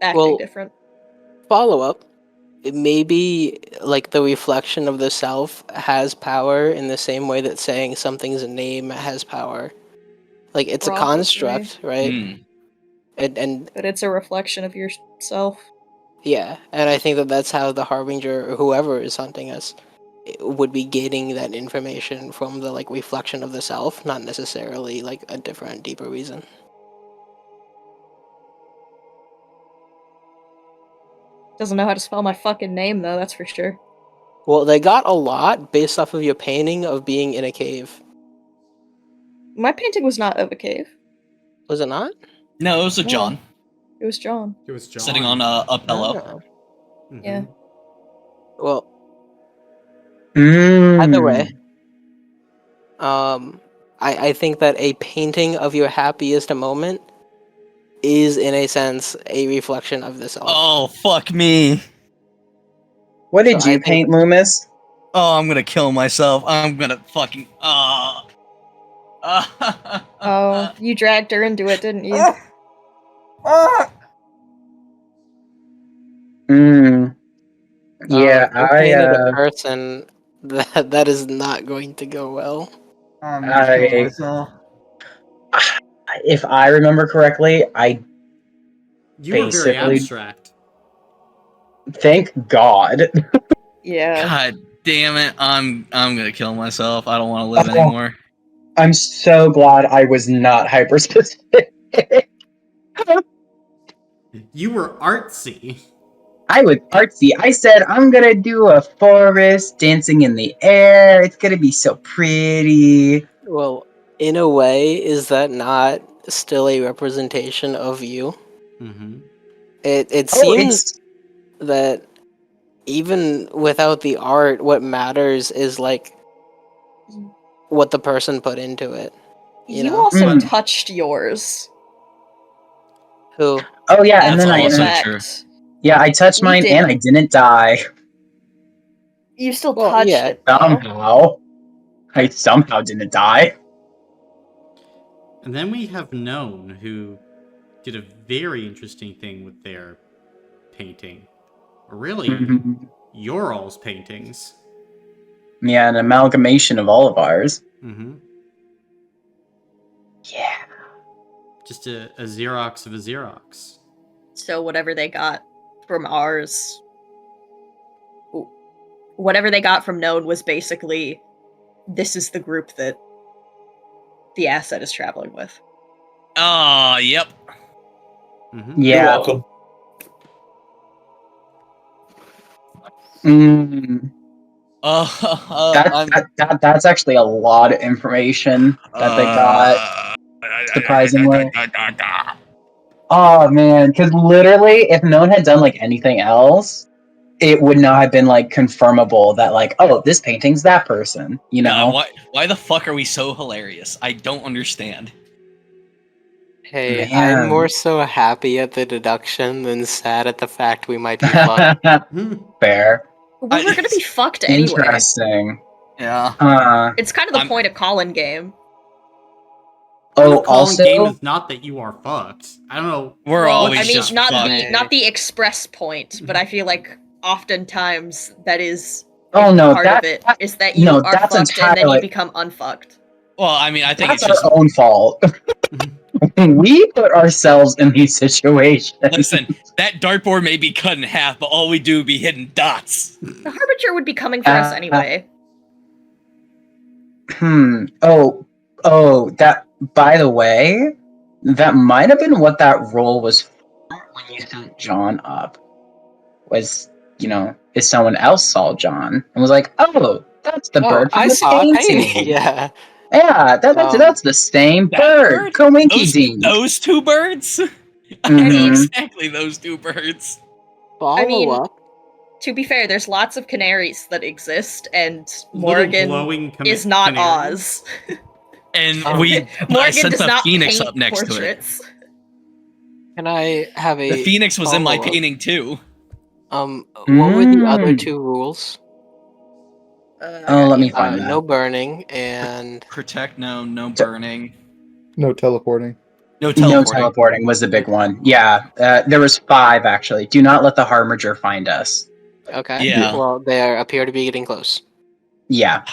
Acting different. Follow up. Maybe like the reflection of the self has power in the same way that saying something's name has power. Like it's a Probably. construct, right? Hmm. And But it's a reflection of yourself. yeah, and I think that that's how the harbinger or whoever is hunting us would be getting that information from the like reflection of the self, not necessarily like a different, deeper reason. Doesn't know how to spell my fucking name though, that's for sure. Well, they got a lot based off of your painting of being in a cave. My painting was not of a cave. Was it not? No, it was a No. John It was John. It was John. sitting on a pillow. No. Mhm. Yeah. Well, either way, I think that a painting of your happiest moment is, in a sense, a reflection of the self. Oh, fuck me. What did So I you think- paint, Loomis? Oh, I'm gonna kill myself. I'm gonna fucking. Oh, you dragged her into it, didn't you? Yeah, if you painted a person, that is not going to go well. I'm gonna kill myself. if I remember correctly, I You were very Basically- abstract. thank God. Yeah. God damn it! I'm gonna kill myself. I don't want to live Oh. anymore. I'm so glad I was not hyper specific. You were artsy. I was artsy. I said I'm gonna do a forest dancing in the air. It's gonna be so pretty. Well, in a way, is that not still a representation of you? Mm-hmm. It Oh, seems that even without the art, what matters is like what the person put into it. You know? also Mm. touched yours. Who? Oh yeah, and That's then also I true. I touched You mine and I didn't die You still Well, touched yeah. it though. somehow. I somehow didn't die. And then we have Known, who did a very interesting thing with their painting. Or really, Mhm. your all's paintings. Yeah, an amalgamation of all of ours. Mm-hmm. Yeah. Just a Xerox of a Xerox. So whatever they got from ours, whatever they got from Known was basically, this is the group that the asset is traveling with. Oh, yep. Mm-hmm. You're Yeah. welcome. Mm. That's actually a lot of information that they got. surprisingly. Oh man, because literally, if no one had done like anything else, it would not have been like confirmable that like, oh, this painting's that person. You know? God, why the fuck are we so hilarious? I don't understand. Hey, Man. I'm more so happy at the deduction than sad at the fact we might be fucked. Fair. We were gonna be fucked anyway. Interesting. Yeah. It's kind of the point of Colin game. Oh, Calling also, game is not that you are fucked. I don't know. We're Well, always I mean, just not fucked. the express point, but I feel like oftentimes that is Oh no, part of it is that you no, are that's fucked and then you entirely become unfucked. Well, I mean, I think that's it's just our own fault. We put ourselves in these situations. listen. That dartboard may be cut in half, but all we do be hitting dots. The Harbinger would be coming for us anyway. Oh, that, by the way, that might have been what that roll was for when you sent John up. Was, if someone else saw John and was like, oh, that's the bird from I the saw a painting. painting. Yeah. Yeah, that's the same That bird. bird? Coinky dink. Those two birds? I Mhm. know exactly those two birds. Follow I mean, up. to be fair, there's lots of canaries that exist, and Little Morgan glowing is not canary. Oz. And Oh. I Morgan sent does the not phoenix paint up next portraits. Can I have a to it. The phoenix was in my follow-up? painting too. What were the other Mm. 2 rules? Let me find that. No burning and Protect, no burning. No teleporting. No No teleporting. teleporting was the big one. Yeah, there was 5 actually. Do not let the Harbinger find us. okay. Yeah. Well, they appear to be getting close. Yeah.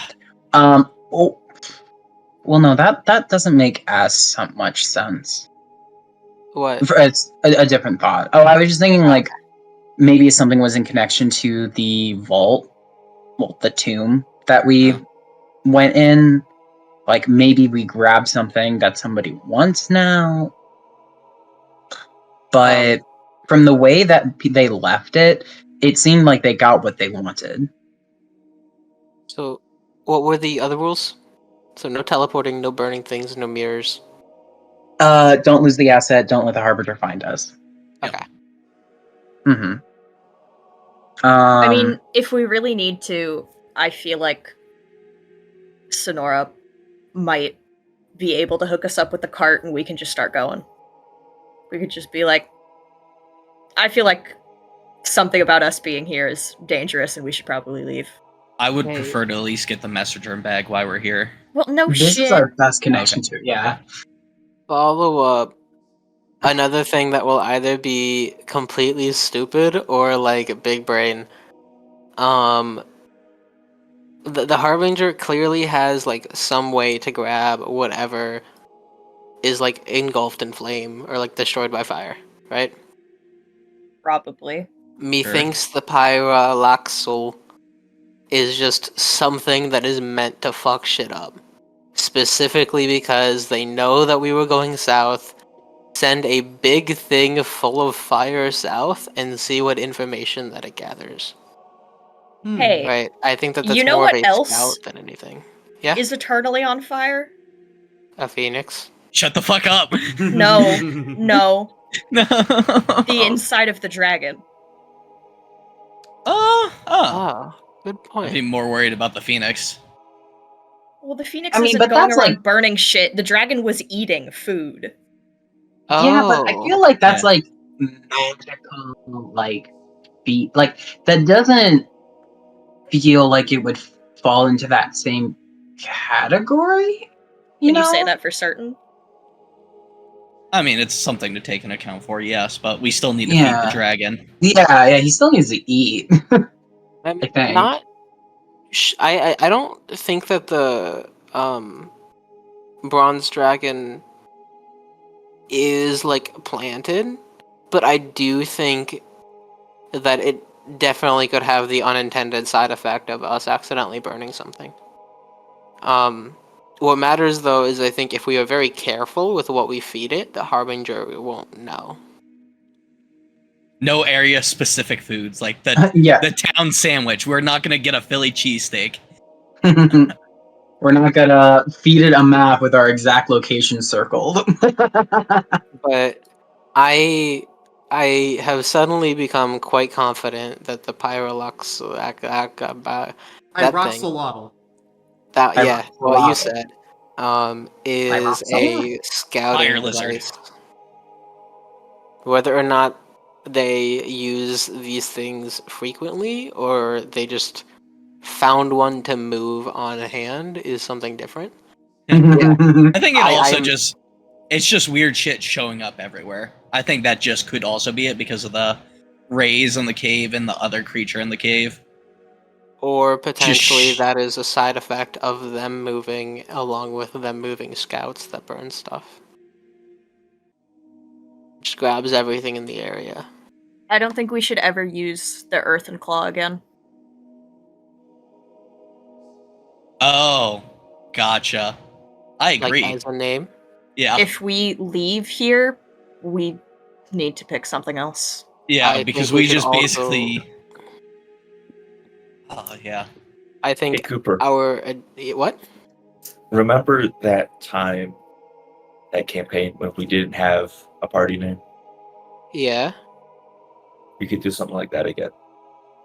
Oh, well, no, that doesn't make as much sense. What? It's a different thought. Oh, I was just thinking like maybe something was in connection to the vault, well, the tomb that we went in. Like maybe we grabbed something that somebody wants now. But from the way that they left it, it seemed like they got what they wanted. So, what were the other rules? So no teleporting, no burning things, no mirrors. Don't lose the asset. Don't let the Harbinger find us. Okay. Mm-hmm. I mean, if we really need to, I feel like Sonora might be able to hook us up with the cart and we can just start going. We could just be like, I feel like something about us being here is dangerous and we should probably leave. I would Hey. prefer to at least get the messenger bag while we're here. Well, no this shit. is our best connection to it. Yeah. Follow up. Another thing that will either be completely stupid or like big brain. The Harbinger clearly has like some way to grab whatever is like engulfed in flame or like destroyed by fire, right? Probably. Methinks the Pyralaxel is just something that is meant to fuck shit up. Specifically because they know that we were going south, send a big thing full of fire south, and see what information that it gathers. Hey, Right? I think that that's you know more what of a else scout than anything. Yeah? is eternally on fire? A phoenix? Shut the fuck up. No, no, No. the inside of the dragon. Oh, good I'd be point. more worried about the phoenix. Well, the phoenix I mean, isn't but going that's around like- burning shit. The dragon was eating food. Yeah, but I Oh. feel like that's Yeah. like magical, like beat. Like that doesn't feel like it would fall into that same category. Can you say that for certain? I mean, it's something to take into account for, yes, but we still need to feed Yeah. the dragon. Yeah, he still needs to eat. I'm I think. not. I don't think that the bronze dragon is like planted, but I do think that it definitely could have the unintended side effect of us accidentally burning something. What matters though is I think if we are very careful with what we feed it, the Harbinger won't know. No area specific foods, like the Yeah. the town sandwich. We're not gonna get a Philly cheesesteak. We're not gonna feed it a map with our exact location circled. But I have suddenly become quite confident that the Pyrolux I that rock thing Solotl. that yeah what you Pyroxolotl. said is Pyroxolotl? a scouting Fire lizard. device. Whether or not they use these things frequently or they just found one to move on hand is something different. I think it also I'm- it's just weird shit showing up everywhere. I think that just could also be it because of the rays in the cave and the other creature in the cave. Or potentially Shh. that is a side effect of them moving along with them moving scouts that burn stuff. Just grabs everything in the area. I don't think we should ever use the Earth and Claw again. Oh, gotcha. I agree. Like as a name. Yeah, If we leave here, we need to pick something else. yeah, I because think we we should just also- basically. Oh yeah. I Hey, think Cooper, our what? remember that time, that campaign when we didn't have a party name? Yeah. We could do something like that again.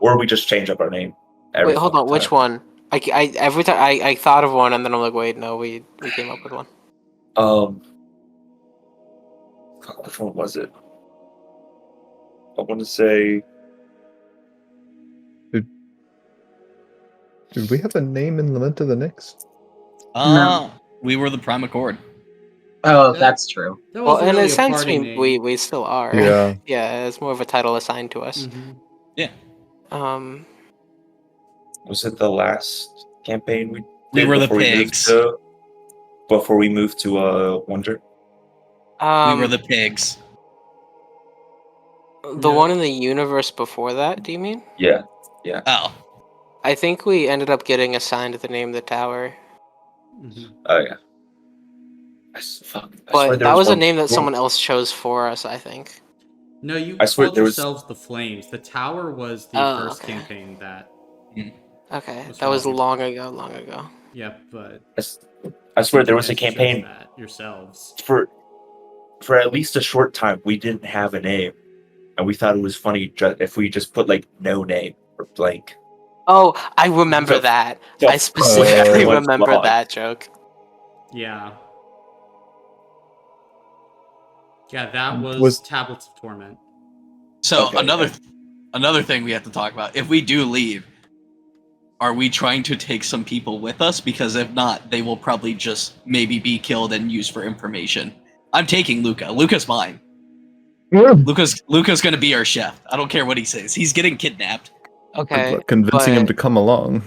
Or we just change up our name every Wait, hold on. fucking Which time. one? I every time I thought of one and then I'm like, wait, no, we came up with one. Which one was it? I want to say Did we have a name in Lament of the Nyx? We were the Prime Accord. Oh, that's true. That Well, wasn't in really a sense, party name. we still are. Yeah. Yeah, it's more of a title assigned to us. Mhm. Yeah, was it the last campaign we we did were the before we moved pigs. to Wonder? We were the pigs. the No. one in the universe before that. Do you mean? Yeah. Oh, I think we ended up getting assigned the name of the tower, Mhm. Oh yeah. I swear but there that was a one- name that someone else chose for us. I think. No, you I swear called there was- yourselves the Flames. The tower was the Oh, first okay. campaign that. Okay, What's that was wrong? long ago. Yep, but I swear there you was a guys chose campaign that yourselves. for at least a short time. We didn't have a name, and we thought it was funny if we just put like no name or blank. Oh, I remember The- that. the I specifically everyone's remember log. that joke. Yeah. Yeah, that was, Was- Tablets of Torment. so Okay, another thing we have to talk about. If we do leave, are we trying to take some people with us? Because if not, they will probably just maybe be killed and used for information. I'm taking Luca. Luca's mine. Luca's gonna be our chef. I don't care what he says. He's getting kidnapped. Okay, Good luck convincing him but to come along.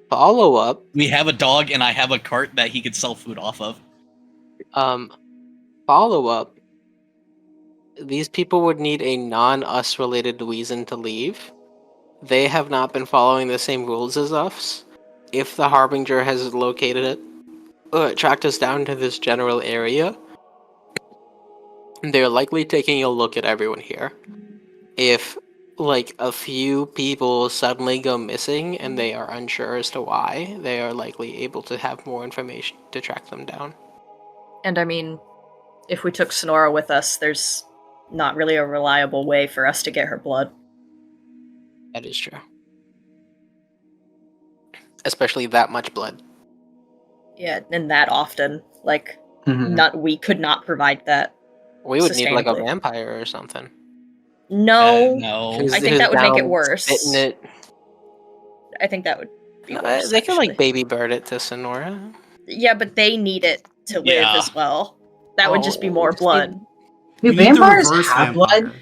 follow up. We have a dog, and I have a cart that he could sell food off of. Follow up. These people would need a non-us related reason to leave. They have not been following the same rules as us. If the Harbinger has located it, tracked us down to this general area, they're likely taking a look at everyone here. If, like, a few people suddenly go missing and they are unsure as to why, they are likely able to have more information to track them down. And I mean, if we took Sonora with us, there's not really a reliable way for us to get her blood. That is true. Especially that much blood. Yeah, and that often. Like, Mhm. we could not provide that. We would need like a Sustainably. vampire or something. No, No. Who's- I think who's that would make it down worse. spitting it. I think that would be worse. They can like actually. baby bird it to Sonora. Yeah, but they need it to live Yeah. as well. That would just be more just be- blood. Do You need the vampires reverse have vampire. blood?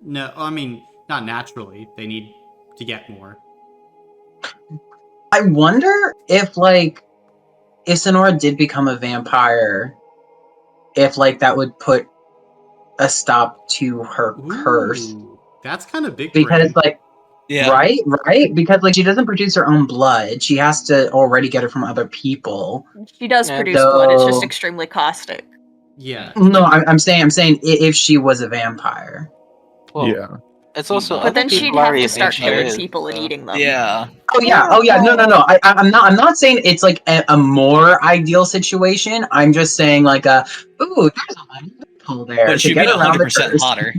No, I mean, not naturally. They need to get more. I wonder if Sonora did become a vampire, if that would put a stop to her curse. Ooh, that's kind of big. Because brain. Yeah. right? Because she doesn't produce her own blood. She has to already get it from other people. She does Yeah, produce blood. It's just so- extremely caustic. Yeah. No, I'm saying if she was a vampire. Well, Yeah. it's also. But then other she'd people have already to think start she killing is, people and so- eating them. Yeah. Oh yeah. No. I'm not saying it's like a more ideal situation. I'm just saying ooh, there's a loophole there. But to she'd get be around the 100% curse. hotter.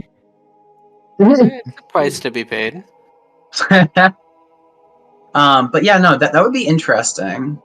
It's a price to be paid. But yeah, no, that would be interesting.